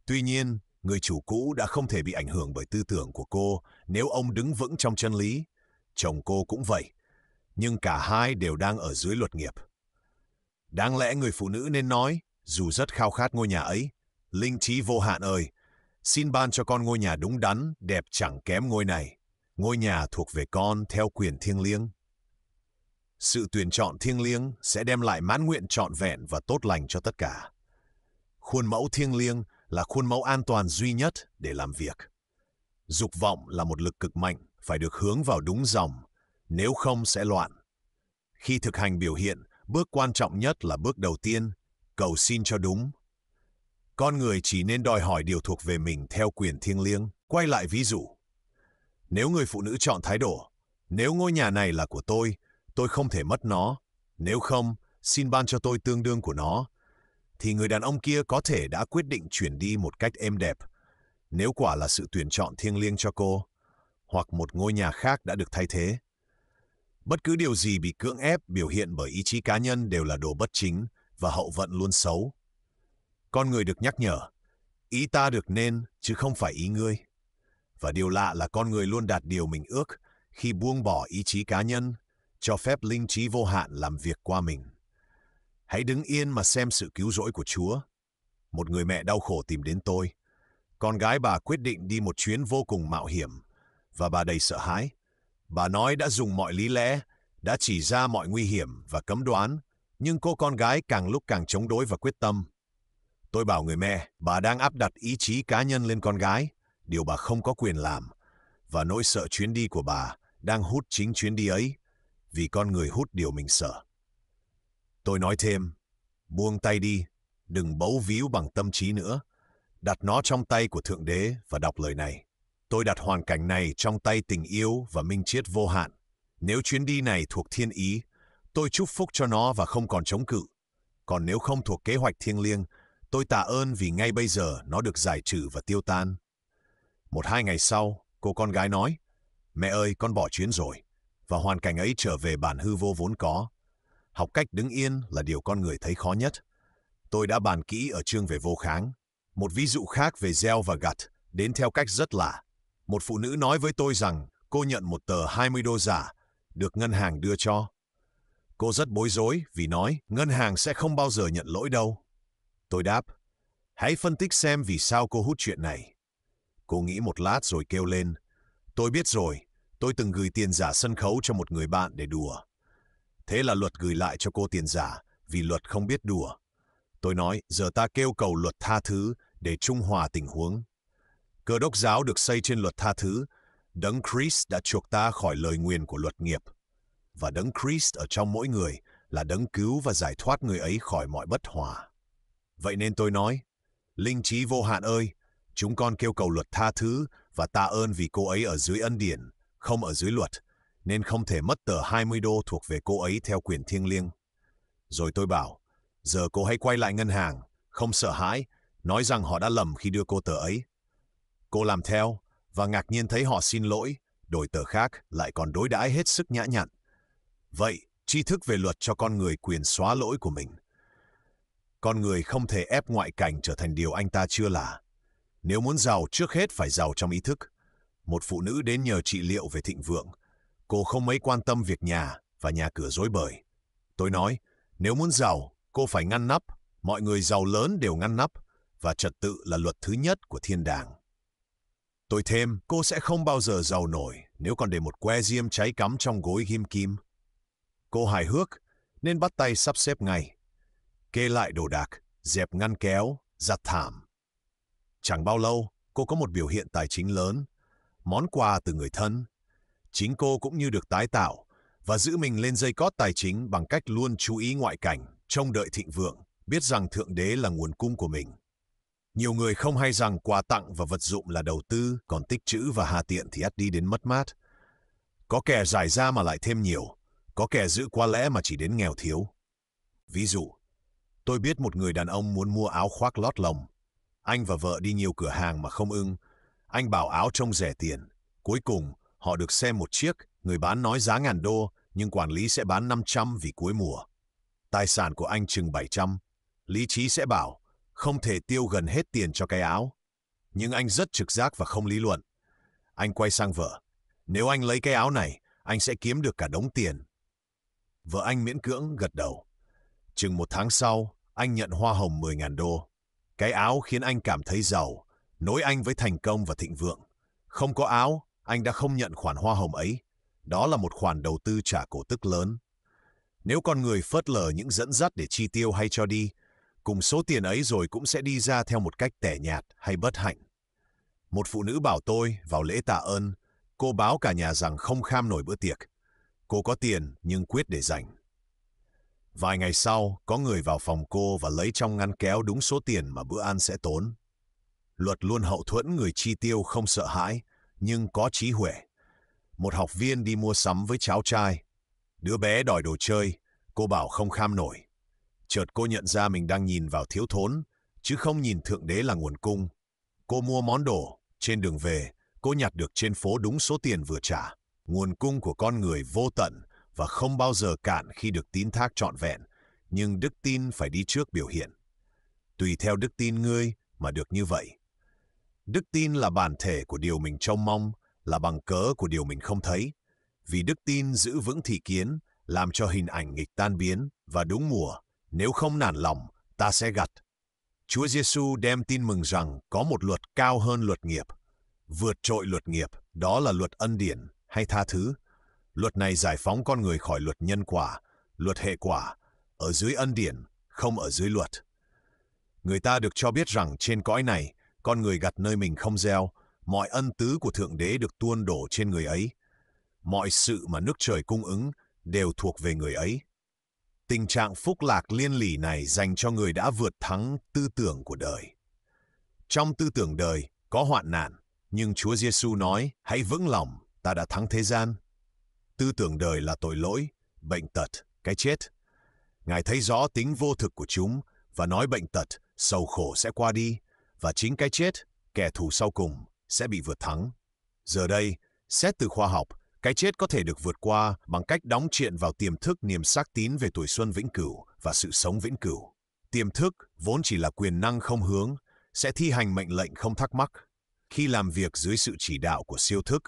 Tuy nhiên, người chủ cũ đã không thể bị ảnh hưởng bởi tư tưởng của cô nếu ông đứng vững trong chân lý. Chồng cô cũng vậy. Nhưng cả hai đều đang ở dưới luật nghiệp. Đáng lẽ người phụ nữ nên nói, dù rất khao khát ngôi nhà ấy, linh trí vô hạn ơi, xin ban cho con ngôi nhà đúng đắn, đẹp chẳng kém ngôi này. Ngôi nhà thuộc về con theo quyền thiêng liêng. Sự tuyển chọn thiêng liêng sẽ đem lại mãn nguyện trọn vẹn và tốt lành cho tất cả. Khuôn mẫu thiêng liêng là khuôn mẫu an toàn duy nhất để làm việc. Dục vọng là một lực cực mạnh, phải được hướng vào đúng dòng, nếu không sẽ loạn. Khi thực hành biểu hiện, bước quan trọng nhất là bước đầu tiên, cầu xin cho đúng. Con người chỉ nên đòi hỏi điều thuộc về mình theo quyền thiêng liêng. Quay lại ví dụ. Nếu người phụ nữ chọn thái độ, nếu ngôi nhà này là của tôi không thể mất nó. Nếu không, xin ban cho tôi tương đương của nó. Thì người đàn ông kia có thể đã quyết định chuyển đi một cách êm đẹp. Nếu quả là sự tuyển chọn thiêng liêng cho cô, hoặc một ngôi nhà khác đã được thay thế. Bất cứ điều gì bị cưỡng ép biểu hiện bởi ý chí cá nhân đều là đồ bất chính và hậu vận luôn xấu. Con người được nhắc nhở, ý ta được nên chứ không phải ý ngươi. Và điều lạ là con người luôn đạt điều mình ước khi buông bỏ ý chí cá nhân, cho phép linh trí vô hạn làm việc qua mình. Hãy đứng yên mà xem sự cứu rỗi của Chúa. Một người mẹ đau khổ tìm đến tôi. Con gái bà quyết định đi một chuyến vô cùng mạo hiểm, và bà đầy sợ hãi. Bà nói đã dùng mọi lý lẽ, đã chỉ ra mọi nguy hiểm và cấm đoán, nhưng cô con gái càng lúc càng chống đối và quyết tâm. Tôi bảo người mẹ, bà đang áp đặt ý chí cá nhân lên con gái, điều bà không có quyền làm, và nỗi sợ chuyến đi của bà đang hút chính chuyến đi ấy, vì con người hút điều mình sợ. Tôi nói thêm, buông tay đi, đừng bấu víu bằng tâm trí nữa, đặt nó trong tay của Thượng Đế và đọc lời này. Tôi đặt hoàn cảnh này trong tay tình yêu và minh triết vô hạn. Nếu chuyến đi này thuộc thiên ý, tôi chúc phúc cho nó và không còn chống cự. Còn nếu không thuộc kế hoạch thiêng liêng, tôi tạ ơn vì ngay bây giờ nó được giải trừ và tiêu tan. 1-2 ngày sau, cô con gái nói, mẹ ơi, con bỏ chuyến rồi, và hoàn cảnh ấy trở về bản hư vô vốn có. Học cách đứng yên là điều con người thấy khó nhất. Tôi đã bàn kỹ ở chương về vô kháng. Một ví dụ khác về gieo và gặt, đến theo cách rất lạ. Một phụ nữ nói với tôi rằng cô nhận một tờ 20 đô giả, được ngân hàng đưa cho. Cô rất bối rối vì nói ngân hàng sẽ không bao giờ nhận lỗi đâu. Tôi đáp, hãy phân tích xem vì sao cô hút chuyện này. Cô nghĩ một lát rồi kêu lên, tôi biết rồi, tôi từng gửi tiền giả sân khấu cho một người bạn để đùa. Thế là luật gửi lại cho cô tiền giả vì luật không biết đùa. Tôi nói, giờ ta kêu cầu luật tha thứ để trung hòa tình huống. Cơ đốc giáo được xây trên luật tha thứ. Đấng Christ đã chuộc ta khỏi lời nguyền của luật nghiệp. Và Đấng Christ ở trong mỗi người là Đấng cứu và giải thoát người ấy khỏi mọi bất hòa. Vậy nên tôi nói, linh trí vô hạn ơi, chúng con kêu cầu luật tha thứ và tạ ơn vì cô ấy ở dưới ân điển, không ở dưới luật, nên không thể mất tờ 20 đô thuộc về cô ấy theo quyền thiêng liêng. Rồi tôi bảo, giờ cô hãy quay lại ngân hàng, không sợ hãi, nói rằng họ đã lầm khi đưa cô tờ ấy. Cô làm theo, và ngạc nhiên thấy họ xin lỗi, đổi tờ khác lại còn đối đãi hết sức nhã nhặn. Vậy, tri thức về luật cho con người quyền xóa lỗi của mình. Con người không thể ép ngoại cảnh trở thành điều anh ta chưa là. Nếu muốn giàu, trước hết phải giàu trong ý thức. Một phụ nữ đến nhờ trị liệu về thịnh vượng. Cô không mấy quan tâm việc nhà và nhà cửa rối bời. Tôi nói, nếu muốn giàu, cô phải ngăn nắp. Mọi người giàu lớn đều ngăn nắp, và trật tự là luật thứ nhất của thiên đàng. Tôi thêm, cô sẽ không bao giờ giàu nổi nếu còn để một que diêm cháy cắm trong gối ghim kim. Cô hài hước, nên bắt tay sắp xếp ngay. Kê lại đồ đạc, dẹp ngăn kéo, giặt thảm. Chẳng bao lâu, cô có một biểu hiện tài chính lớn, món quà từ người thân. Chính cô cũng như được tái tạo và giữ mình lên dây cót tài chính bằng cách luôn chú ý ngoại cảnh, trông đợi thịnh vượng, biết rằng Thượng Đế là nguồn cung của mình. Nhiều người không hay rằng quà tặng và vật dụng là đầu tư, còn tích trữ và hà tiện thì ắt đi đến mất mát. Có kẻ giải ra mà lại thêm nhiều, có kẻ giữ quá lẽ mà chỉ đến nghèo thiếu. Ví dụ, tôi biết một người đàn ông muốn mua áo khoác lót lông. Anh và vợ đi nhiều cửa hàng mà không ưng. Anh bảo áo trông rẻ tiền. Cuối cùng, họ được xem một chiếc, người bán nói giá $1.000, nhưng quản lý sẽ bán 500 vì cuối mùa. Tài sản của anh chừng 700. Lý trí sẽ bảo, không thể tiêu gần hết tiền cho cái áo. Nhưng anh rất trực giác và không lý luận. Anh quay sang vợ. Nếu anh lấy cái áo này, anh sẽ kiếm được cả đống tiền. Vợ anh miễn cưỡng gật đầu. Chừng 1 tháng sau, anh nhận hoa hồng $10.000. Cái áo khiến anh cảm thấy giàu, nối anh với thành công và thịnh vượng. Không có áo, anh đã không nhận khoản hoa hồng ấy. Đó là một khoản đầu tư trả cổ tức lớn. Nếu con người phớt lờ những dẫn dắt để chi tiêu hay cho đi, cùng số tiền ấy rồi cũng sẽ đi ra theo một cách tẻ nhạt hay bất hạnh. Một phụ nữ bảo tôi vào lễ tạ ơn, cô báo cả nhà rằng không kham nổi bữa tiệc. Cô có tiền nhưng quyết để dành. Vài ngày sau, có người vào phòng cô và lấy trong ngăn kéo đúng số tiền mà bữa ăn sẽ tốn. Luật luôn hậu thuẫn người chi tiêu không sợ hãi, nhưng có trí huệ. Một học viên đi mua sắm với cháu trai. Đứa bé đòi đồ chơi, cô bảo không kham nổi. Chợt cô nhận ra mình đang nhìn vào thiếu thốn, chứ không nhìn Thượng Đế là nguồn cung. Cô mua món đồ, trên đường về, cô nhặt được trên phố đúng số tiền vừa trả. Nguồn cung của con người vô tận và không bao giờ cạn khi được tín thác trọn vẹn, nhưng đức tin phải đi trước biểu hiện. Tùy theo đức tin ngươi mà được như vậy. Đức tin là bản thể của điều mình trông mong, là bằng cớ của điều mình không thấy. Vì đức tin giữ vững thị kiến, làm cho hình ảnh nghịch tan biến và đúng mùa. Nếu không nản lòng, ta sẽ gặt. Chúa Giêsu đem tin mừng rằng có một luật cao hơn luật nghiệp. Vượt trội luật nghiệp, đó là luật ân điển hay tha thứ. Luật này giải phóng con người khỏi luật nhân quả, luật hệ quả, ở dưới ân điển, không ở dưới luật. Người ta được cho biết rằng trên cõi này, con người gặt nơi mình không gieo, mọi ân tứ của Thượng Đế được tuôn đổ trên người ấy. Mọi sự mà nước trời cung ứng đều thuộc về người ấy. Tình trạng phúc lạc liên lỉ này dành cho người đã vượt thắng tư tưởng của đời. Trong tư tưởng đời có hoạn nạn, nhưng Chúa Giêsu nói, hãy vững lòng, ta đã thắng thế gian. Tư tưởng đời là tội lỗi, bệnh tật, cái chết. Ngài thấy rõ tính vô thực của chúng và nói bệnh tật, sầu khổ sẽ qua đi, và chính cái chết, kẻ thù sau cùng, sẽ bị vượt thắng. Giờ đây, xét từ khoa học, cái chết có thể được vượt qua bằng cách đóng truyện vào tiềm thức niềm xác tín về tuổi xuân vĩnh cửu và sự sống vĩnh cửu. Tiềm thức vốn chỉ là quyền năng không hướng, sẽ thi hành mệnh lệnh không thắc mắc. Khi làm việc dưới sự chỉ đạo của siêu thức,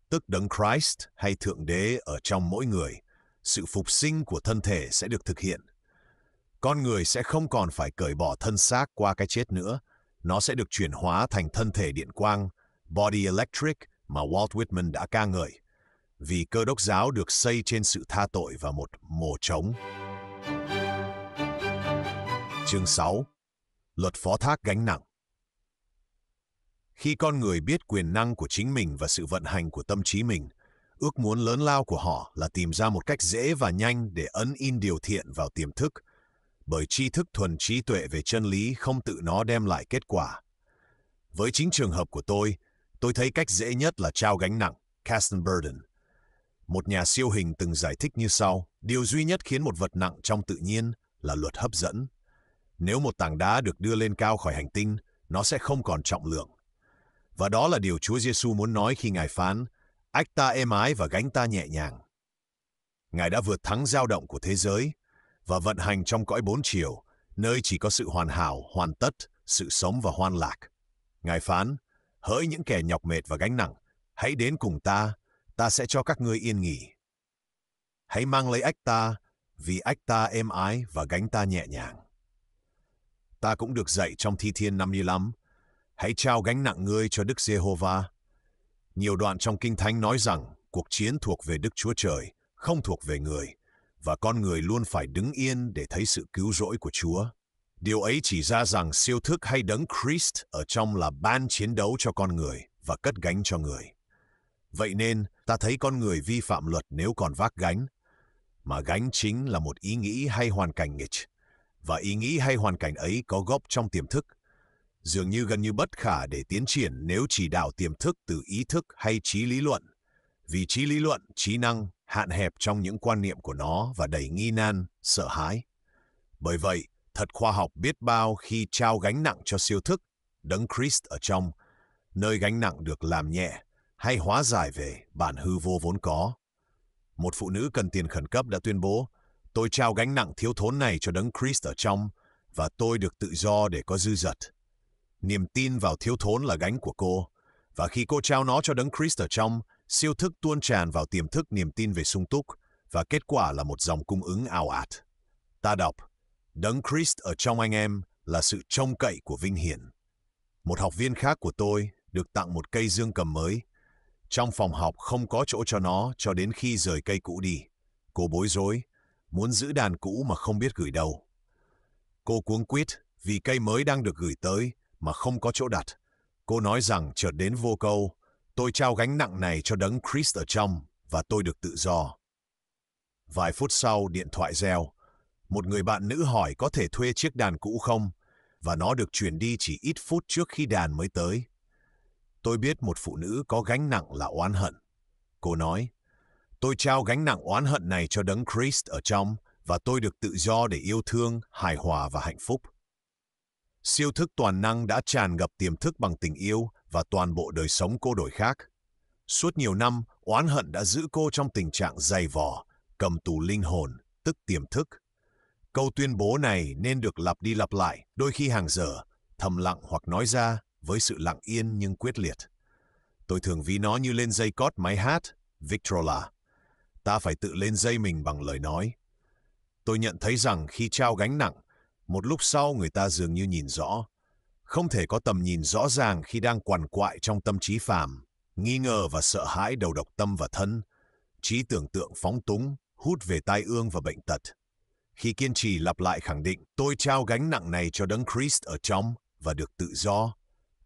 tức Đấng Christ hay Thượng Đế ở trong mỗi người, sự phục sinh của thân thể sẽ được thực hiện. Con người sẽ không còn phải cởi bỏ thân xác qua cái chết nữa, nó sẽ được chuyển hóa thành thân thể điện quang, body electric mà Walt Whitman đã ca ngợi, vì Cơ đốc giáo được xây trên sự tha tội và một mồ trống. Chương 6. Luật phó thác gánh nặng. Khi con người biết quyền năng của chính mình và sự vận hành của tâm trí mình, ước muốn lớn lao của họ là tìm ra một cách dễ và nhanh để ấn in điều thiện vào tiềm thức, bởi tri thức thuần trí tuệ về chân lý không tự nó đem lại kết quả. Với chính trường hợp của tôi thấy cách dễ nhất là trao gánh nặng, cast a burden. Một nhà siêu hình từng giải thích như sau: điều duy nhất khiến một vật nặng trong tự nhiên là luật hấp dẫn. Nếu một tảng đá được đưa lên cao khỏi hành tinh, nó sẽ không còn trọng lượng. Và đó là điều Chúa Giêsu muốn nói khi Ngài phán: ách ta êm ái và gánh ta nhẹ nhàng. Ngài đã vượt thắng dao động của thế giới và vận hành trong cõi bốn chiều, nơi chỉ có sự hoàn hảo, hoàn tất, sự sống và hoan lạc. Ngài phán: hỡi những kẻ nhọc mệt và gánh nặng, hãy đến cùng ta sẽ cho các ngươi yên nghỉ. Hãy mang lấy ách ta, vì ách ta êm ái và gánh ta nhẹ nhàng. Ta cũng được dạy trong Thi Thiên 55, hãy trao gánh nặng ngươi cho Đức Giê-hô-va. Nhiều đoạn trong Kinh Thánh nói rằng cuộc chiến thuộc về Đức Chúa Trời, không thuộc về người, và con người luôn phải đứng yên để thấy sự cứu rỗi của Chúa. Điều ấy chỉ ra rằng siêu thức hay Đấng Christ ở trong là ban chiến đấu cho con người và cất gánh cho người. Vậy nên, ta thấy con người vi phạm luật nếu còn vác gánh, mà gánh chính là một ý nghĩ hay hoàn cảnh nghịch, và ý nghĩ hay hoàn cảnh ấy có gốc trong tiềm thức. Dường như gần như bất khả để tiến triển nếu chỉ đạo tiềm thức từ ý thức hay trí lý luận, vì trí lý luận, trí năng hạn hẹp trong những quan niệm của nó và đầy nghi nan, sợ hãi. Bởi vậy, thật khoa học biết bao khi trao gánh nặng cho siêu thức, Đấng Christ ở trong, nơi gánh nặng được làm nhẹ hay hóa giải về bản hư vô vốn có. Một phụ nữ cần tiền khẩn cấp đã tuyên bố: tôi trao gánh nặng thiếu thốn này cho Đấng Christ ở trong, và tôi được tự do để có dư dật. Niềm tin vào thiếu thốn là gánh của cô, và khi cô trao nó cho Đấng Christ ở trong, siêu thức tuôn tràn vào tiềm thức niềm tin về sung túc, và kết quả là một dòng cung ứng ào ạt. Ta đọc: Đấng Christ ở trong anh em là sự trông cậy của vinh hiển. Một học viên khác của tôi được tặng một cây dương cầm mới. Trong phòng học không có chỗ cho nó cho đến khi rời cây cũ đi. Cô bối rối, muốn giữ đàn cũ mà không biết gửi đâu. Cô cuống quýt vì cây mới đang được gửi tới mà không có chỗ đặt. Cô nói rằng chợt đến vô câu: tôi trao gánh nặng này cho Đấng Christ ở trong và tôi được tự do. Vài phút sau điện thoại reo. Một người bạn nữ hỏi có thể thuê chiếc đàn cũ không, và nó được chuyển đi chỉ ít phút trước khi đàn mới tới. Tôi biết một phụ nữ có gánh nặng là oán hận. Cô nói: tôi trao gánh nặng oán hận này cho Đấng Christ ở trong và tôi được tự do để yêu thương, hài hòa và hạnh phúc. Siêu thức toàn năng đã tràn ngập tiềm thức bằng tình yêu và toàn bộ đời sống cô đổi khác. Suốt nhiều năm, oán hận đã giữ cô trong tình trạng dày vò, cầm tù linh hồn, tức tiềm thức. Câu tuyên bố này nên được lặp đi lặp lại, đôi khi hàng giờ, thầm lặng hoặc nói ra với sự lặng yên nhưng quyết liệt. Tôi thường ví nó như lên dây cót máy hát, Victrola. Ta phải tự lên dây mình bằng lời nói. Tôi nhận thấy rằng khi trao gánh nặng, một lúc sau người ta dường như nhìn rõ. Không thể có tầm nhìn rõ ràng khi đang quằn quại trong tâm trí phàm, nghi ngờ và sợ hãi đầu độc tâm và thân, trí tưởng tượng phóng túng, hút về tai ương và bệnh tật. Khi kiên trì lặp lại khẳng định tôi trao gánh nặng này cho Đấng Christ ở trong và được tự do,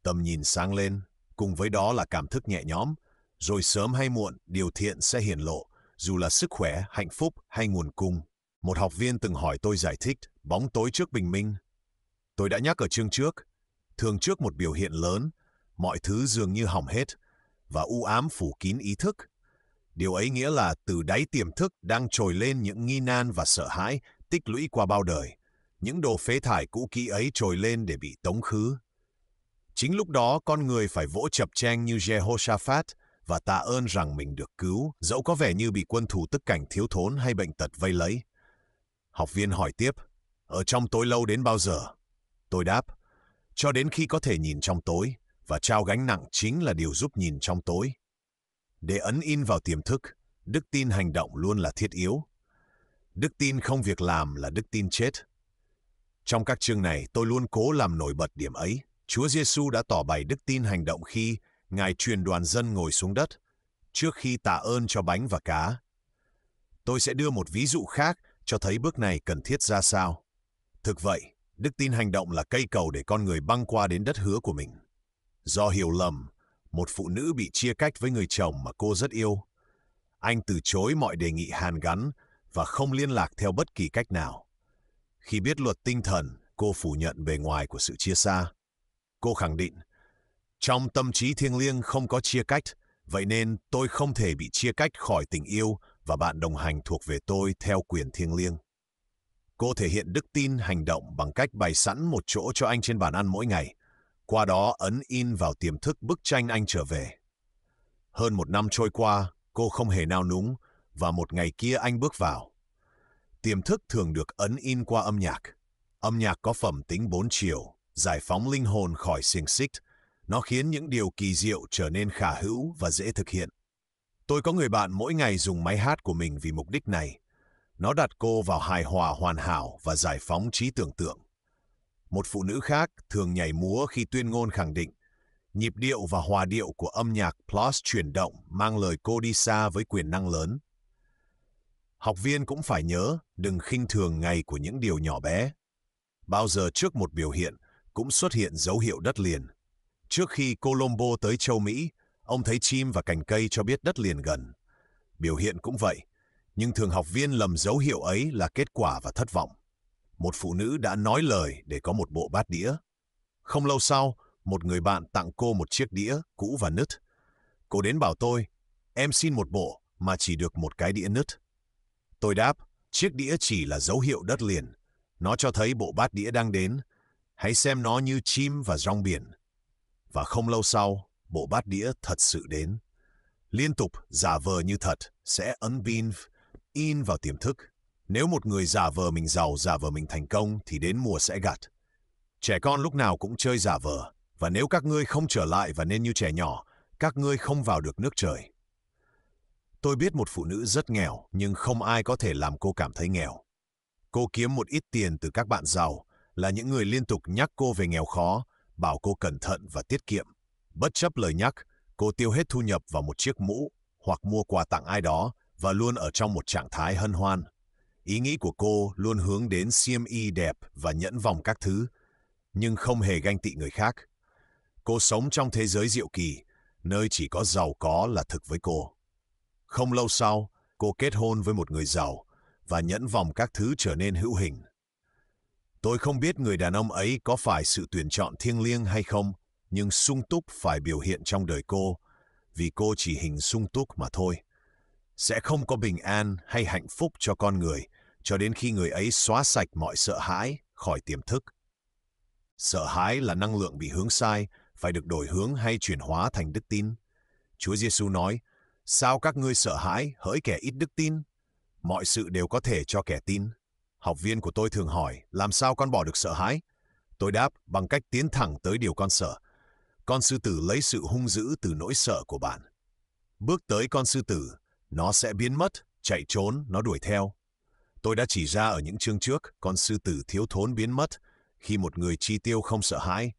tầm nhìn sáng lên, cùng với đó là cảm thức nhẹ nhõm, rồi sớm hay muộn điều thiện sẽ hiển lộ, dù là sức khỏe, hạnh phúc hay nguồn cung. Một học viên từng hỏi tôi giải thích bóng tối trước bình minh. Tôi đã nhắc ở chương trước, thường trước một biểu hiện lớn, mọi thứ dường như hỏng hết và u ám phủ kín ý thức. Điều ấy nghĩa là từ đáy tiềm thức đang trồi lên những nghi nan và sợ hãi tích lũy qua bao đời. Những đồ phế thải cũ kỹ ấy trồi lên để bị tống khứ. Chính lúc đó con người phải vỗ chập cheng như Jehoshaphat và tạ ơn rằng mình được cứu, dẫu có vẻ như bị quân thù tức cảnh thiếu thốn hay bệnh tật vây lấy. Học viên hỏi tiếp, ở trong tối lâu đến bao giờ? Tôi đáp, cho đến khi có thể nhìn trong tối, và trao gánh nặng chính là điều giúp nhìn trong tối. Để ấn in vào tiềm thức, đức tin hành động luôn là thiết yếu. Đức tin không việc làm là đức tin chết. Trong các chương này, tôi luôn cố làm nổi bật điểm ấy. Chúa Giêsu đã tỏ bày đức tin hành động khi Ngài truyền đoàn dân ngồi xuống đất, trước khi tạ ơn cho bánh và cá. Tôi sẽ đưa một ví dụ khác cho thấy bước này cần thiết ra sao. Thực vậy, đức tin hành động là cây cầu để con người băng qua đến đất hứa của mình. Do hiểu lầm, một phụ nữ bị chia cách với người chồng mà cô rất yêu. Anh từ chối mọi đề nghị hàn gắn và không liên lạc theo bất kỳ cách nào. Khi biết luật tinh thần, cô phủ nhận bề ngoài của sự chia xa. Cô khẳng định, trong tâm trí thiêng liêng không có chia cách, vậy nên tôi không thể bị chia cách khỏi tình yêu và bạn đồng hành thuộc về tôi theo quyền thiêng liêng. Cô thể hiện đức tin hành động bằng cách bày sẵn một chỗ cho anh trên bàn ăn mỗi ngày, qua đó ấn in vào tiềm thức bức tranh anh trở về. Hơn 1 năm trôi qua, cô không hề nao núng, và một ngày kia anh bước vào. Tiềm thức thường được ấn in qua âm nhạc. Âm nhạc có phẩm tính 4 chiều, giải phóng linh hồn khỏi xiềng xích. Nó khiến những điều kỳ diệu trở nên khả hữu và dễ thực hiện. Tôi có người bạn mỗi ngày dùng máy hát của mình vì mục đích này. Nó đặt cô vào hài hòa hoàn hảo và giải phóng trí tưởng tượng. Một phụ nữ khác thường nhảy múa khi tuyên ngôn khẳng định nhịp điệu và hòa điệu của âm nhạc plus chuyển động mang lời cô đi xa với quyền năng lớn. Học viên cũng phải nhớ đừng khinh thường ngày của những điều nhỏ bé. Bao giờ trước một biểu hiện cũng xuất hiện dấu hiệu đất liền. Trước khi Colombo tới châu Mỹ, ông thấy chim và cành cây cho biết đất liền gần. Biểu hiện cũng vậy, nhưng thường học viên lầm dấu hiệu ấy là kết quả và thất vọng. Một phụ nữ đã nói lời để có một bộ bát đĩa. Không lâu sau, một người bạn tặng cô một chiếc đĩa cũ và nứt. Cô đến bảo tôi, em xin một bộ mà chỉ được một cái đĩa nứt. Tôi đáp, chiếc đĩa chỉ là dấu hiệu đất liền. Nó cho thấy bộ bát đĩa đang đến. Hãy xem nó như chim và rong biển. Và không lâu sau, bộ bát đĩa thật sự đến. Liên tục giả vờ như thật sẽ ấn in vào tiềm thức. Nếu một người giả vờ mình giàu, giả vờ mình thành công thì đến mùa sẽ gặt. Trẻ con lúc nào cũng chơi giả vờ, và nếu các ngươi không trở lại và nên như trẻ nhỏ, các ngươi không vào được nước trời. Tôi biết một phụ nữ rất nghèo, nhưng không ai có thể làm cô cảm thấy nghèo. Cô kiếm một ít tiền từ các bạn giàu, là những người liên tục nhắc cô về nghèo khó, bảo cô cẩn thận và tiết kiệm. Bất chấp lời nhắc, cô tiêu hết thu nhập vào một chiếc mũ hoặc mua quà tặng ai đó và luôn ở trong một trạng thái hân hoan. Ý nghĩ của cô luôn hướng đến xiêm y đẹp và nhẫn vòng các thứ, nhưng không hề ganh tị người khác. Cô sống trong thế giới diệu kỳ, nơi chỉ có giàu có là thực với cô. Không lâu sau, cô kết hôn với một người giàu và nhẫn vòng các thứ trở nên hữu hình. Tôi không biết người đàn ông ấy có phải sự tuyển chọn thiêng liêng hay không, nhưng sung túc phải biểu hiện trong đời cô, vì cô chỉ hình sung túc mà thôi. Sẽ không có bình an hay hạnh phúc cho con người cho đến khi người ấy xóa sạch mọi sợ hãi khỏi tiềm thức. Sợ hãi là năng lượng bị hướng sai, phải được đổi hướng hay chuyển hóa thành đức tin. Chúa Giêsu nói, sao các ngươi sợ hãi hỡi kẻ ít đức tin? Mọi sự đều có thể cho kẻ tin. Học viên của tôi thường hỏi, làm sao con bỏ được sợ hãi? Tôi đáp, bằng cách tiến thẳng tới điều con sợ. Con sư tử lấy sự hung dữ từ nỗi sợ của bạn. Bước tới con sư tử, nó sẽ biến mất, chạy trốn, nó đuổi theo. Tôi đã chỉ ra ở những chương trước, con sư tử thiếu thốn biến mất khi một người chi tiêu không sợ hãi,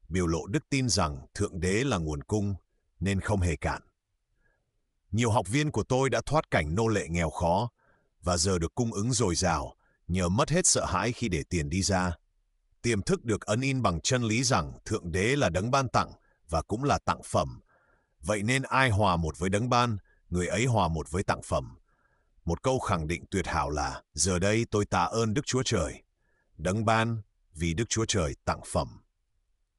biểu lộ đức tin rằng Thượng Đế là nguồn cung, nên không hề cản. Nhiều học viên của tôi đã thoát cảnh nô lệ nghèo khó và giờ được cung ứng dồi dào nhờ mất hết sợ hãi khi để tiền đi ra. Tiềm thức được ấn in bằng chân lý rằng Thượng Đế là đấng ban tặng và cũng là tặng phẩm. Vậy nên ai hòa một với đấng ban, người ấy hòa một với tặng phẩm. Một câu khẳng định tuyệt hảo là, giờ đây tôi tạ ơn Đức Chúa Trời, đấng ban vì Đức Chúa Trời tặng phẩm.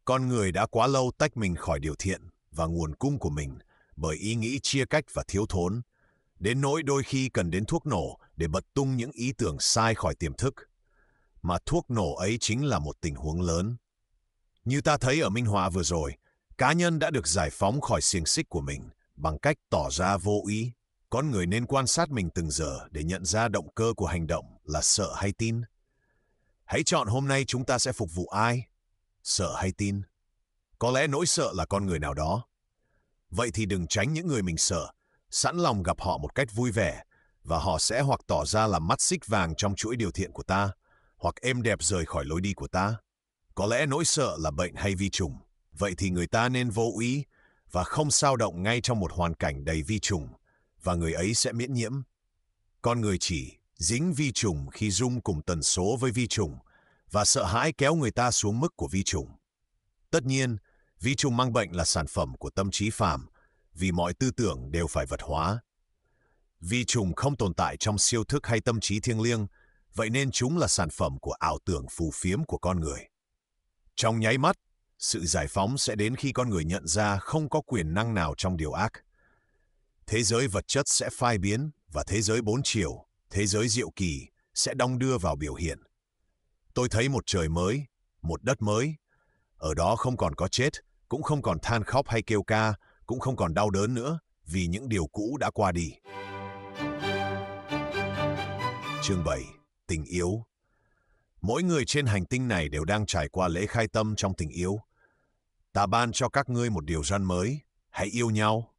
Con người đã quá lâu tách mình khỏi điều thiện và nguồn cung của mình bởi ý nghĩ chia cách và thiếu thốn, đến nỗi đôi khi cần đến thuốc nổ để bật tung những ý tưởng sai khỏi tiềm thức. Mà thuốc nổ ấy chính là một tình huống lớn. Như ta thấy ở minh họa vừa rồi, cá nhân đã được giải phóng khỏi xiềng xích của mình bằng cách tỏ ra vô ý. Con người nên quan sát mình từng giờ để nhận ra động cơ của hành động là sợ hay tin. Hãy chọn hôm nay chúng ta sẽ phục vụ ai, sợ hay tin. Có lẽ nỗi sợ là con người nào đó. Vậy thì đừng tránh những người mình sợ, sẵn lòng gặp họ một cách vui vẻ, và họ sẽ hoặc tỏ ra là mắt xích vàng trong chuỗi điều thiện của ta, hoặc êm đẹp rời khỏi lối đi của ta. Có lẽ nỗi sợ là bệnh hay vi trùng, vậy thì người ta nên vô ý và không xao động ngay trong một hoàn cảnh đầy vi trùng, và người ấy sẽ miễn nhiễm. Con người chỉ dính vi trùng khi rung cùng tần số với vi trùng, và sợ hãi kéo người ta xuống mức của vi trùng. Tất nhiên, vi trùng mang bệnh là sản phẩm của tâm trí phàm, vì mọi tư tưởng đều phải vật hóa. Vi trùng không tồn tại trong siêu thức hay tâm trí thiêng liêng, vậy nên chúng là sản phẩm của ảo tưởng phù phiếm của con người. Trong nháy mắt, sự giải phóng sẽ đến khi con người nhận ra không có quyền năng nào trong điều ác. Thế giới vật chất sẽ phai biến và thế giới bốn chiều, thế giới diệu kỳ sẽ đong đưa vào biểu hiện. Tôi thấy một trời mới, một đất mới. Ở đó không còn có chết, cũng không còn than khóc hay kêu ca, cũng không còn đau đớn nữa, vì những điều cũ đã qua đi. Chương 7. Tình yêu. Mỗi người trên hành tinh này đều đang trải qua lễ khai tâm trong tình yêu. Ta ban cho các ngươi một điều răn mới, hãy yêu nhau.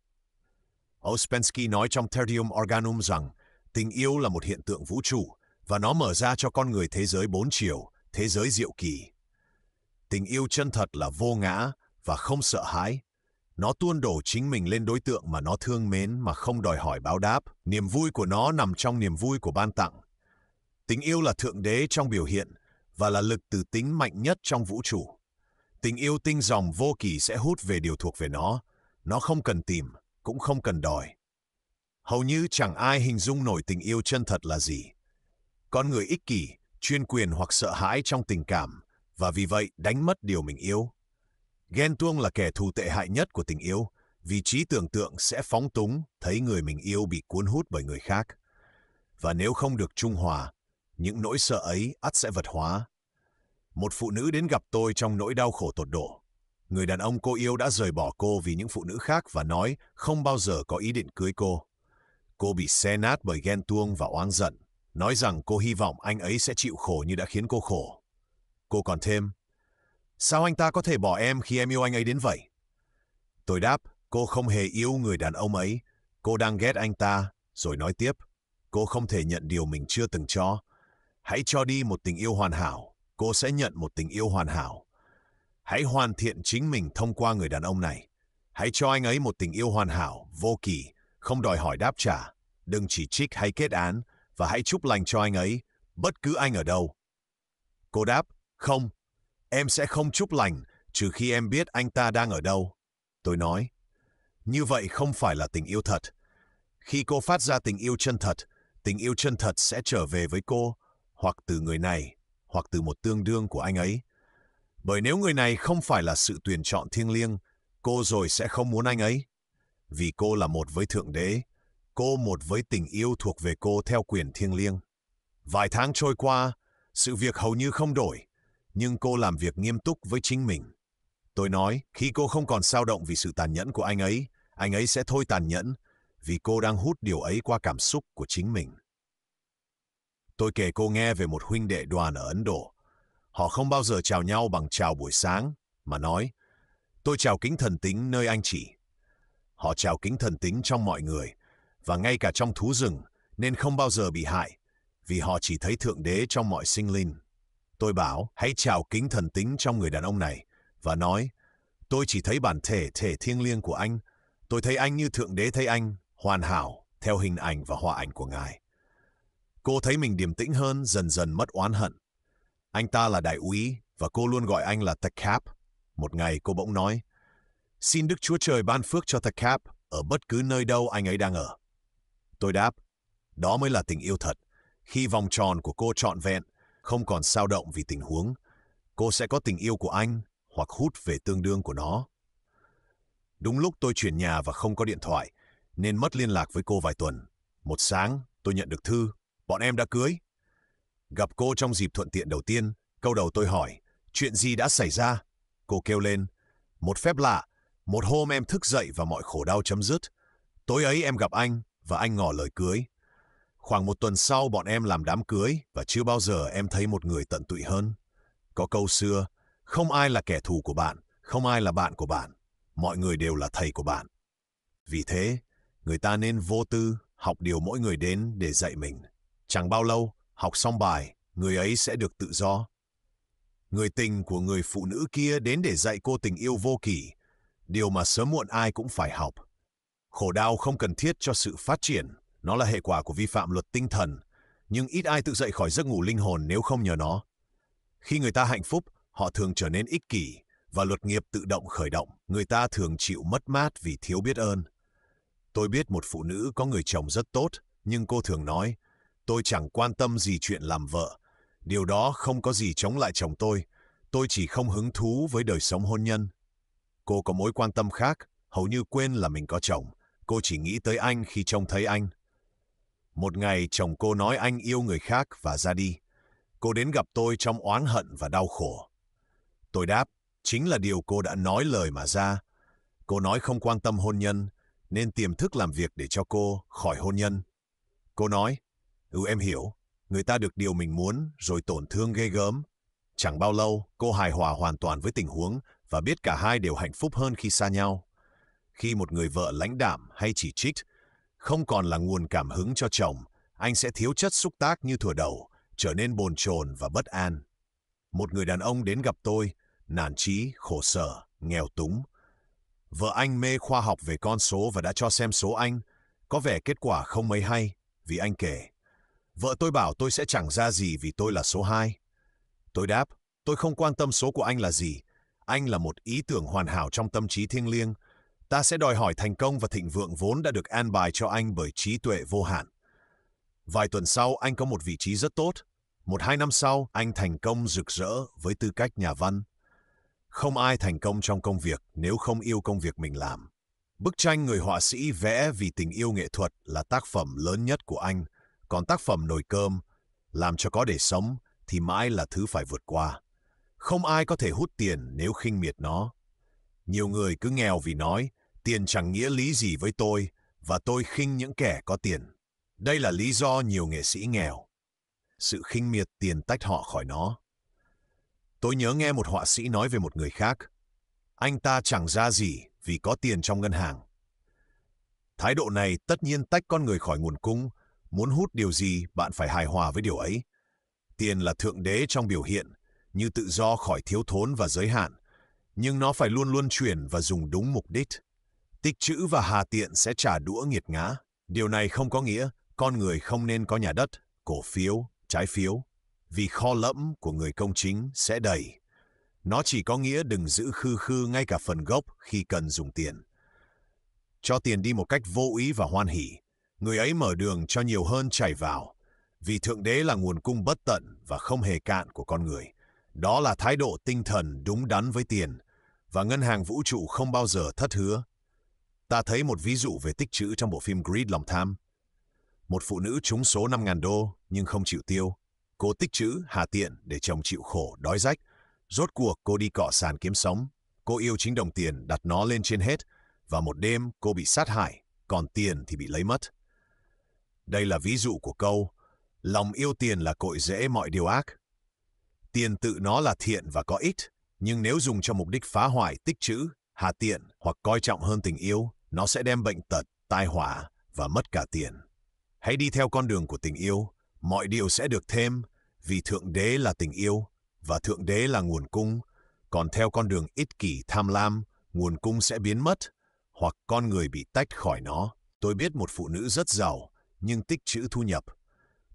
Ouspensky nói trong Tertium Organum rằng tình yêu là một hiện tượng vũ trụ và nó mở ra cho con người thế giới bốn chiều, thế giới diệu kỳ. Tình yêu chân thật là vô ngã và không sợ hãi. Nó tuôn đổ chính mình lên đối tượng mà nó thương mến mà không đòi hỏi báo đáp. Niềm vui của nó nằm trong niềm vui của ban tặng. Tình yêu là thượng đế trong biểu hiện và là lực từ tính mạnh nhất trong vũ trụ. Tình yêu tinh dòng vô kỳ sẽ hút về điều thuộc về nó. Nó không cần tìm, cũng không cần đòi. Hầu như chẳng ai hình dung nổi tình yêu chân thật là gì. Con người ích kỷ, chuyên quyền hoặc sợ hãi trong tình cảm, và vì vậy đánh mất điều mình yêu. Ghen tuông là kẻ thù tệ hại nhất của tình yêu, vì trí tưởng tượng sẽ phóng túng thấy người mình yêu bị cuốn hút bởi người khác. Và nếu không được trung hòa, những nỗi sợ ấy ắt sẽ vật hóa. Một phụ nữ đến gặp tôi trong nỗi đau khổ tột độ. Người đàn ông cô yêu đã rời bỏ cô vì những phụ nữ khác và nói không bao giờ có ý định cưới cô. Cô bị xé nát bởi ghen tuông và oán giận, nói rằng cô hy vọng anh ấy sẽ chịu khổ như đã khiến cô khổ. Cô còn thêm, sao anh ta có thể bỏ em khi em yêu anh ấy đến vậy? Tôi đáp, cô không hề yêu người đàn ông ấy, cô đang ghét anh ta, rồi nói tiếp, cô không thể nhận điều mình chưa từng cho. Hãy cho đi một tình yêu hoàn hảo, cô sẽ nhận một tình yêu hoàn hảo. Hãy hoàn thiện chính mình thông qua người đàn ông này. Hãy cho anh ấy một tình yêu hoàn hảo, vô kỳ, không đòi hỏi đáp trả. Đừng chỉ trích hay kết án, và hãy chúc lành cho anh ấy, bất cứ anh ở đâu. Cô đáp, không, em sẽ không chúc lành, trừ khi em biết anh ta đang ở đâu. Tôi nói, như vậy không phải là tình yêu thật. Khi cô phát ra tình yêu chân thật sẽ trở về với cô, hoặc từ người này, hoặc từ một tương đương của anh ấy. Bởi nếu người này không phải là sự tuyển chọn thiêng liêng, cô rồi sẽ không muốn anh ấy. Vì cô là một với Thượng Đế, cô một với tình yêu thuộc về cô theo quyền thiêng liêng. Vài tháng trôi qua, sự việc hầu như không đổi, nhưng cô làm việc nghiêm túc với chính mình. Tôi nói, khi cô không còn xao động vì sự tàn nhẫn của anh ấy sẽ thôi tàn nhẫn, vì cô đang hút điều ấy qua cảm xúc của chính mình. Tôi kể cô nghe về một huynh đệ đoàn ở Ấn Độ. Họ không bao giờ chào nhau bằng chào buổi sáng, mà nói, tôi chào kính thần tính nơi anh chị. Họ chào kính thần tính trong mọi người, và ngay cả trong thú rừng, nên không bao giờ bị hại, vì họ chỉ thấy Thượng Đế trong mọi sinh linh. Tôi bảo, hãy chào kính thần tính trong người đàn ông này, và nói, tôi chỉ thấy bản thể thiêng liêng của anh. Tôi thấy anh như Thượng Đế thấy anh, hoàn hảo, theo hình ảnh và họa ảnh của Ngài. Cô thấy mình điềm tĩnh hơn, dần dần mất oán hận. Anh ta là đại úy, và cô luôn gọi anh là The Cap. Một ngày cô bỗng nói, xin Đức Chúa Trời ban phước cho The Cap ở bất cứ nơi đâu anh ấy đang ở. Tôi đáp, đó mới là tình yêu thật. Khi vòng tròn của cô trọn vẹn, không còn xao động vì tình huống, cô sẽ có tình yêu của anh, hoặc hút về tương đương của nó. Đúng lúc tôi chuyển nhà và không có điện thoại, nên mất liên lạc với cô vài tuần. Một sáng, tôi nhận được thư, bọn em đã cưới. Gặp cô trong dịp thuận tiện đầu tiên, câu đầu tôi hỏi, chuyện gì đã xảy ra? cô kêu lên. Một phép lạ, một hôm em thức dậy và mọi khổ đau chấm dứt. Tối ấy em gặp anh và anh ngỏ lời cưới. Khoảng một tuần sau bọn em làm đám cưới và chưa bao giờ em thấy một người tận tụy hơn. Có câu xưa, không ai là kẻ thù của bạn, không ai là bạn của bạn. Mọi người đều là thầy của bạn. Vì thế, người ta nên vô tư, học điều mỗi người đến để dạy mình. Chẳng bao lâu, học xong bài, người ấy sẽ được tự do. Người tình của người phụ nữ kia đến để dạy cô tình yêu vô kỷ, điều mà sớm muộn ai cũng phải học. Khổ đau không cần thiết cho sự phát triển, nó là hệ quả của vi phạm luật tinh thần, nhưng ít ai tự dậy khỏi giấc ngủ linh hồn nếu không nhờ nó. Khi người ta hạnh phúc, họ thường trở nên ích kỷ, và luật nghiệp tự động khởi động, người ta thường chịu mất mát vì thiếu biết ơn. Tôi biết một phụ nữ có người chồng rất tốt, nhưng cô thường nói, tôi chẳng quan tâm gì chuyện làm vợ. Điều đó không có gì chống lại chồng tôi chỉ không hứng thú với đời sống hôn nhân. Cô có mối quan tâm khác, hầu như quên là mình có chồng. Cô chỉ nghĩ tới anh khi trông thấy anh. Một ngày chồng cô nói anh yêu người khác và ra đi. Cô đến gặp tôi trong oán hận và đau khổ. Tôi đáp, chính là điều cô đã nói lời mà ra. Cô nói không quan tâm hôn nhân, nên tiềm thức làm việc để cho cô khỏi hôn nhân. Cô nói, em hiểu, người ta được điều mình muốn rồi tổn thương ghê gớm. Chẳng bao lâu, cô hài hòa hoàn toàn với tình huống và biết cả hai đều hạnh phúc hơn khi xa nhau. Khi một người vợ lãnh đạm hay chỉ trích, không còn là nguồn cảm hứng cho chồng, anh sẽ thiếu chất xúc tác như thuở đầu, trở nên bồn chồn và bất an. Một người đàn ông đến gặp tôi, nản chí, khổ sở, nghèo túng. Vợ anh mê khoa học về con số và đã cho xem số anh. Có vẻ kết quả không mấy hay, vì anh kể. Vợ tôi bảo tôi sẽ chẳng ra gì vì tôi là số 2. Tôi đáp, tôi không quan tâm số của anh là gì. Anh là một ý tưởng hoàn hảo trong tâm trí thiêng liêng. Ta sẽ đòi hỏi thành công và thịnh vượng vốn đã được an bài cho anh bởi trí tuệ vô hạn. Vài tuần sau, anh có một vị trí rất tốt. 1-2 năm sau, anh thành công rực rỡ với tư cách nhà văn. Không ai thành công trong công việc nếu không yêu công việc mình làm. Bức tranh người họa sĩ vẽ vì tình yêu nghệ thuật là tác phẩm lớn nhất của anh, còn tác phẩm nồi cơm, làm cho có để sống, thì mãi là thứ phải vượt qua. Không ai có thể hút tiền nếu khinh miệt nó. Nhiều người cứ nghèo vì nói, tiền chẳng nghĩa lý gì với tôi, và tôi khinh những kẻ có tiền. Đây là lý do nhiều nghệ sĩ nghèo. Sự khinh miệt tiền tách họ khỏi nó. Tôi nhớ nghe một họa sĩ nói về một người khác. Anh ta chẳng ra gì vì có tiền trong ngân hàng. Thái độ này tất nhiên tách con người khỏi nguồn cung. Muốn hút điều gì, bạn phải hài hòa với điều ấy. Tiền là thượng đế trong biểu hiện, như tự do khỏi thiếu thốn và giới hạn. Nhưng nó phải luôn luôn chuyển và dùng đúng mục đích. Tích trữ và hà tiện sẽ trả đũa nghiệt ngã. Điều này không có nghĩa con người không nên có nhà đất, cổ phiếu, trái phiếu, vì kho lẫm của người công chính sẽ đầy. Nó chỉ có nghĩa đừng giữ khư khư ngay cả phần gốc khi cần dùng tiền. Cho tiền đi một cách vô ý và hoan hỉ, người ấy mở đường cho nhiều hơn chảy vào, vì Thượng Đế là nguồn cung bất tận và không hề cạn của con người. Đó là thái độ tinh thần đúng đắn với tiền, và ngân hàng vũ trụ không bao giờ thất hứa. Ta thấy một ví dụ về tích trữ trong bộ phim Greed lòng tham. Một phụ nữ trúng số 5.000 đô nhưng không chịu tiêu. Cô tích trữ, hà tiện để chồng chịu khổ, đói rách. Rốt cuộc cô đi cọ sàn kiếm sống. Cô yêu chính đồng tiền, đặt nó lên trên hết. Và một đêm cô bị sát hại, còn tiền thì bị lấy mất. Đây là ví dụ của câu, lòng yêu tiền là cội rễ mọi điều ác. Tiền tự nó là thiện và có ích, nhưng nếu dùng cho mục đích phá hoại, tích trữ, hà tiện hoặc coi trọng hơn tình yêu, nó sẽ đem bệnh tật, tai họa và mất cả tiền. Hãy đi theo con đường của tình yêu, mọi điều sẽ được thêm, vì Thượng Đế là tình yêu và Thượng Đế là nguồn cung. Còn theo con đường ích kỷ tham lam, nguồn cung sẽ biến mất, hoặc con người bị tách khỏi nó. Tôi biết một phụ nữ rất giàu, nhưng tích trữ thu nhập.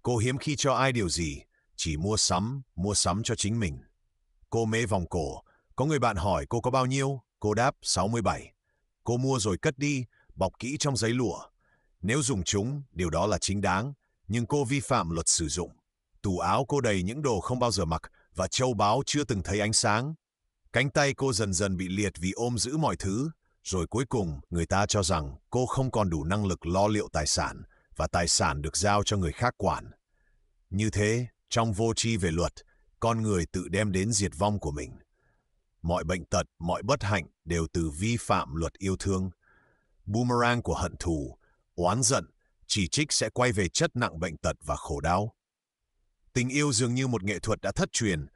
Cô hiếm khi cho ai điều gì, chỉ mua sắm cho chính mình. Cô mê vòng cổ, có người bạn hỏi cô có bao nhiêu, cô đáp 67. Cô mua rồi cất đi, bọc kỹ trong giấy lụa. Nếu dùng chúng, điều đó là chính đáng, nhưng cô vi phạm luật sử dụng. Tủ áo cô đầy những đồ không bao giờ mặc và châu báu chưa từng thấy ánh sáng. Cánh tay cô dần dần bị liệt vì ôm giữ mọi thứ, rồi cuối cùng người ta cho rằng cô không còn đủ năng lực lo liệu tài sản và tài sản được giao cho người khác quản. Như thế, trong vô tri về luật, con người tự đem đến diệt vong của mình. mọi bệnh tật, mọi bất hạnh đều từ vi phạm luật yêu thương. Boomerang của hận thù, oán giận, chỉ trích sẽ quay về chất nặng bệnh tật và khổ đau. Tình yêu dường như một nghệ thuật đã thất truyền,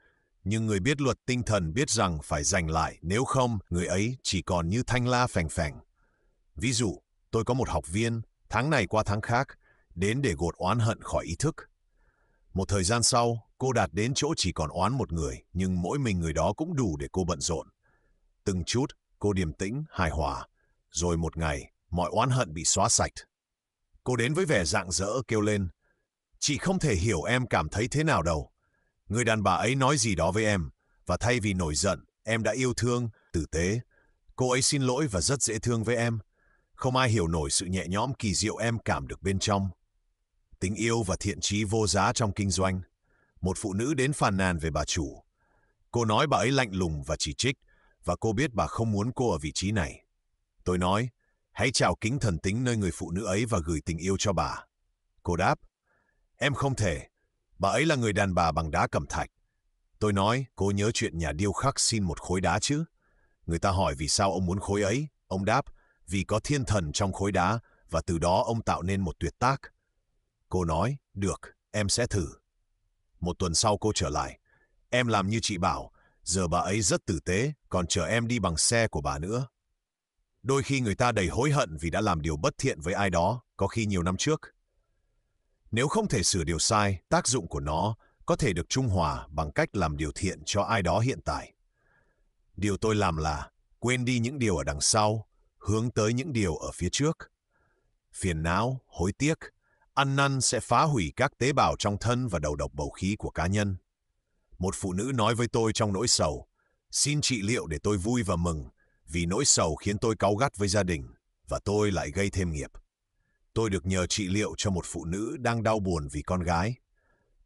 nhưng người biết luật tinh thần biết rằng phải giành lại, nếu không, người ấy chỉ còn như thanh la phènh phènh. Ví dụ, tôi có một học viên, tháng này qua tháng khác, đến để gột oán hận khỏi ý thức. Một thời gian sau, cô đạt đến chỗ chỉ còn oán một người, nhưng mỗi mình người đó cũng đủ để cô bận rộn. Từng chút, cô điềm tĩnh, hài hòa. Rồi một ngày, mọi oán hận bị xóa sạch. Cô đến với vẻ rạng rỡ kêu lên, chị không thể hiểu em cảm thấy thế nào đâu. Người đàn bà ấy nói gì đó với em, và thay vì nổi giận, em đã yêu thương, tử tế. Cô ấy xin lỗi và rất dễ thương với em. Không ai hiểu nổi sự nhẹ nhõm kỳ diệu em cảm được bên trong. Tình yêu và thiện chí vô giá trong kinh doanh. Một phụ nữ đến phàn nàn về bà chủ. Cô nói bà ấy lạnh lùng và chỉ trích, và cô biết bà không muốn cô ở vị trí này. Tôi nói, hãy chào kính thần tính nơi người phụ nữ ấy và gửi tình yêu cho bà. Cô đáp, em không thể. Bà ấy là người đàn bà bằng đá cẩm thạch. Tôi nói, cô nhớ chuyện nhà điêu khắc xin một khối đá chứ? Người ta hỏi vì sao ông muốn khối ấy. Ông đáp, vì có thiên thần trong khối đá, và từ đó ông tạo nên một tuyệt tác. Cô nói, được, em sẽ thử. Một tuần sau cô trở lại. Em làm như chị bảo, giờ bà ấy rất tử tế, còn chở em đi bằng xe của bà nữa. Đôi khi người ta đầy hối hận vì đã làm điều bất thiện với ai đó, có khi nhiều năm trước. Nếu không thể sửa điều sai, tác dụng của nó có thể được trung hòa bằng cách làm điều thiện cho ai đó hiện tại. Điều tôi làm là quên đi những điều ở đằng sau, hướng tới những điều ở phía trước. Phiền não, hối tiếc, ăn năn sẽ phá hủy các tế bào trong thân và đầu độc bầu khí của cá nhân. Một phụ nữ nói với tôi trong nỗi sầu, xin trị liệu để tôi vui và mừng, vì nỗi sầu khiến tôi cáu gắt với gia đình, và tôi lại gây thêm nghiệp. Tôi được nhờ trị liệu cho một phụ nữ đang đau buồn vì con gái.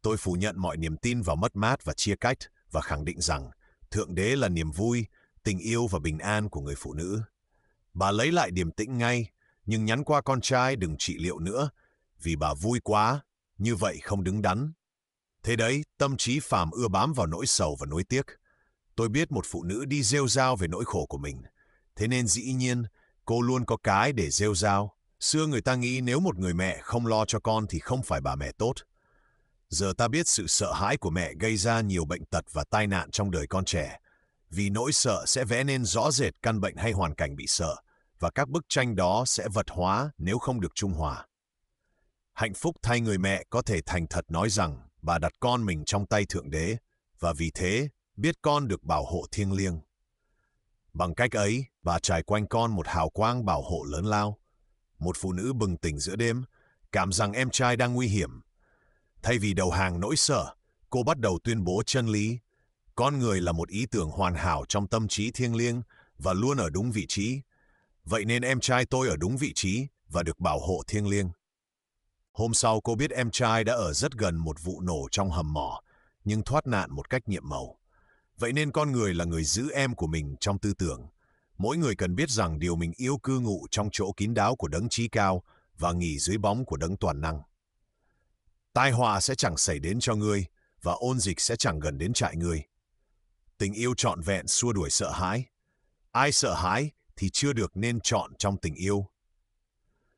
Tôi phủ nhận mọi niềm tin vào mất mát và chia cách, và khẳng định rằng Thượng Đế là niềm vui, tình yêu và bình an của người phụ nữ. Bà lấy lại điềm tĩnh ngay, nhưng nhắn qua con trai đừng trị liệu nữa, vì bà vui quá, như vậy không đứng đắn. Thế đấy, tâm trí phàm ưa bám vào nỗi sầu và nuối tiếc. Tôi biết một phụ nữ đi rêu rao về nỗi khổ của mình. Thế nên dĩ nhiên, cô luôn có cái để rêu rao. Xưa người ta nghĩ nếu một người mẹ không lo cho con thì không phải bà mẹ tốt. Giờ ta biết sự sợ hãi của mẹ gây ra nhiều bệnh tật và tai nạn trong đời con trẻ. Vì nỗi sợ sẽ vẽ nên rõ rệt căn bệnh hay hoàn cảnh bị sợ, và các bức tranh đó sẽ vật hóa nếu không được trung hòa. Hạnh phúc thay người mẹ có thể thành thật nói rằng bà đặt con mình trong tay Thượng Đế, và vì thế biết con được bảo hộ thiêng liêng. Bằng cách ấy, bà trải quanh con một hào quang bảo hộ lớn lao. Một phụ nữ bừng tỉnh giữa đêm, cảm rằng em trai đang nguy hiểm. Thay vì đầu hàng nỗi sợ, cô bắt đầu tuyên bố chân lý. Con người là một ý tưởng hoàn hảo trong tâm trí thiêng liêng và luôn ở đúng vị trí. Vậy nên em trai tôi ở đúng vị trí và được bảo hộ thiêng liêng. Hôm sau cô biết em trai đã ở rất gần một vụ nổ trong hầm mỏ, nhưng thoát nạn một cách nhiệm màu. Vậy nên con người là người giữ em của mình trong tư tưởng. Mỗi người cần biết rằng điều mình yêu cư ngụ trong chỗ kín đáo của đấng chí cao và nghỉ dưới bóng của đấng toàn năng. Tai họa sẽ chẳng xảy đến cho ngươi, và ôn dịch sẽ chẳng gần đến trại ngươi. Tình yêu trọn vẹn xua đuổi sợ hãi. Ai sợ hãi thì chưa được nên chọn trong tình yêu.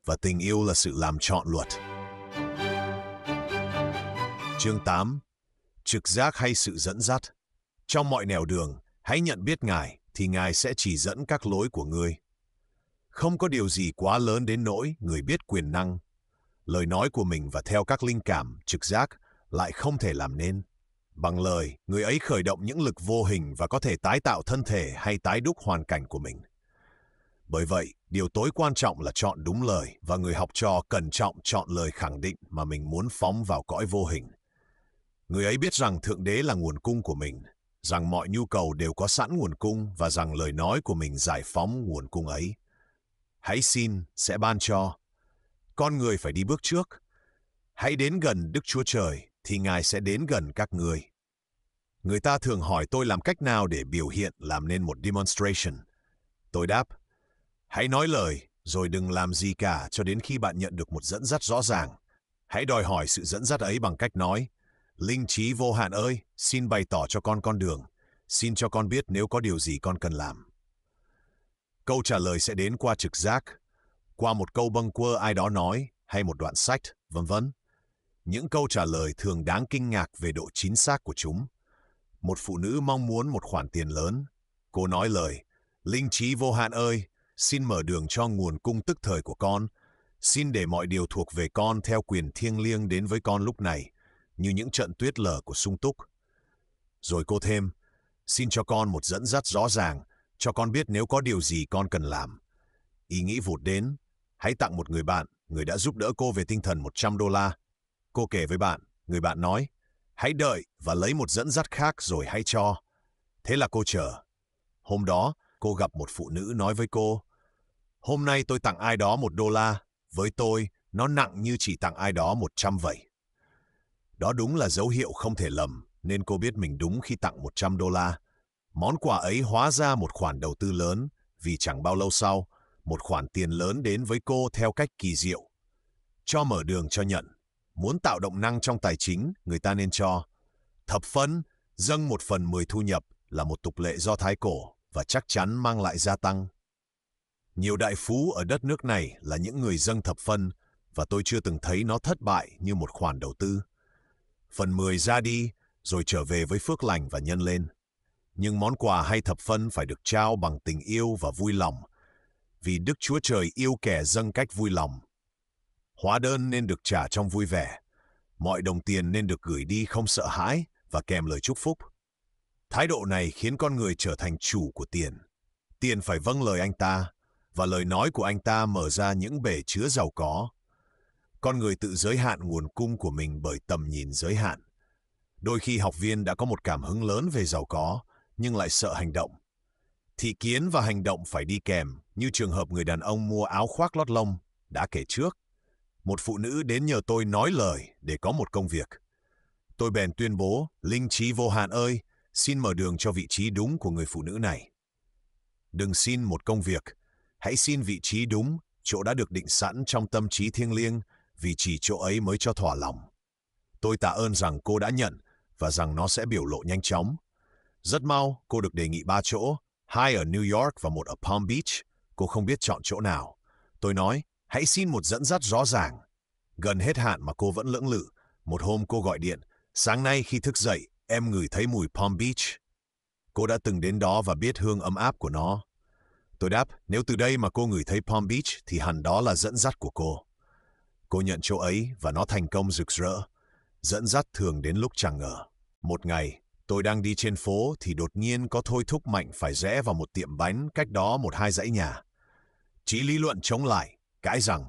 Và tình yêu là sự làm trọn luật. Chương 8. Trực giác hay sự dẫn dắt. Trong mọi nẻo đường, hãy nhận biết Ngài, thì Ngài sẽ chỉ dẫn các lối của ngươi. Không có điều gì quá lớn đến nỗi người biết quyền năng. Lời nói của mình và theo các linh cảm, trực giác lại không thể làm nên. Bằng lời, người ấy khởi động những lực vô hình và có thể tái tạo thân thể hay tái đúc hoàn cảnh của mình. Bởi vậy, điều tối quan trọng là chọn đúng lời, và người học trò cẩn trọng chọn lời khẳng định mà mình muốn phóng vào cõi vô hình. Người ấy biết rằng Thượng Đế là nguồn cung của mình, rằng mọi nhu cầu đều có sẵn nguồn cung và rằng lời nói của mình giải phóng nguồn cung ấy. Hãy xin, sẽ ban cho. Con người phải đi bước trước. Hãy đến gần Đức Chúa Trời, thì Ngài sẽ đến gần các ngươi. Người ta thường hỏi tôi làm cách nào để biểu hiện làm nên một demonstration. Tôi đáp, hãy nói lời, rồi đừng làm gì cả cho đến khi bạn nhận được một dẫn dắt rõ ràng. Hãy đòi hỏi sự dẫn dắt ấy bằng cách nói, Linh trí vô hạn ơi, xin bày tỏ cho con đường. Xin cho con biết nếu có điều gì con cần làm. Câu trả lời sẽ đến qua trực giác, qua một câu bâng quơ ai đó nói hay một đoạn sách, vân vân. Những câu trả lời thường đáng kinh ngạc về độ chính xác của chúng. Một phụ nữ mong muốn một khoản tiền lớn. Cô nói lời, linh trí vô hạn ơi, xin mở đường cho nguồn cung tức thời của con. Xin để mọi điều thuộc về con theo quyền thiêng liêng đến với con lúc này, như những trận tuyết lở của sung túc. Rồi cô thêm, xin cho con một dẫn dắt rõ ràng, cho con biết nếu có điều gì con cần làm. Ý nghĩ vụt đến, hãy tặng một người bạn, người đã giúp đỡ cô về tinh thần $100. Cô kể với bạn, người bạn nói, hãy đợi và lấy một dẫn dắt khác rồi hãy cho. Thế là cô chờ. Hôm đó, cô gặp một phụ nữ nói với cô, hôm nay tôi tặng ai đó $1, với tôi, nó nặng như chỉ tặng ai đó 100 vậy. Đó đúng là dấu hiệu không thể lầm, nên cô biết mình đúng khi tặng $100. Món quà ấy hóa ra một khoản đầu tư lớn, vì chẳng bao lâu sau, một khoản tiền lớn đến với cô theo cách kỳ diệu. Cho mở đường cho nhận. Muốn tạo động năng trong tài chính, người ta nên cho. Thập phân, dâng 1/10 thu nhập là một tục lệ do Thái cổ và chắc chắn mang lại gia tăng. Nhiều đại phú ở đất nước này là những người dâng thập phân và tôi chưa từng thấy nó thất bại như một khoản đầu tư. Phần 10 ra đi, rồi trở về với phước lành và nhân lên. Nhưng món quà hay thập phân phải được trao bằng tình yêu và vui lòng, vì Đức Chúa Trời yêu kẻ dâng cách vui lòng. Hóa đơn nên được trả trong vui vẻ. Mọi đồng tiền nên được gửi đi không sợ hãi và kèm lời chúc phúc. Thái độ này khiến con người trở thành chủ của tiền. Tiền phải vâng lời anh ta, và lời nói của anh ta mở ra những bể chứa giàu có. Con người tự giới hạn nguồn cung của mình bởi tầm nhìn giới hạn. Đôi khi học viên đã có một cảm hứng lớn về giàu có, nhưng lại sợ hành động. Thị kiến và hành động phải đi kèm, như trường hợp người đàn ông mua áo khoác lót lông, đã kể trước. Một phụ nữ đến nhờ tôi nói lời để có một công việc. Tôi bèn tuyên bố, linh trí vô hạn ơi, xin mở đường cho vị trí đúng của người phụ nữ này. Đừng xin một công việc, hãy xin vị trí đúng, chỗ đã được định sẵn trong tâm trí thiêng liêng, vì chỉ chỗ ấy mới cho thỏa lòng. Tôi tạ ơn rằng cô đã nhận và rằng nó sẽ biểu lộ nhanh chóng. Rất mau, cô được đề nghị 3 chỗ, 2 ở New York và 1 ở Palm Beach. Cô không biết chọn chỗ nào. Tôi nói, hãy xin một dẫn dắt rõ ràng. Gần hết hạn mà cô vẫn lưỡng lự. Một hôm cô gọi điện, sáng nay khi thức dậy, em ngửi thấy mùi Palm Beach. Cô đã từng đến đó và biết hương ấm áp của nó. Tôi đáp, nếu từ đây mà cô ngửi thấy Palm Beach thì hẳn đó là dẫn dắt của cô. Cô nhận chỗ ấy và nó thành công rực rỡ. Dẫn dắt thường đến lúc chẳng ngờ. Một ngày, tôi đang đi trên phố thì đột nhiên có thôi thúc mạnh phải rẽ vào một tiệm bánh cách đó 1-2 dãy nhà. Trí lý luận chống lại, cãi rằng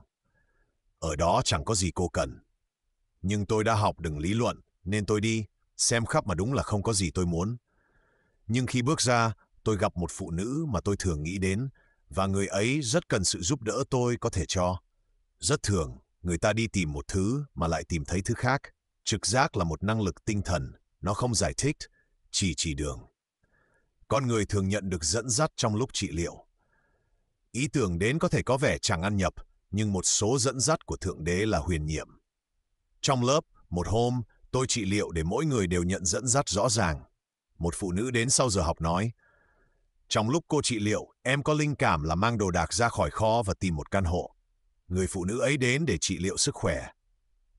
ở đó chẳng có gì cô cần. Nhưng tôi đã học đừng lý luận, nên tôi đi, xem khắp mà đúng là không có gì tôi muốn. Nhưng khi bước ra, tôi gặp một phụ nữ mà tôi thường nghĩ đến, và người ấy rất cần sự giúp đỡ tôi có thể cho. Rất thường, người ta đi tìm một thứ mà lại tìm thấy thứ khác. Trực giác là một năng lực tinh thần, nó không giải thích, chỉ đường. Con người thường nhận được dẫn dắt trong lúc trị liệu. Ý tưởng đến có thể có vẻ chẳng ăn nhập, nhưng một số dẫn dắt của Thượng Đế là huyền nhiệm. Trong lớp, một hôm, tôi trị liệu để mỗi người đều nhận dẫn dắt rõ ràng. Một phụ nữ đến sau giờ học nói, trong lúc cô trị liệu, em có linh cảm là mang đồ đạc ra khỏi kho và tìm một căn hộ. Người phụ nữ ấy đến để trị liệu sức khỏe.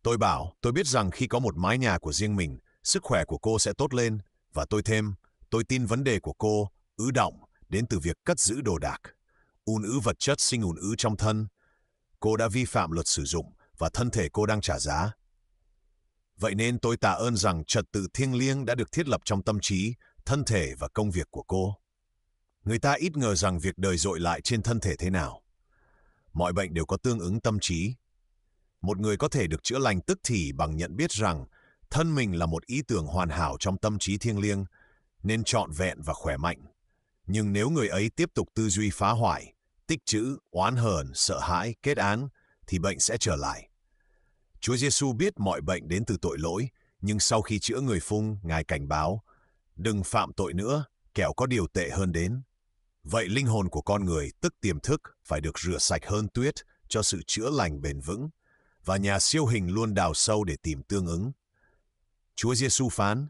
Tôi bảo, tôi biết rằng khi có một mái nhà của riêng mình, sức khỏe của cô sẽ tốt lên, và tôi thêm, tôi tin vấn đề của cô, ứ đọng, đến từ việc cất giữ đồ đạc. Ùn ứ vật chất sinh ùn ứ trong thân. Cô đã vi phạm luật sử dụng, và thân thể cô đang trả giá. Vậy nên tôi tạ ơn rằng trật tự thiêng liêng đã được thiết lập trong tâm trí, thân thể và công việc của cô. Người ta ít ngờ rằng việc đời dội lại trên thân thể thế nào. Mọi bệnh đều có tương ứng tâm trí. Một người có thể được chữa lành tức thì bằng nhận biết rằng thân mình là một ý tưởng hoàn hảo trong tâm trí thiêng liêng, nên trọn vẹn và khỏe mạnh. Nhưng nếu người ấy tiếp tục tư duy phá hoại, tích trữ, oán hờn, sợ hãi, kết án, thì bệnh sẽ trở lại. Chúa Giêsu biết mọi bệnh đến từ tội lỗi, nhưng sau khi chữa người phung, Ngài cảnh báo, đừng phạm tội nữa, kẻo có điều tệ hơn đến. Vậy linh hồn của con người, tức tiềm thức, phải được rửa sạch hơn tuyết cho sự chữa lành bền vững, và nhà siêu hình luôn đào sâu để tìm tương ứng. Chúa Giêsu phán,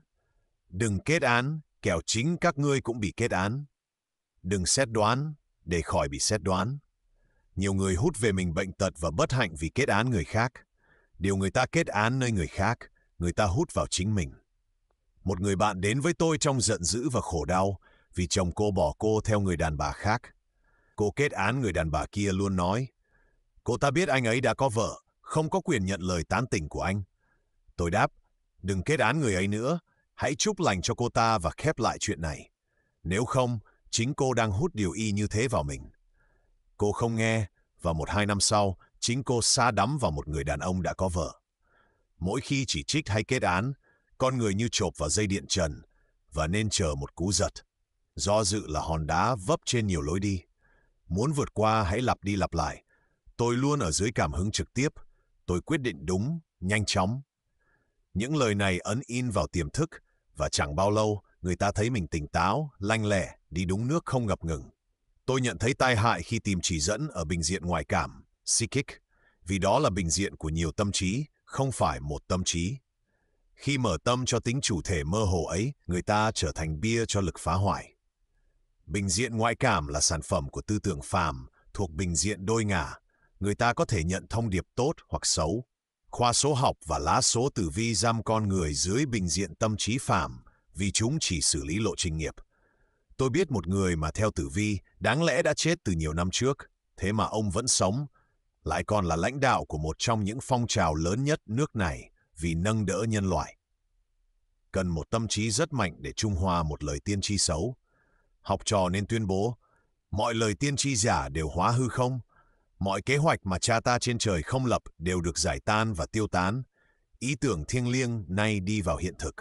đừng kết án, kẻo chính các ngươi cũng bị kết án. Đừng xét đoán, để khỏi bị xét đoán. Nhiều người hút về mình bệnh tật và bất hạnh vì kết án người khác. Điều người ta kết án nơi người khác, người ta hút vào chính mình. Một người bạn đến với tôi trong giận dữ và khổ đau vì chồng cô bỏ cô theo người đàn bà khác. Cô kết án người đàn bà kia luôn nói, cô ta biết anh ấy đã có vợ, không có quyền nhận lời tán tỉnh của anh. Tôi đáp, đừng kết án người ấy nữa, hãy chúc lành cho cô ta và khép lại chuyện này. Nếu không, chính cô đang hút điều y như thế vào mình. Cô không nghe, và 1-2 năm sau, chính cô sa đắm vào một người đàn ông đã có vợ. Mỗi khi chỉ trích hay kết án, con người như chộp vào dây điện trần, và nên chờ một cú giật. Do dự là hòn đá vấp trên nhiều lối đi. Muốn vượt qua hãy lặp đi lặp lại. Tôi luôn ở dưới cảm hứng trực tiếp. Tôi quyết định đúng, nhanh chóng. Những lời này ấn in vào tiềm thức, và chẳng bao lâu người ta thấy mình tỉnh táo, lanh lẹ, đi đúng nước không ngập ngừng. Tôi nhận thấy tai hại khi tìm chỉ dẫn ở bình diện ngoại cảm, psychic, vì đó là bình diện của nhiều tâm trí, không phải một tâm trí. Khi mở tâm cho tính chủ thể mơ hồ ấy, người ta trở thành bia cho lực phá hoại. Bình diện ngoại cảm là sản phẩm của tư tưởng phàm, thuộc bình diện đôi ngả. Người ta có thể nhận thông điệp tốt hoặc xấu. Khoa số học và lá số tử vi giam con người dưới bình diện tâm trí phàm, vì chúng chỉ xử lý lộ trình nghiệp. Tôi biết một người mà theo tử vi đáng lẽ đã chết từ nhiều năm trước, thế mà ông vẫn sống, lại còn là lãnh đạo của một trong những phong trào lớn nhất nước này vì nâng đỡ nhân loại. Cần một tâm trí rất mạnh để trung hòa một lời tiên tri xấu. Học trò nên tuyên bố, mọi lời tiên tri giả đều hóa hư không, mọi kế hoạch mà cha ta trên trời không lập đều được giải tan và tiêu tán, ý tưởng thiêng liêng nay đi vào hiện thực.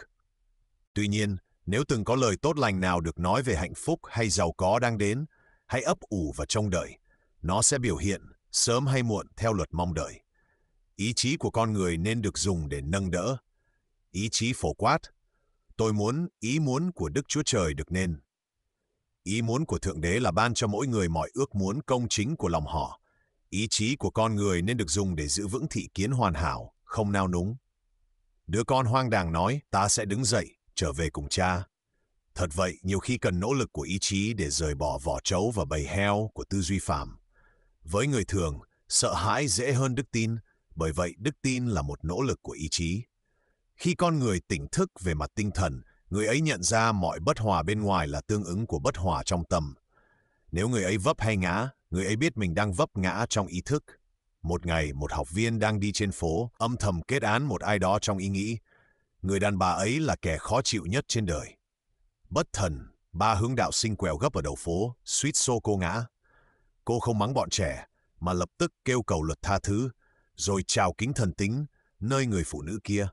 Tuy nhiên, nếu từng có lời tốt lành nào được nói về hạnh phúc hay giàu có đang đến, hãy ấp ủ và trông đợi. Nó sẽ biểu hiện, sớm hay muộn theo luật mong đợi. Ý chí của con người nên được dùng để nâng đỡ. Ý chí phổ quát. Tôi muốn, ý muốn của Đức Chúa Trời được nên. Ý muốn của Thượng Đế là ban cho mỗi người mọi ước muốn công chính của lòng họ. Ý chí của con người nên được dùng để giữ vững thị kiến hoàn hảo, không nao núng. Đứa con hoang đàng nói, ta sẽ đứng dậy, trở về cùng cha. Thật vậy, nhiều khi cần nỗ lực của ý chí để rời bỏ vỏ trấu và bầy heo của tư duy phàm. Với người thường, sợ hãi dễ hơn đức tin, bởi vậy đức tin là một nỗ lực của ý chí. Khi con người tỉnh thức về mặt tinh thần, người ấy nhận ra mọi bất hòa bên ngoài là tương ứng của bất hòa trong tâm. Nếu người ấy vấp hay ngã, người ấy biết mình đang vấp ngã trong ý thức. Một ngày, một học viên đang đi trên phố, âm thầm kết án một ai đó trong ý nghĩ. Người đàn bà ấy là kẻ khó chịu nhất trên đời. Bất thần, ba hướng đạo sinh quẹo gấp ở đầu phố, suýt xô cô ngã. Cô không mắng bọn trẻ, mà lập tức kêu cầu luật tha thứ, rồi chào kính thần tính nơi người phụ nữ kia.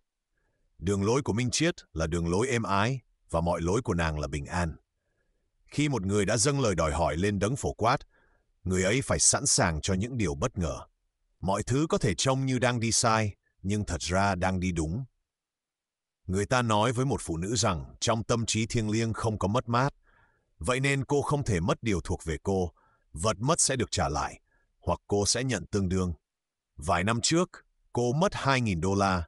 Đường lối của Minh Triết là đường lối êm ái, và mọi lối của nàng là bình an. Khi một người đã dâng lời đòi hỏi lên đấng phổ quát, người ấy phải sẵn sàng cho những điều bất ngờ. Mọi thứ có thể trông như đang đi sai, nhưng thật ra đang đi đúng. Người ta nói với một phụ nữ rằng trong tâm trí thiêng liêng không có mất mát, vậy nên cô không thể mất điều thuộc về cô, vật mất sẽ được trả lại, hoặc cô sẽ nhận tương đương. Vài năm trước, cô mất $2.000.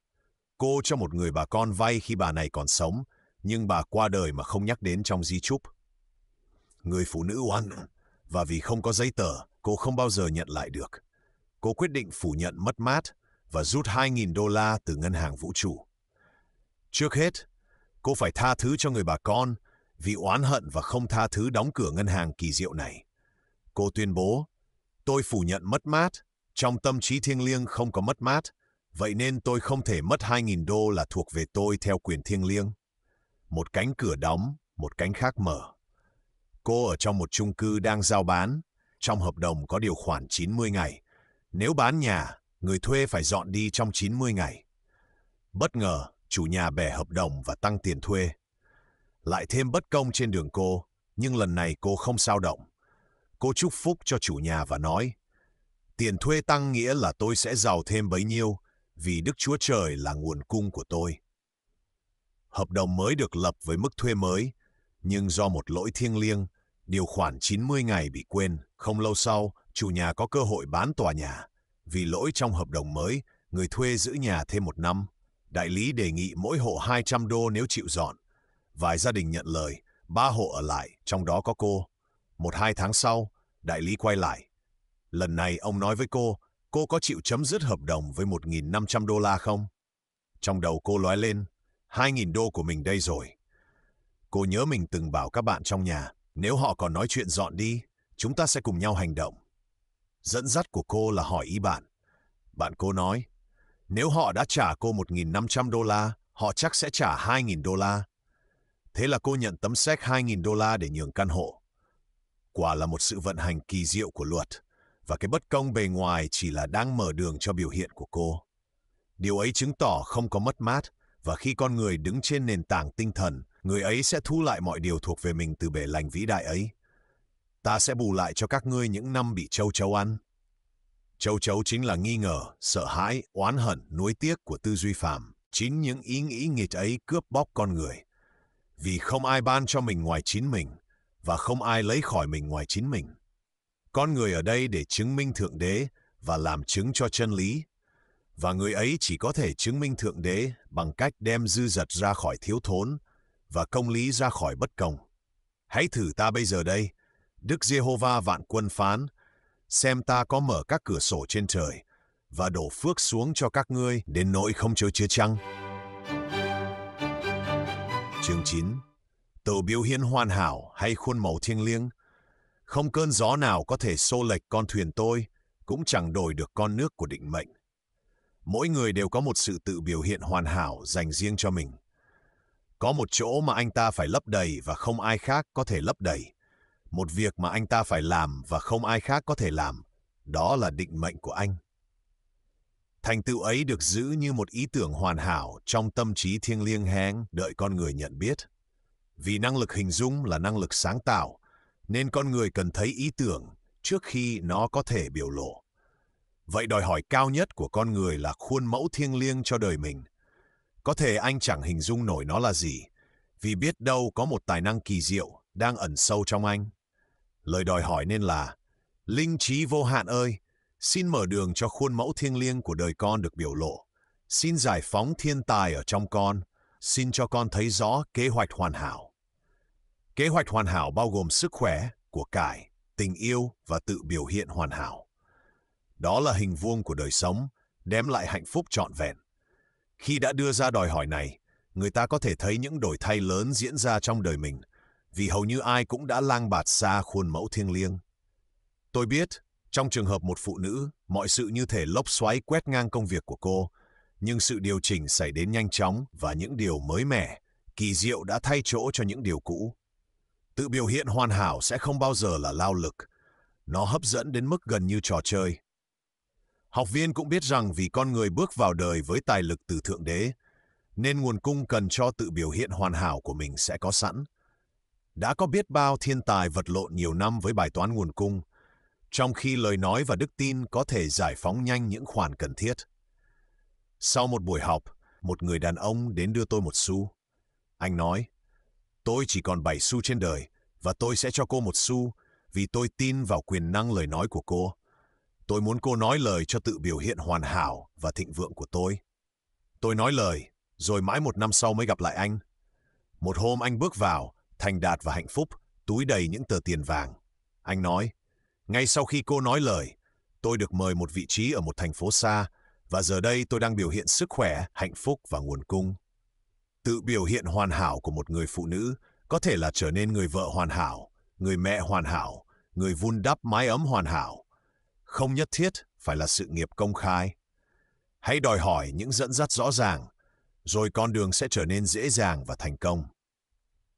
Cô cho một người bà con vay khi bà này còn sống, nhưng bà qua đời mà không nhắc đến trong di chúc. Người phụ nữ oan, và vì không có giấy tờ, cô không bao giờ nhận lại được. Cô quyết định phủ nhận mất mát và rút $2.000 từ ngân hàng vũ trụ. Trước hết, cô phải tha thứ cho người bà con vì oán hận và không tha thứ đóng cửa ngân hàng kỳ diệu này. Cô tuyên bố, tôi phủ nhận mất mát, trong tâm trí thiêng liêng không có mất mát, vậy nên tôi không thể mất $2.000 là thuộc về tôi theo quyền thiêng liêng. Một cánh cửa đóng, một cánh khác mở. Cô ở trong một chung cư đang giao bán, trong hợp đồng có điều khoản 90 ngày. Nếu bán nhà, người thuê phải dọn đi trong 90 ngày. Bất ngờ, chủ nhà bẻ hợp đồng và tăng tiền thuê. Lại thêm bất công trên đường cô, nhưng lần này cô không xao động. Cô chúc phúc cho chủ nhà và nói, tiền thuê tăng nghĩa là tôi sẽ giàu thêm bấy nhiêu, vì Đức Chúa Trời là nguồn cung của tôi. Hợp đồng mới được lập với mức thuê mới, nhưng do một lỗi thiêng liêng, điều khoản 90 ngày bị quên. Không lâu sau, chủ nhà có cơ hội bán tòa nhà. Vì lỗi trong hợp đồng mới, người thuê giữ nhà thêm 1 năm. Đại lý đề nghị mỗi hộ $200 nếu chịu dọn. Vài gia đình nhận lời, 3 hộ ở lại, trong đó có cô. 1-2 tháng sau, đại lý quay lại. Lần này ông nói với cô có chịu chấm dứt hợp đồng với $1.500 không? Trong đầu cô lóe lên, $2.000 của mình đây rồi. Cô nhớ mình từng bảo các bạn trong nhà, nếu họ còn nói chuyện dọn đi, chúng ta sẽ cùng nhau hành động. Dẫn dắt của cô là hỏi ý bạn. Bạn cô nói, nếu họ đã trả cô $1.500, họ chắc sẽ trả $2.000. Thế là cô nhận tấm séc $2.000 để nhường căn hộ. Quả là một sự vận hành kỳ diệu của luật, và cái bất công bề ngoài chỉ là đang mở đường cho biểu hiện của cô. Điều ấy chứng tỏ không có mất mát, và khi con người đứng trên nền tảng tinh thần, người ấy sẽ thu lại mọi điều thuộc về mình từ bể lành vĩ đại ấy. Ta sẽ bù lại cho các ngươi những năm bị châu chấu ăn. Châu chấu chính là nghi ngờ, sợ hãi, oán hận, nuối tiếc của tư duy phàm. Chính những ý nghĩ nghịch ấy cướp bóc con người. Vì không ai ban cho mình ngoài chính mình, và không ai lấy khỏi mình ngoài chính mình. Con người ở đây để chứng minh Thượng Đế và làm chứng cho chân lý. Và người ấy chỉ có thể chứng minh Thượng Đế bằng cách đem dư dật ra khỏi thiếu thốn và công lý ra khỏi bất công. Hãy thử ta bây giờ đây, Đức Giê-hô-va vạn quân phán, xem ta có mở các cửa sổ trên trời và đổ phước xuống cho các ngươi đến nỗi không chớ chứa chăng. Chương 9. Tự biểu hiện hoàn hảo hay khuôn mẫu thiêng liêng. Không cơn gió nào có thể xô lệch con thuyền tôi, cũng chẳng đổi được con nước của định mệnh. Mỗi người đều có một sự tự biểu hiện hoàn hảo dành riêng cho mình. Có một chỗ mà anh ta phải lấp đầy và không ai khác có thể lấp đầy. Một việc mà anh ta phải làm và không ai khác có thể làm. Đó là định mệnh của anh. Thành tựu ấy được giữ như một ý tưởng hoàn hảo trong tâm trí thiêng liêng hén đợi con người nhận biết. Vì năng lực hình dung là năng lực sáng tạo, nên con người cần thấy ý tưởng trước khi nó có thể biểu lộ. Vậy đòi hỏi cao nhất của con người là khuôn mẫu thiêng liêng cho đời mình. Có thể anh chẳng hình dung nổi nó là gì, vì biết đâu có một tài năng kỳ diệu đang ẩn sâu trong anh. Lời đòi hỏi nên là, linh trí vô hạn ơi, xin mở đường cho khuôn mẫu thiêng liêng của đời con được biểu lộ. Xin giải phóng thiên tài ở trong con, xin cho con thấy rõ kế hoạch hoàn hảo. Kế hoạch hoàn hảo bao gồm sức khỏe, của cải, tình yêu và tự biểu hiện hoàn hảo. Đó là hình vuông của đời sống, đem lại hạnh phúc trọn vẹn. Khi đã đưa ra đòi hỏi này, người ta có thể thấy những đổi thay lớn diễn ra trong đời mình, vì hầu như ai cũng đã lang bạt xa khuôn mẫu thiêng liêng. Tôi biết, trong trường hợp một phụ nữ, mọi sự như thể lốc xoáy quét ngang công việc của cô, nhưng sự điều chỉnh xảy đến nhanh chóng và những điều mới mẻ, kỳ diệu đã thay chỗ cho những điều cũ. Tự biểu hiện hoàn hảo sẽ không bao giờ là lao lực. Nó hấp dẫn đến mức gần như trò chơi. Học viên cũng biết rằng vì con người bước vào đời với tài lực từ Thượng Đế, nên nguồn cung cần cho tự biểu hiện hoàn hảo của mình sẽ có sẵn. Đã có biết bao thiên tài vật lộn nhiều năm với bài toán nguồn cung, trong khi lời nói và đức tin có thể giải phóng nhanh những khoản cần thiết. Sau một buổi học, một người đàn ông đến đưa tôi 1 xu. Anh nói, tôi chỉ còn 7 xu trên đời, và tôi sẽ cho cô 1 xu, vì tôi tin vào quyền năng lời nói của cô. Tôi muốn cô nói lời cho tự biểu hiện hoàn hảo và thịnh vượng của tôi. Tôi nói lời, rồi mãi 1 năm sau mới gặp lại anh. Một hôm anh bước vào, thành đạt và hạnh phúc, túi đầy những tờ tiền vàng. Anh nói, ngay sau khi cô nói lời, tôi được mời một vị trí ở một thành phố xa, và giờ đây tôi đang biểu hiện sức khỏe, hạnh phúc và nguồn cung. Tự biểu hiện hoàn hảo của một người phụ nữ có thể là trở nên người vợ hoàn hảo, người mẹ hoàn hảo, người vun đắp mái ấm hoàn hảo. Không nhất thiết phải là sự nghiệp công khai. Hãy đòi hỏi những dẫn dắt rõ ràng, rồi con đường sẽ trở nên dễ dàng và thành công.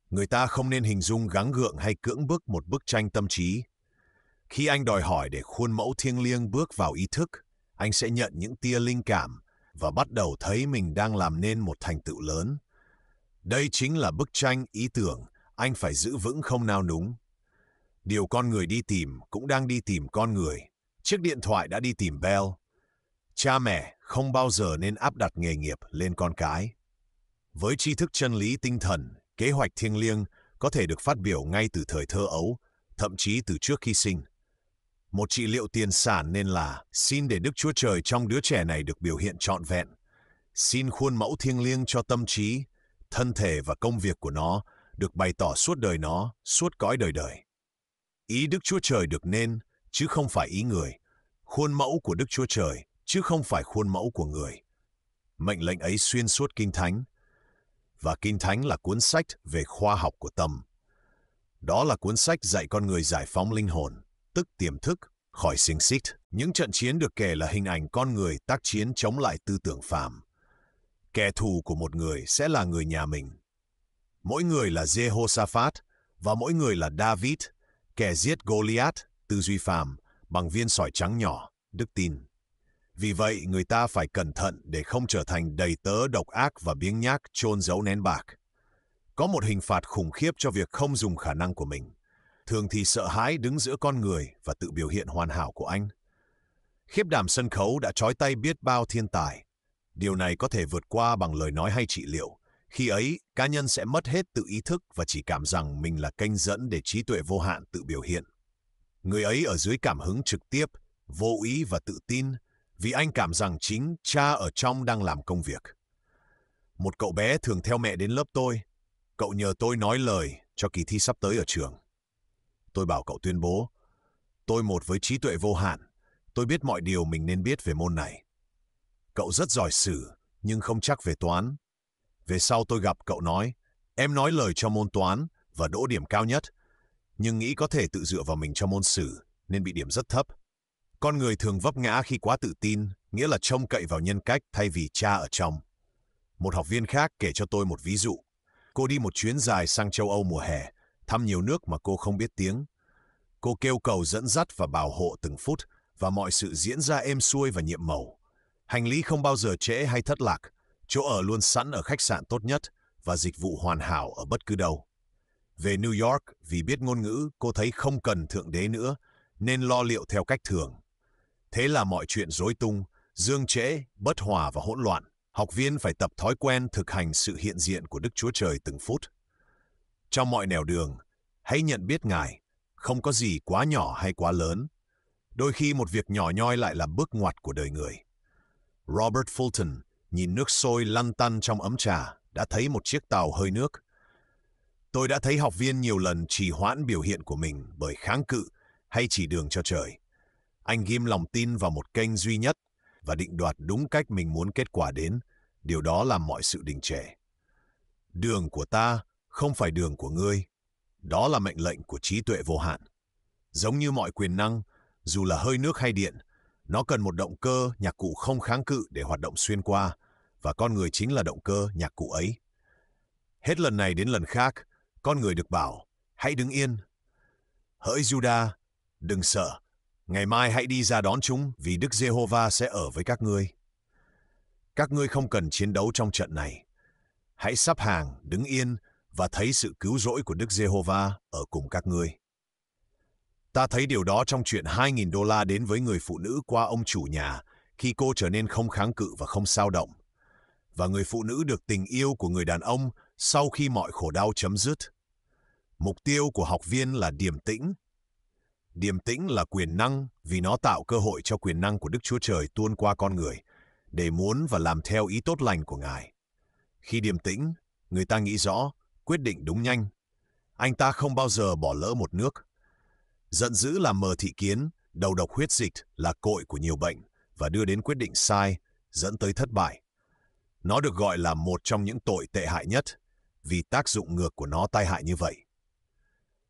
Người ta không nên hình dung gắng gượng hay cưỡng bức một bức tranh tâm trí. Khi anh đòi hỏi để khuôn mẫu thiêng liêng bước vào ý thức, anh sẽ nhận những tia linh cảm và bắt đầu thấy mình đang làm nên một thành tựu lớn. Đây chính là bức tranh ý tưởng anh phải giữ vững không nao núng. Điều con người đi tìm cũng đang đi tìm con người. Chiếc điện thoại đã đi tìm Bell. Cha mẹ không bao giờ nên áp đặt nghề nghiệp lên con cái. Với tri thức chân lý tinh thần, kế hoạch thiêng liêng có thể được phát biểu ngay từ thời thơ ấu, thậm chí từ trước khi sinh. Một trị liệu tiền sản nên là xin để Đức Chúa Trời trong đứa trẻ này được biểu hiện trọn vẹn. Xin khuôn mẫu thiêng liêng cho tâm trí, thân thể và công việc của nó được bày tỏ suốt đời nó, suốt cõi đời đời. Ý Đức Chúa Trời được nên, chứ không phải ý người. Khuôn mẫu của Đức Chúa Trời, chứ không phải khuôn mẫu của người. Mệnh lệnh ấy xuyên suốt Kinh Thánh. Và Kinh Thánh là cuốn sách về khoa học của tâm. Đó là cuốn sách dạy con người giải phóng linh hồn, tức tiềm thức, khỏi xiềng xích. Những trận chiến được kể là hình ảnh con người tác chiến chống lại tư tưởng phàm. Kẻ thù của một người sẽ là người nhà mình. Mỗi người là Jehoshaphat và mỗi người là David, kẻ giết Goliath, tư duy phàm, bằng viên sỏi trắng nhỏ, đức tin. Vì vậy, người ta phải cẩn thận để không trở thành đầy tớ độc ác và biếng nhác chôn giấu nén bạc. Có một hình phạt khủng khiếp cho việc không dùng khả năng của mình. Thường thì sợ hãi đứng giữa con người và tự biểu hiện hoàn hảo của anh. Khiếp đảm sân khấu đã trói tay biết bao thiên tài. Điều này có thể vượt qua bằng lời nói hay trị liệu. Khi ấy, cá nhân sẽ mất hết tự ý thức và chỉ cảm rằng mình là kênh dẫn để trí tuệ vô hạn tự biểu hiện. Người ấy ở dưới cảm hứng trực tiếp, vô ý và tự tin, vì anh cảm rằng chính cha ở trong đang làm công việc. Một cậu bé thường theo mẹ đến lớp tôi. Cậu nhờ tôi nói lời cho kỳ thi sắp tới ở trường. Tôi bảo cậu tuyên bố, tôi một với trí tuệ vô hạn, tôi biết mọi điều mình nên biết về môn này. Cậu rất giỏi sử, nhưng không chắc về toán. Về sau tôi gặp cậu nói, em nói lời cho môn toán và đỗ điểm cao nhất, nhưng nghĩ có thể tự dựa vào mình cho môn sử, nên bị điểm rất thấp. Con người thường vấp ngã khi quá tự tin, nghĩa là trông cậy vào nhân cách thay vì cha ở trong. Một học viên khác kể cho tôi một ví dụ. Cô đi một chuyến dài sang châu Âu mùa hè, thăm nhiều nước mà cô không biết tiếng. Cô kêu cầu dẫn dắt và bảo hộ từng phút, và mọi sự diễn ra êm xuôi và nhiệm màu. Hành lý không bao giờ trễ hay thất lạc, chỗ ở luôn sẵn ở khách sạn tốt nhất và dịch vụ hoàn hảo ở bất cứ đâu. Về New York, vì biết ngôn ngữ, cô thấy không cần thượng đế nữa, nên lo liệu theo cách thường. Thế là mọi chuyện rối tung, dương trễ, bất hòa và hỗn loạn. Học viên phải tập thói quen thực hành sự hiện diện của Đức Chúa Trời từng phút. Trong mọi nẻo đường, hãy nhận biết Ngài, không có gì quá nhỏ hay quá lớn. Đôi khi một việc nhỏ nhoi lại là bước ngoặt của đời người. Robert Fulton nhìn nước sôi lăn tăn trong ấm trà, đã thấy một chiếc tàu hơi nước. Tôi đã thấy học viên nhiều lần trì hoãn biểu hiện của mình bởi kháng cự hay chỉ đường cho trời. Anh ghim lòng tin vào một kênh duy nhất và định đoạt đúng cách mình muốn kết quả đến. Điều đó làm mọi sự đình trệ. Đường của ta không phải đường của ngươi. Đó là mệnh lệnh của trí tuệ vô hạn. Giống như mọi quyền năng, dù là hơi nước hay điện, nó cần một động cơ nhạc cụ không kháng cự để hoạt động xuyên qua, và con người chính là động cơ nhạc cụ ấy. Hết lần này đến lần khác, con người được bảo, hãy đứng yên. Hỡi Judah, đừng sợ. Ngày mai hãy đi ra đón chúng, vì Đức Giê-hô-va sẽ ở với các ngươi. Các ngươi không cần chiến đấu trong trận này. Hãy sắp hàng, đứng yên và thấy sự cứu rỗi của Đức Giê-hô-va ở cùng các ngươi. Ta thấy điều đó trong chuyện $2.000 đến với người phụ nữ qua ông chủ nhà khi cô trở nên không kháng cự và không xao động. Và người phụ nữ được tình yêu của người đàn ông sau khi mọi khổ đau chấm dứt. Mục tiêu của học viên là điềm tĩnh. Điềm tĩnh là quyền năng vì nó tạo cơ hội cho quyền năng của Đức Chúa Trời tuôn qua con người để muốn và làm theo ý tốt lành của Ngài. Khi điềm tĩnh, người ta nghĩ rõ, quyết định đúng nhanh. Anh ta không bao giờ bỏ lỡ một nước. Giận dữ là mờ thị kiến, đầu độc huyết dịch là cội của nhiều bệnh và đưa đến quyết định sai, dẫn tới thất bại. Nó được gọi là một trong những tội tệ hại nhất vì tác dụng ngược của nó tai hại như vậy.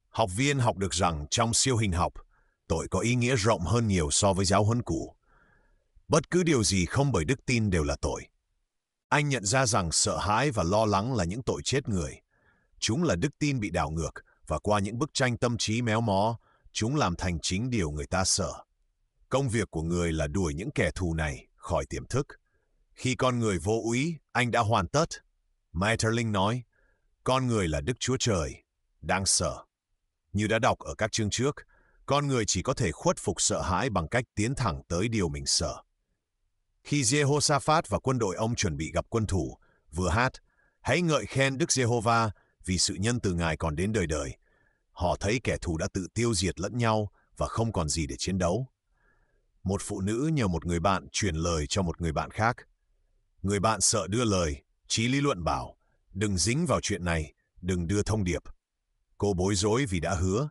Học viên học được rằng trong siêu hình học, tội có ý nghĩa rộng hơn nhiều so với giáo huấn cũ. Bất cứ điều gì không bởi đức tin đều là tội. Anh nhận ra rằng sợ hãi và lo lắng là những tội chết người. Chúng là đức tin bị đảo ngược và qua những bức tranh tâm trí méo mó, chúng làm thành chính điều người ta sợ. Công việc của người là đuổi những kẻ thù này khỏi tiềm thức. Khi con người vô úy, anh đã hoàn tất. Maeterlinck nói, con người là Đức Chúa Trời, đang sợ. Như đã đọc ở các chương trước, con người chỉ có thể khuất phục sợ hãi bằng cách tiến thẳng tới điều mình sợ. Khi Jehoshaphat và quân đội ông chuẩn bị gặp quân thủ, vừa hát, hãy ngợi khen Đức Giê-hô-va vì sự nhân từ Ngài còn đến đời đời. Họ thấy kẻ thù đã tự tiêu diệt lẫn nhau và không còn gì để chiến đấu. Một phụ nữ nhờ một người bạn truyền lời cho một người bạn khác. Người bạn sợ đưa lời, trí lý luận bảo, đừng dính vào chuyện này, đừng đưa thông điệp. Cô bối rối vì đã hứa.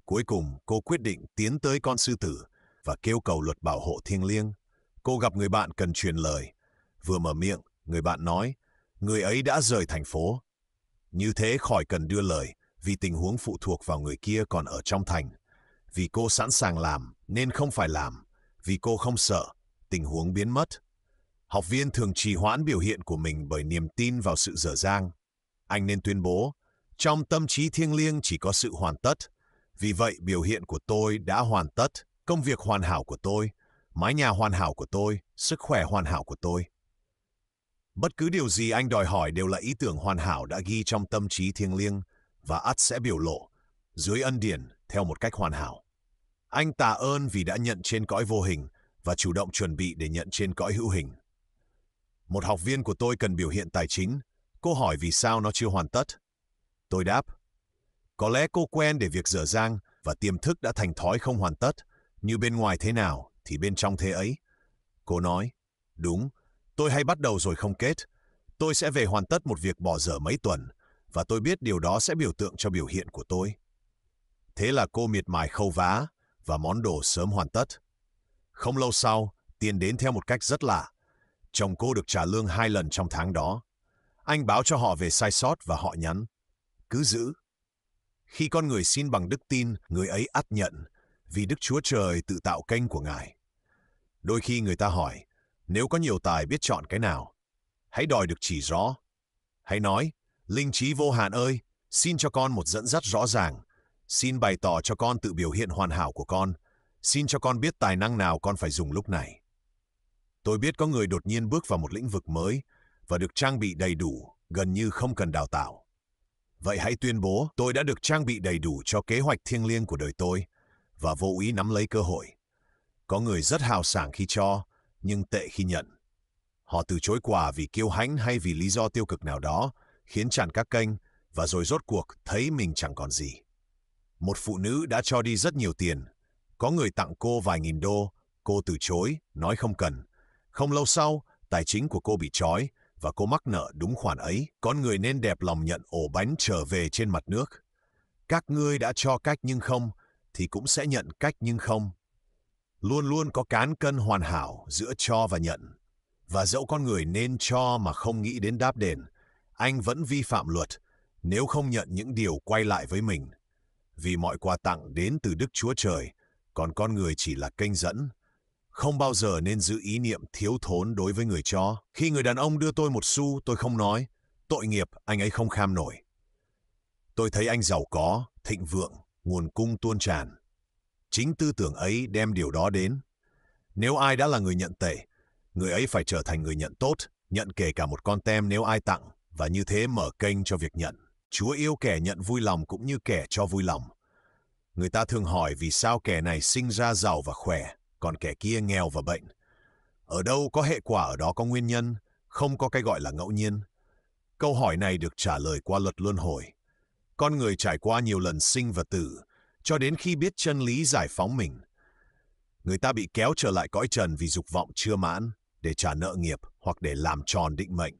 Cuối cùng, cô quyết định tiến tới con sư tử và kêu cầu luật bảo hộ thiêng liêng. Cô gặp người bạn cần truyền lời. Vừa mở miệng, người bạn nói, người ấy đã rời thành phố. Như thế khỏi cần đưa lời, vì tình huống phụ thuộc vào người kia còn ở trong thành. Vì cô sẵn sàng làm, nên không phải làm. Vì cô không sợ, tình huống biến mất. Học viên thường trì hoãn biểu hiện của mình bởi niềm tin vào sự dở dang. Anh nên tuyên bố, trong tâm trí thiêng liêng chỉ có sự hoàn tất. Vì vậy, biểu hiện của tôi đã hoàn tất, công việc hoàn hảo của tôi, mái nhà hoàn hảo của tôi, sức khỏe hoàn hảo của tôi. Bất cứ điều gì anh đòi hỏi đều là ý tưởng hoàn hảo đã ghi trong tâm trí thiêng liêng và ắt sẽ biểu lộ dưới ân điển theo một cách hoàn hảo. Anh tạ ơn vì đã nhận trên cõi vô hình và chủ động chuẩn bị để nhận trên cõi hữu hình. Một học viên của tôi cần biểu hiện tài chính. Cô hỏi vì sao nó chưa hoàn tất. Tôi đáp, có lẽ cô quen để việc dở dang và tiềm thức đã thành thói không hoàn tất. Như bên ngoài thế nào thì bên trong thế ấy. Cô nói, đúng, tôi hay bắt đầu rồi không kết. Tôi sẽ về hoàn tất một việc bỏ dở mấy tuần và tôi biết điều đó sẽ biểu tượng cho biểu hiện của tôi. Thế là cô miệt mài khâu vá và món đồ sớm hoàn tất. Không lâu sau, tiền đến theo một cách rất lạ. Chồng cô được trả lương 2 lần trong tháng đó. Anh báo cho họ về sai sót và họ nhắn, cứ giữ. Khi con người xin bằng đức tin, người ấy ắt nhận, vì Đức Chúa Trời tự tạo kênh của Ngài. Đôi khi người ta hỏi, nếu có nhiều tài biết chọn cái nào? Hãy đòi được chỉ rõ. Hãy nói, linh trí vô hạn ơi, xin cho con một dẫn dắt rõ ràng. Xin bày tỏ cho con tự biểu hiện hoàn hảo của con. Xin cho con biết tài năng nào con phải dùng lúc này. Tôi biết có người đột nhiên bước vào một lĩnh vực mới và được trang bị đầy đủ, gần như không cần đào tạo. Vậy hãy tuyên bố, tôi đã được trang bị đầy đủ cho kế hoạch thiêng liêng của đời tôi và vô ý nắm lấy cơ hội. Có người rất hào sảng khi cho, nhưng tệ khi nhận. Họ từ chối quà vì kiêu hãnh hay vì lý do tiêu cực nào đó, khiến chặn các kênh và rồi rốt cuộc thấy mình chẳng còn gì. Một phụ nữ đã cho đi rất nhiều tiền. Có người tặng cô vài nghìn đô, cô từ chối, nói không cần. Không lâu sau, tài chính của cô bị trói và cô mắc nợ đúng khoản ấy. Con người nên đẹp lòng nhận ổ bánh trở về trên mặt nước. Các ngươi đã cho cách nhưng không, thì cũng sẽ nhận cách nhưng không. Luôn luôn có cán cân hoàn hảo giữa cho và nhận. Và dẫu con người nên cho mà không nghĩ đến đáp đền, anh vẫn vi phạm luật nếu không nhận những điều quay lại với mình. Vì mọi quà tặng đến từ Đức Chúa Trời, còn con người chỉ là kênh dẫn. Không bao giờ nên giữ ý niệm thiếu thốn đối với người cho. Khi người đàn ông đưa tôi một xu, tôi không nói, tội nghiệp, anh ấy không kham nổi. Tôi thấy anh giàu có, thịnh vượng, nguồn cung tuôn tràn. Chính tư tưởng ấy đem điều đó đến. Nếu ai đã là người nhận tệ, người ấy phải trở thành người nhận tốt, nhận kể cả một con tem nếu ai tặng, và như thế mở kênh cho việc nhận. Chúa yêu kẻ nhận vui lòng cũng như kẻ cho vui lòng. Người ta thường hỏi vì sao kẻ này sinh ra giàu và khỏe, còn kẻ kia nghèo và bệnh. Ở đâu có hệ quả ở đó có nguyên nhân, không có cái gọi là ngẫu nhiên. Câu hỏi này được trả lời qua luật luân hồi. Con người trải qua nhiều lần sinh và tử, cho đến khi biết chân lý giải phóng mình. Người ta bị kéo trở lại cõi trần vì dục vọng chưa mãn, để trả nợ nghiệp hoặc để làm tròn định mệnh.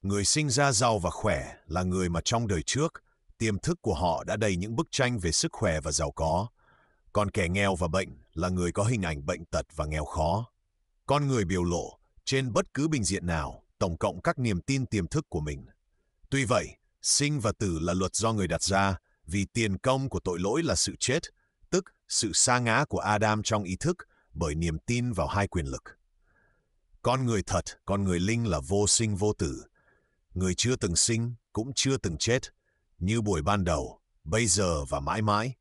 Người sinh ra giàu và khỏe là người mà trong đời trước, tiềm thức của họ đã đầy những bức tranh về sức khỏe và giàu có. Còn kẻ nghèo và bệnh là người có hình ảnh bệnh tật và nghèo khó. Con người biểu lộ trên bất cứ bình diện nào, tổng cộng các niềm tin tiềm thức của mình. Tuy vậy, sinh và tử là luật do người đặt ra, vì tiền công của tội lỗi là sự chết, tức sự sa ngã của Adam trong ý thức bởi niềm tin vào hai quyền lực. Con người thật, con người linh là vô sinh vô tử. Người chưa từng sinh cũng chưa từng chết, như buổi ban đầu, bây giờ và mãi mãi.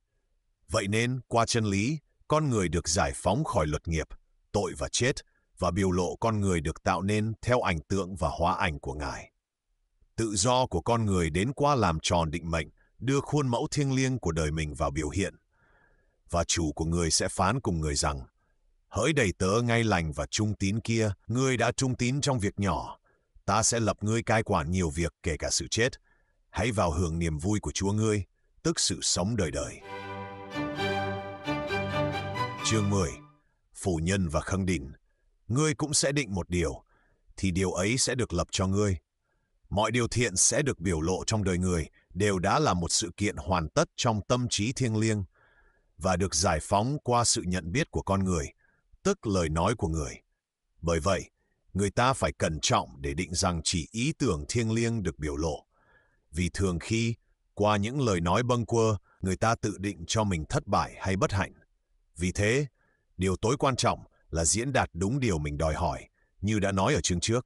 Vậy nên, qua chân lý, con người được giải phóng khỏi luật nghiệp, tội và chết, và biểu lộ con người được tạo nên theo ảnh tượng và hóa ảnh của Ngài. Tự do của con người đến qua làm tròn định mệnh, đưa khuôn mẫu thiêng liêng của đời mình vào biểu hiện. Và chủ của người sẽ phán cùng người rằng, hỡi đầy tớ ngay lành và trung tín kia, ngươi đã trung tín trong việc nhỏ, ta sẽ lập ngươi cai quản nhiều việc kể cả sự chết. Hãy vào hưởng niềm vui của Chúa ngươi, tức sự sống đời đời. Chương 10. Phủ nhân và khâng định. Ngươi cũng sẽ định một điều, thì điều ấy sẽ được lập cho ngươi. Mọi điều thiện sẽ được biểu lộ trong đời người đều đã là một sự kiện hoàn tất trong tâm trí thiêng liêng và được giải phóng qua sự nhận biết của con người, tức lời nói của người. Bởi vậy, người ta phải cẩn trọng để định rằng chỉ ý tưởng thiêng liêng được biểu lộ. Vì thường khi, qua những lời nói bâng quơ, người ta tự định cho mình thất bại hay bất hạnh. Vì thế, điều tối quan trọng là diễn đạt đúng điều mình đòi hỏi, như đã nói ở chương trước.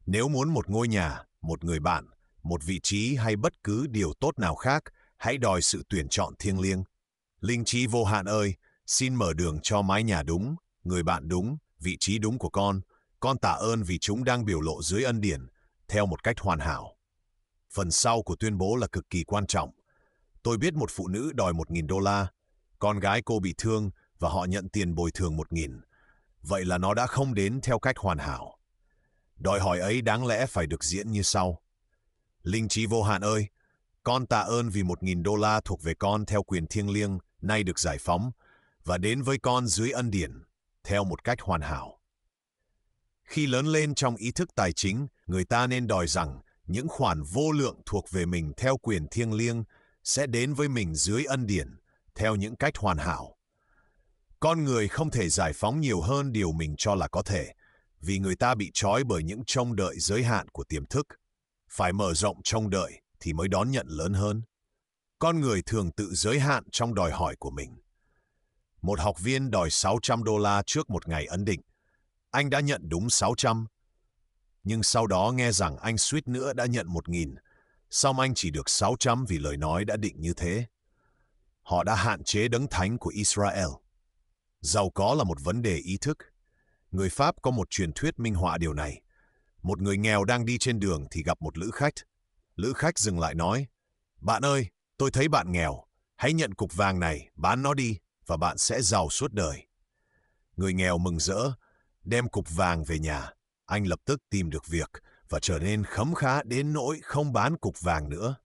Nếu muốn một ngôi nhà, một người bạn, một vị trí hay bất cứ điều tốt nào khác, hãy đòi sự tuyển chọn thiêng liêng. Linh trí vô hạn ơi, xin mở đường cho mái nhà đúng, người bạn đúng, vị trí đúng của con. Con tạ ơn vì chúng đang biểu lộ dưới ân điển, theo một cách hoàn hảo. Phần sau của tuyên bố là cực kỳ quan trọng. Tôi biết một phụ nữ đòi $1.000. Con gái cô bị thương và họ nhận tiền bồi thường 1.000. Vậy là nó đã không đến theo cách hoàn hảo. Đòi hỏi ấy đáng lẽ phải được diễn như sau. Linh trí vô hạn ơi, con tạ ơn vì $1.000 thuộc về con theo quyền thiêng liêng nay được giải phóng và đến với con dưới ân điển, theo một cách hoàn hảo. Khi lớn lên trong ý thức tài chính, người ta nên đòi rằng những khoản vô lượng thuộc về mình theo quyền thiêng liêng sẽ đến với mình dưới ân điển, theo những cách hoàn hảo. Con người không thể giải phóng nhiều hơn điều mình cho là có thể, vì người ta bị trói bởi những trông đợi giới hạn của tiềm thức. Phải mở rộng trông đợi thì mới đón nhận lớn hơn. Con người thường tự giới hạn trong đòi hỏi của mình. Một học viên đòi $600 trước một ngày ấn định. Anh đã nhận đúng 600, nhưng sau đó nghe rằng anh suýt nữa đã nhận 1.000, song anh chỉ được 600 vì lời nói đã định như thế. Họ đã hạn chế đấng thánh của Israel. Giàu có là một vấn đề ý thức. Người Pháp có một truyền thuyết minh họa điều này. Một người nghèo đang đi trên đường thì gặp một lữ khách. Lữ khách dừng lại nói, bạn ơi, tôi thấy bạn nghèo. Hãy nhận cục vàng này, bán nó đi, và bạn sẽ giàu suốt đời. Người nghèo mừng rỡ, đem cục vàng về nhà. Anh lập tức tìm được việc và trở nên khấm khá đến nỗi không bán cục vàng nữa.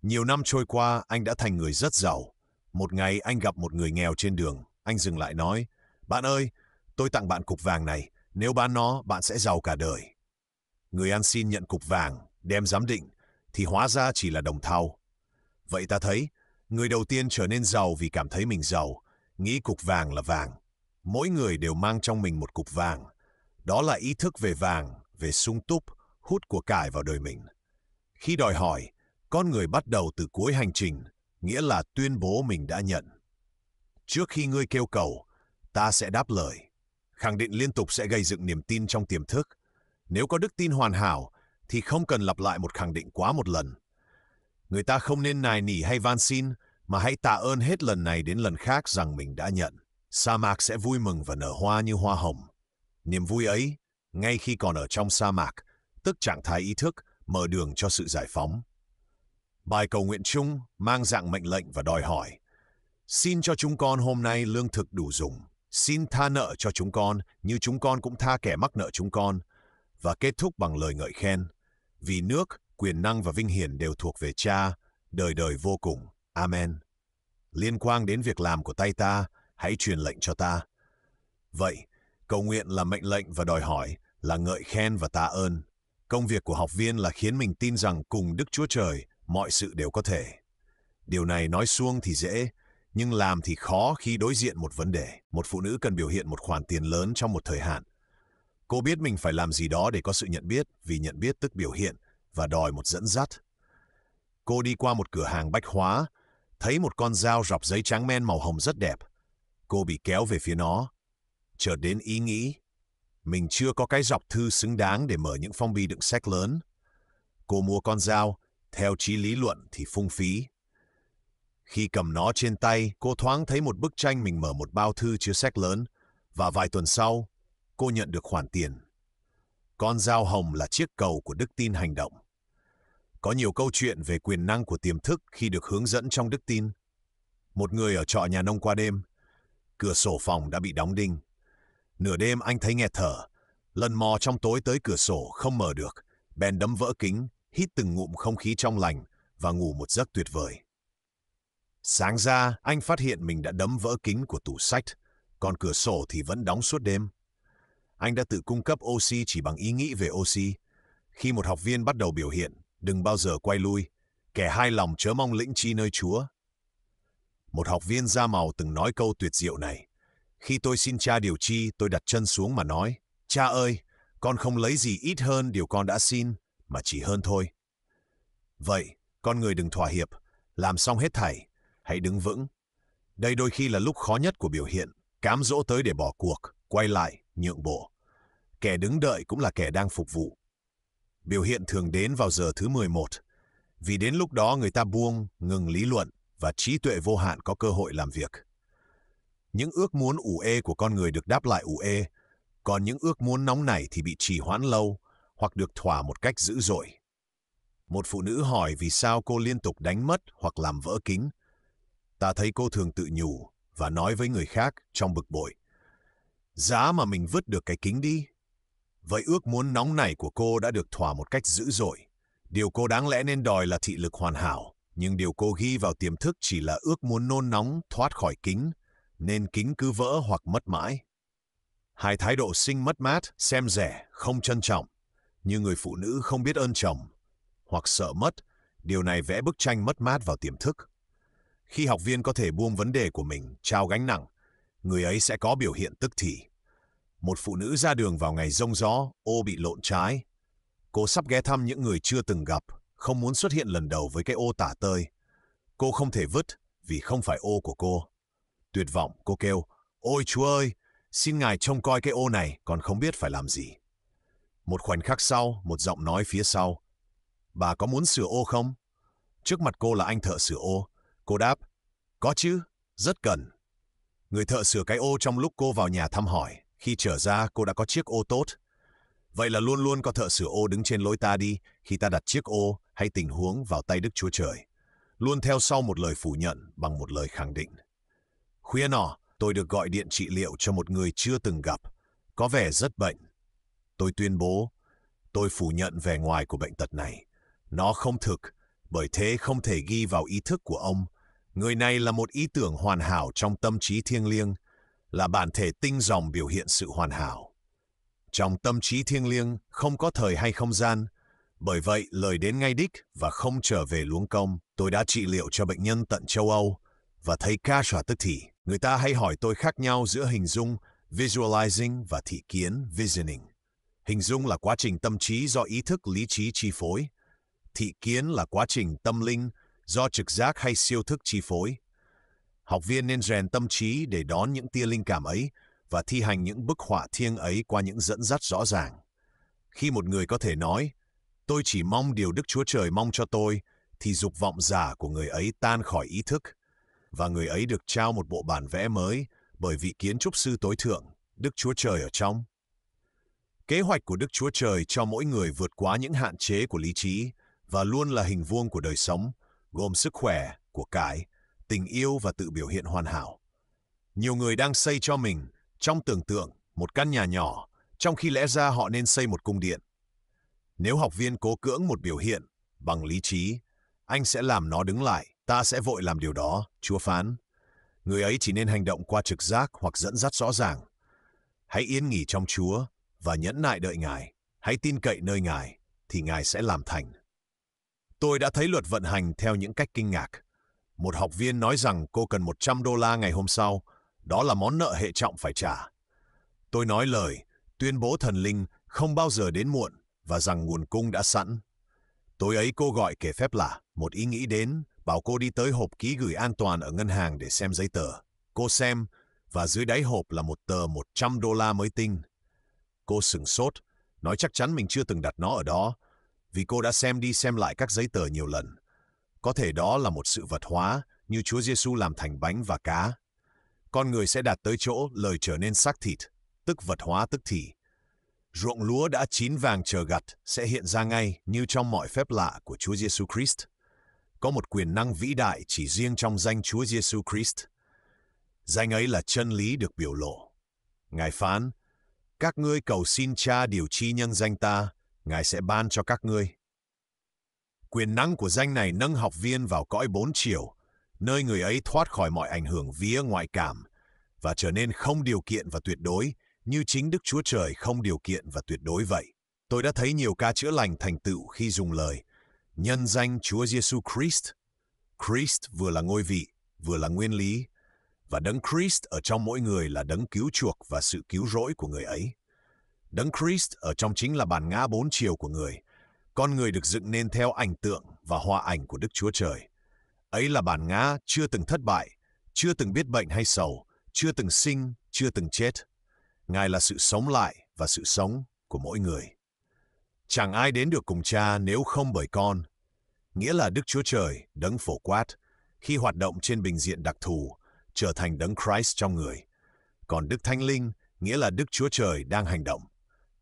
Nhiều năm trôi qua, anh đã thành người rất giàu. Một ngày anh gặp một người nghèo trên đường. Anh dừng lại nói, bạn ơi, tôi tặng bạn cục vàng này. Nếu bán nó, bạn sẽ giàu cả đời. Người ăn xin nhận cục vàng, đem giám định, thì hóa ra chỉ là đồng thau. Vậy ta thấy, người đầu tiên trở nên giàu vì cảm thấy mình giàu, nghĩ cục vàng là vàng. Mỗi người đều mang trong mình một cục vàng. Đó là ý thức về vàng, về sung túc, hút của cải vào đời mình. Khi đòi hỏi, con người bắt đầu từ cuối hành trình, nghĩa là tuyên bố mình đã nhận. Trước khi ngươi kêu cầu, ta sẽ đáp lời. Khẳng định liên tục sẽ gây dựng niềm tin trong tiềm thức. Nếu có đức tin hoàn hảo, thì không cần lặp lại một khẳng định quá một lần. Người ta không nên nài nỉ hay van xin, mà hãy tạ ơn hết lần này đến lần khác rằng mình đã nhận. Sa mạc sẽ vui mừng và nở hoa như hoa hồng. Niềm vui ấy, ngay khi còn ở trong sa mạc, tức trạng thái ý thức, mở đường cho sự giải phóng. Bài cầu nguyện chung mang dạng mệnh lệnh và đòi hỏi. Xin cho chúng con hôm nay lương thực đủ dùng. Xin tha nợ cho chúng con như chúng con cũng tha kẻ mắc nợ chúng con. Và kết thúc bằng lời ngợi khen. Vì nước, quyền năng và vinh hiển đều thuộc về Cha, đời đời vô cùng. Amen. Liên quan đến việc làm của tay ta, hãy truyền lệnh cho ta. Vậy, cầu nguyện là mệnh lệnh và đòi hỏi, là ngợi khen và tạ ơn. Công việc của học viên là khiến mình tin rằng cùng Đức Chúa Trời, mọi sự đều có thể. Điều này nói suông thì dễ, nhưng làm thì khó khi đối diện một vấn đề. Một phụ nữ cần biểu hiện một khoản tiền lớn trong một thời hạn. Cô biết mình phải làm gì đó để có sự nhận biết, vì nhận biết tức biểu hiện, và đòi một dẫn dắt. Cô đi qua một cửa hàng bách hóa, thấy một con dao rọc giấy trắng men màu hồng rất đẹp. Cô bị kéo về phía nó. Chợt đến ý nghĩ, mình chưa có cái dọc thư xứng đáng để mở những phong bì đựng sách lớn. Cô mua con dao, theo chí lý luận thì phung phí. Khi cầm nó trên tay, cô thoáng thấy một bức tranh mình mở một bao thư chứa sách lớn, và vài tuần sau, cô nhận được khoản tiền. Con dao hồng là chiếc cầu của đức tin hành động. Có nhiều câu chuyện về quyền năng của tiềm thức khi được hướng dẫn trong đức tin. Một người ở trọ nhà nông qua đêm, cửa sổ phòng đã bị đóng đinh. Nửa đêm anh thấy nghẹt thở, lần mò trong tối tới cửa sổ không mở được, bèn đấm vỡ kính, hít từng ngụm không khí trong lành và ngủ một giấc tuyệt vời. Sáng ra, anh phát hiện mình đã đấm vỡ kính của tủ sách, còn cửa sổ thì vẫn đóng suốt đêm. Anh đã tự cung cấp oxy chỉ bằng ý nghĩ về oxy. Khi một học viên bắt đầu biểu hiện, đừng bao giờ quay lui, kẻ hai lòng chớ mong lĩnh chi nơi Chúa. Một học viên da màu từng nói câu tuyệt diệu này. Khi tôi xin Cha điều chi, tôi đặt chân xuống mà nói, Cha ơi, con không lấy gì ít hơn điều con đã xin, mà chỉ hơn thôi. Vậy, con người đừng thỏa hiệp, làm xong hết thảy, hãy đứng vững. Đây đôi khi là lúc khó nhất của biểu hiện, cám dỗ tới để bỏ cuộc, quay lại, nhượng bộ. Kẻ đứng đợi cũng là kẻ đang phục vụ. Biểu hiện thường đến vào giờ thứ 11, vì đến lúc đó người ta buông, ngừng lý luận và trí tuệ vô hạn có cơ hội làm việc. Những ước muốn ủ ê của con người được đáp lại ủ ê, còn những ước muốn nóng nảy thì bị trì hoãn lâu hoặc được thỏa một cách dữ dội. Một phụ nữ hỏi vì sao cô liên tục đánh mất hoặc làm vỡ kính. Ta thấy cô thường tự nhủ và nói với người khác trong bực bội. Giá mà mình vứt được cái kính đi. Vậy ước muốn nóng nảy của cô đã được thỏa một cách dữ dội. Điều cô đáng lẽ nên đòi là thị lực hoàn hảo, nhưng điều cô ghi vào tiềm thức chỉ là ước muốn nôn nóng thoát khỏi kính, nên kính cứ vỡ hoặc mất mãi. Hai thái độ sinh mất mát, xem rẻ, không trân trọng, như người phụ nữ không biết ơn chồng, hoặc sợ mất, điều này vẽ bức tranh mất mát vào tiềm thức. Khi học viên có thể buông vấn đề của mình, trao gánh nặng, người ấy sẽ có biểu hiện tức thì. Một phụ nữ ra đường vào ngày giông gió, ô bị lộn trái. Cô sắp ghé thăm những người chưa từng gặp, không muốn xuất hiện lần đầu với cái ô tả tơi. Cô không thể vứt vì không phải ô của cô. Tuyệt vọng, cô kêu, ôi Chúa ơi, xin Ngài trông coi cái ô này, còn không biết phải làm gì. Một khoảnh khắc sau, một giọng nói phía sau, bà có muốn sửa ô không? Trước mặt cô là anh thợ sửa ô. Cô đáp, có chứ, rất cần. Người thợ sửa cái ô trong lúc cô vào nhà thăm hỏi. Khi trở ra, cô đã có chiếc ô tốt. Vậy là luôn luôn có thợ sửa ô đứng trên lối ta đi khi ta đặt chiếc ô hay tình huống vào tay Đức Chúa Trời. Luôn theo sau một lời phủ nhận bằng một lời khẳng định. Khuya nọ, tôi được gọi điện trị liệu cho một người chưa từng gặp. Có vẻ rất bệnh. Tôi tuyên bố, tôi phủ nhận vẻ ngoài của bệnh tật này. Nó không thực, bởi thế không thể ghi vào ý thức của ông. Người này là một ý tưởng hoàn hảo trong tâm trí thiêng liêng, là bản thể tinh dòng biểu hiện sự hoàn hảo. Trong tâm trí thiêng liêng không có thời hay không gian, bởi vậy lời đến ngay đích và không trở về luống công. Tôi đã trị liệu cho bệnh nhân tận châu Âu và thấy ca xòa tức thì. Người ta hay hỏi tôi khác nhau giữa hình dung visualizing và thị kiến visioning. Hình dung là quá trình tâm trí do ý thức lý trí chi phối. Thị kiến là quá trình tâm linh do trực giác hay siêu thức chi phối. Học viên nên rèn tâm trí để đón những tia linh cảm ấy và thi hành những bức họa thiêng ấy qua những dẫn dắt rõ ràng. Khi một người có thể nói, tôi chỉ mong điều Đức Chúa Trời mong cho tôi, thì dục vọng giả của người ấy tan khỏi ý thức, và người ấy được trao một bộ bản vẽ mới bởi vị kiến trúc sư tối thượng, Đức Chúa Trời ở trong. Kế hoạch của Đức Chúa Trời cho mỗi người vượt quá những hạn chế của lý trí và luôn là hình vuông của đời sống, gồm sức khỏe, của cải, tình yêu và tự biểu hiện hoàn hảo. Nhiều người đang xây cho mình, trong tưởng tượng, một căn nhà nhỏ, trong khi lẽ ra họ nên xây một cung điện. Nếu học viên cố cưỡng một biểu hiện bằng lý trí, anh sẽ làm nó đứng lại, ta sẽ vội làm điều đó, Chúa phán. Người ấy chỉ nên hành động qua trực giác hoặc dẫn dắt rõ ràng. Hãy yên nghỉ trong Chúa và nhẫn nại đợi Ngài. Hãy tin cậy nơi Ngài, thì Ngài sẽ làm thành. Tôi đã thấy luật vận hành theo những cách kinh ngạc. Một học viên nói rằng cô cần $100 ngày hôm sau, đó là món nợ hệ trọng phải trả. Tôi nói lời, tuyên bố thần linh không bao giờ đến muộn và rằng nguồn cung đã sẵn. Tối ấy cô gọi kể phép lạ, một ý nghĩ đến, bảo cô đi tới hộp ký gửi an toàn ở ngân hàng để xem giấy tờ. Cô xem, và dưới đáy hộp là một tờ $100 mới tinh. Cô sửng sốt, nói chắc chắn mình chưa từng đặt nó ở đó, vì cô đã xem đi xem lại các giấy tờ nhiều lần. Có thể đó là một sự vật hóa, như Chúa Giêsu làm thành bánh và cá. Con người sẽ đạt tới chỗ lời trở nên xác thịt, tức vật hóa tức thì. Ruộng lúa đã chín vàng chờ gặt sẽ hiện ra ngay như trong mọi phép lạ của Chúa Giêsu Christ. Có một quyền năng vĩ đại chỉ riêng trong danh Chúa Giêsu Christ. Danh ấy là chân lý được biểu lộ. Ngài phán, các ngươi cầu xin Cha điều chi nhân danh ta, Ngài sẽ ban cho các ngươi. Quyền năng của danh này nâng học viên vào cõi 4 chiều, nơi người ấy thoát khỏi mọi ảnh hưởng vía ngoại cảm và trở nên không điều kiện và tuyệt đối như chính Đức Chúa Trời không điều kiện và tuyệt đối vậy. Tôi đã thấy nhiều ca chữa lành thành tựu khi dùng lời nhân danh Chúa Giêsu Christ. Christ vừa là ngôi vị, vừa là nguyên lý, và đấng Christ ở trong mỗi người là đấng cứu chuộc và sự cứu rỗi của người ấy. Đấng Christ ở trong chính là bản ngã bốn chiều của người. Con người được dựng nên theo ảnh tượng và hoa ảnh của Đức Chúa Trời. Ấy là bản ngã chưa từng thất bại, chưa từng biết bệnh hay sầu, chưa từng sinh, chưa từng chết. Ngài là sự sống lại và sự sống của mỗi người. Chẳng ai đến được cùng Cha nếu không bởi con. Nghĩa là Đức Chúa Trời, đấng phổ quát, khi hoạt động trên bình diện đặc thù, trở thành đấng Christ trong người. Còn Đức Thánh Linh nghĩa là Đức Chúa Trời đang hành động.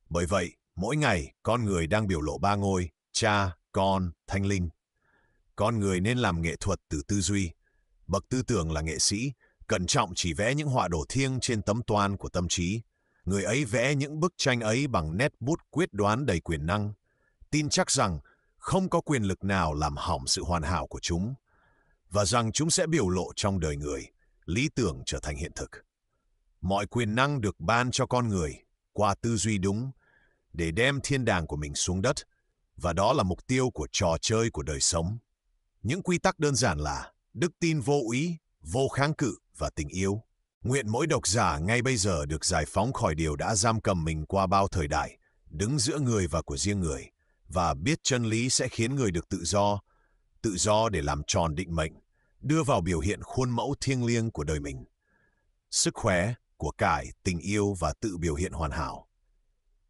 Bởi vậy, mỗi ngày con người đang biểu lộ ba ngôi, Cha, Con, Thánh Linh. Con người nên làm nghệ thuật từ tư duy. Bậc tư tưởng là nghệ sĩ, cẩn trọng chỉ vẽ những họa đổ thiêng trên tấm toan của tâm trí. Người ấy vẽ những bức tranh ấy bằng nét bút quyết đoán đầy quyền năng, tin chắc rằng không có quyền lực nào làm hỏng sự hoàn hảo của chúng, và rằng chúng sẽ biểu lộ trong đời người, lý tưởng trở thành hiện thực. Mọi quyền năng được ban cho con người qua tư duy đúng để đem thiên đàng của mình xuống đất, và đó là mục tiêu của trò chơi của đời sống. Những quy tắc đơn giản là đức tin vô úy, vô kháng cự và tình yêu. Nguyện mỗi độc giả ngay bây giờ được giải phóng khỏi điều đã giam cầm mình qua bao thời đại, đứng giữa người và của riêng người, và biết chân lý sẽ khiến người được tự do để làm tròn định mệnh, đưa vào biểu hiện khuôn mẫu thiêng liêng của đời mình. Sức khỏe, của cải, tình yêu và tự biểu hiện hoàn hảo.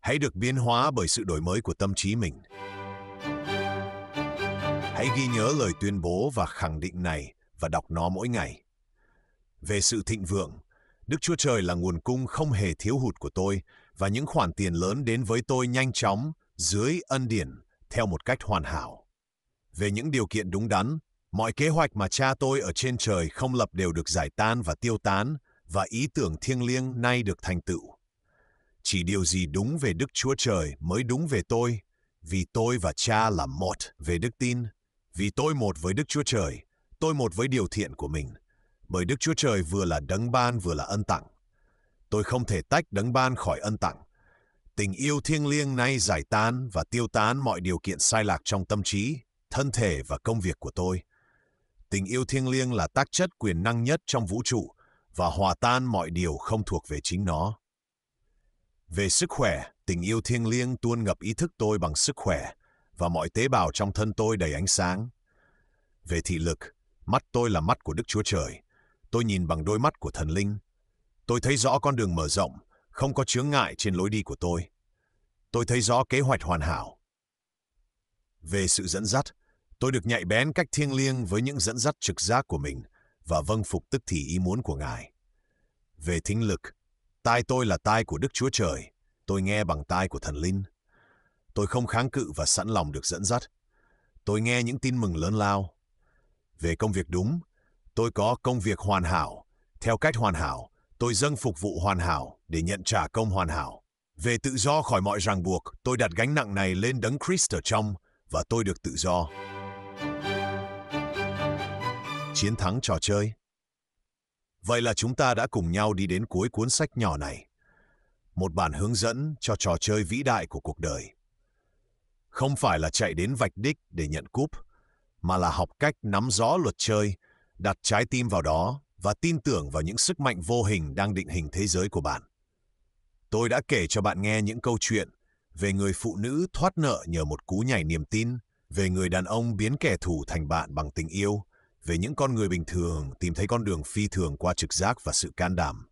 Hãy được biến hóa bởi sự đổi mới của tâm trí mình. Hãy ghi nhớ lời tuyên bố và khẳng định này và đọc nó mỗi ngày. Về sự thịnh vượng, Đức Chúa Trời là nguồn cung không hề thiếu hụt của tôi, và những khoản tiền lớn đến với tôi nhanh chóng, dưới ân điển, theo một cách hoàn hảo. Về những điều kiện đúng đắn, mọi kế hoạch mà Cha tôi ở trên trời không lập đều được giải tan và tiêu tán, và ý tưởng thiêng liêng nay được thành tựu. Chỉ điều gì đúng về Đức Chúa Trời mới đúng về tôi, vì tôi và Cha là một về đức tin, vì tôi một với Đức Chúa Trời, tôi một với điều thiện của mình, bởi Đức Chúa Trời vừa là đấng ban vừa là ân tặng. Tôi không thể tách đấng ban khỏi ân tặng. Tình yêu thiêng liêng nay giải tán và tiêu tán mọi điều kiện sai lạc trong tâm trí, thân thể và công việc của tôi. Tình yêu thiêng liêng là tác chất quyền năng nhất trong vũ trụ và hòa tan mọi điều không thuộc về chính nó. Về sức khỏe, tình yêu thiêng liêng tuôn ngập ý thức tôi bằng sức khỏe, và mọi tế bào trong thân tôi đầy ánh sáng. Về thị lực, mắt tôi là mắt của Đức Chúa Trời. Tôi nhìn bằng đôi mắt của thần linh. Tôi thấy rõ con đường mở rộng, không có chướng ngại trên lối đi của tôi. Tôi thấy rõ kế hoạch hoàn hảo. Về sự dẫn dắt, tôi được nhạy bén cách thiêng liêng với những dẫn dắt trực giác của mình và vâng phục tức thì ý muốn của Ngài. Về thính lực, tai tôi là tai của Đức Chúa Trời. Tôi nghe bằng tai của thần linh. Tôi không kháng cự và sẵn lòng được dẫn dắt. Tôi nghe những tin mừng lớn lao. Về công việc đúng, tôi có công việc hoàn hảo. Theo cách hoàn hảo, tôi dâng phục vụ hoàn hảo để nhận trả công hoàn hảo. Về tự do khỏi mọi ràng buộc, tôi đặt gánh nặng này lên đấng Christ ở trong, và tôi được tự do. Chiến thắng trò chơi. Vậy là chúng ta đã cùng nhau đi đến cuối cuốn sách nhỏ này. Một bản hướng dẫn cho trò chơi vĩ đại của cuộc đời. Không phải là chạy đến vạch đích để nhận cúp, mà là học cách nắm rõ luật chơi, đặt trái tim vào đó và tin tưởng vào những sức mạnh vô hình đang định hình thế giới của bạn. Tôi đã kể cho bạn nghe những câu chuyện về người phụ nữ thoát nợ nhờ một cú nhảy niềm tin, về người đàn ông biến kẻ thù thành bạn bằng tình yêu, về những con người bình thường tìm thấy con đường phi thường qua trực giác và sự can đảm.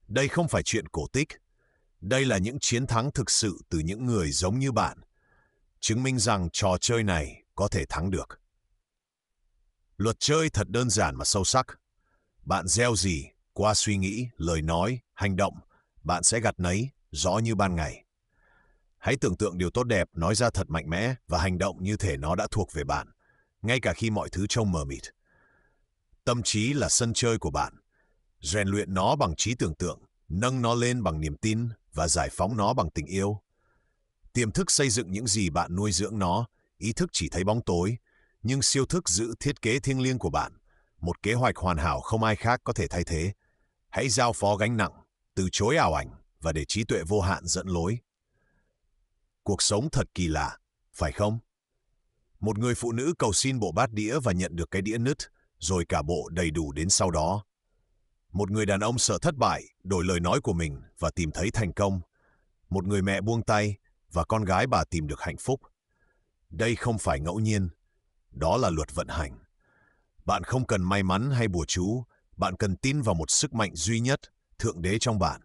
Đây không phải chuyện cổ tích. Đây là những chiến thắng thực sự từ những người giống như bạn, chứng minh rằng trò chơi này có thể thắng được. Luật chơi thật đơn giản mà sâu sắc. Bạn gieo gì, qua suy nghĩ, lời nói, hành động, bạn sẽ gặt nấy, rõ như ban ngày. Hãy tưởng tượng điều tốt đẹp nói ra thật mạnh mẽ và hành động như thể nó đã thuộc về bạn, ngay cả khi mọi thứ trông mờ mịt. Tâm trí là sân chơi của bạn. Rèn luyện nó bằng trí tưởng tượng, nâng nó lên bằng niềm tin và giải phóng nó bằng tình yêu. Tiềm thức xây dựng những gì bạn nuôi dưỡng nó, ý thức chỉ thấy bóng tối, nhưng siêu thức giữ thiết kế thiêng liêng của bạn, một kế hoạch hoàn hảo không ai khác có thể thay thế. Hãy giao phó gánh nặng, từ chối ảo ảnh và để trí tuệ vô hạn dẫn lối. Cuộc sống thật kỳ lạ, phải không? Một người phụ nữ cầu xin bộ bát đĩa và nhận được cái đĩa nứt, rồi cả bộ đầy đủ đến sau đó. Một người đàn ông sợ thất bại, đổi lời nói của mình và tìm thấy thành công. Một người mẹ buông tay và con gái bà tìm được hạnh phúc. Đây không phải ngẫu nhiên, đó là luật vận hành. Bạn không cần may mắn hay bùa chú, bạn cần tin vào một sức mạnh duy nhất, Thượng Đế trong bạn.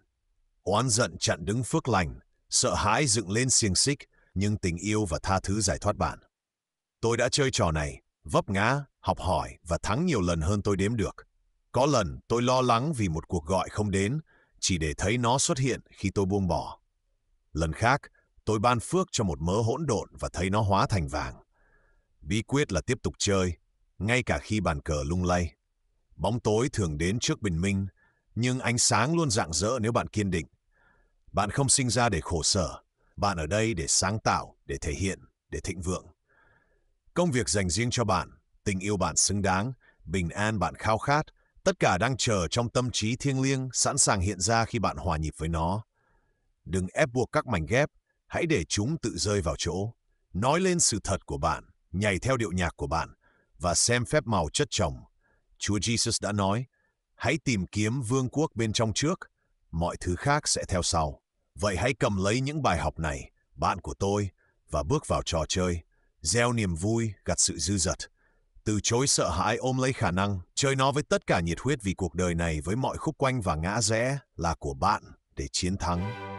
Oán giận chặn đứng phước lành, sợ hãi dựng lên xiềng xích, nhưng tình yêu và tha thứ giải thoát bạn. Tôi đã chơi trò này, vấp ngã, học hỏi và thắng nhiều lần hơn tôi đếm được. Có lần tôi lo lắng vì một cuộc gọi không đến, chỉ để thấy nó xuất hiện khi tôi buông bỏ. Lần khác, tôi ban phước cho một mớ hỗn độn và thấy nó hóa thành vàng. Bí quyết là tiếp tục chơi, ngay cả khi bàn cờ lung lay. Bóng tối thường đến trước bình minh, nhưng ánh sáng luôn rạng rỡ nếu bạn kiên định. Bạn không sinh ra để khổ sở, bạn ở đây để sáng tạo, để thể hiện, để thịnh vượng. Công việc dành riêng cho bạn, tình yêu bạn xứng đáng, bình an bạn khao khát, tất cả đang chờ trong tâm trí thiêng liêng, sẵn sàng hiện ra khi bạn hòa nhịp với nó. Đừng ép buộc các mảnh ghép, hãy để chúng tự rơi vào chỗ. Nói lên sự thật của bạn, nhảy theo điệu nhạc của bạn, và xem phép màu chất chồng. Chúa Jesus đã nói, hãy tìm kiếm vương quốc bên trong trước, mọi thứ khác sẽ theo sau. Vậy hãy cầm lấy những bài học này, bạn của tôi, và bước vào trò chơi. Gieo niềm vui, gặt sự dư dật. Từ chối sợ hãi ôm lấy khả năng, chơi nó với tất cả nhiệt huyết vì cuộc đời này với mọi khúc quanh và ngã rẽ là của bạn để chiến thắng.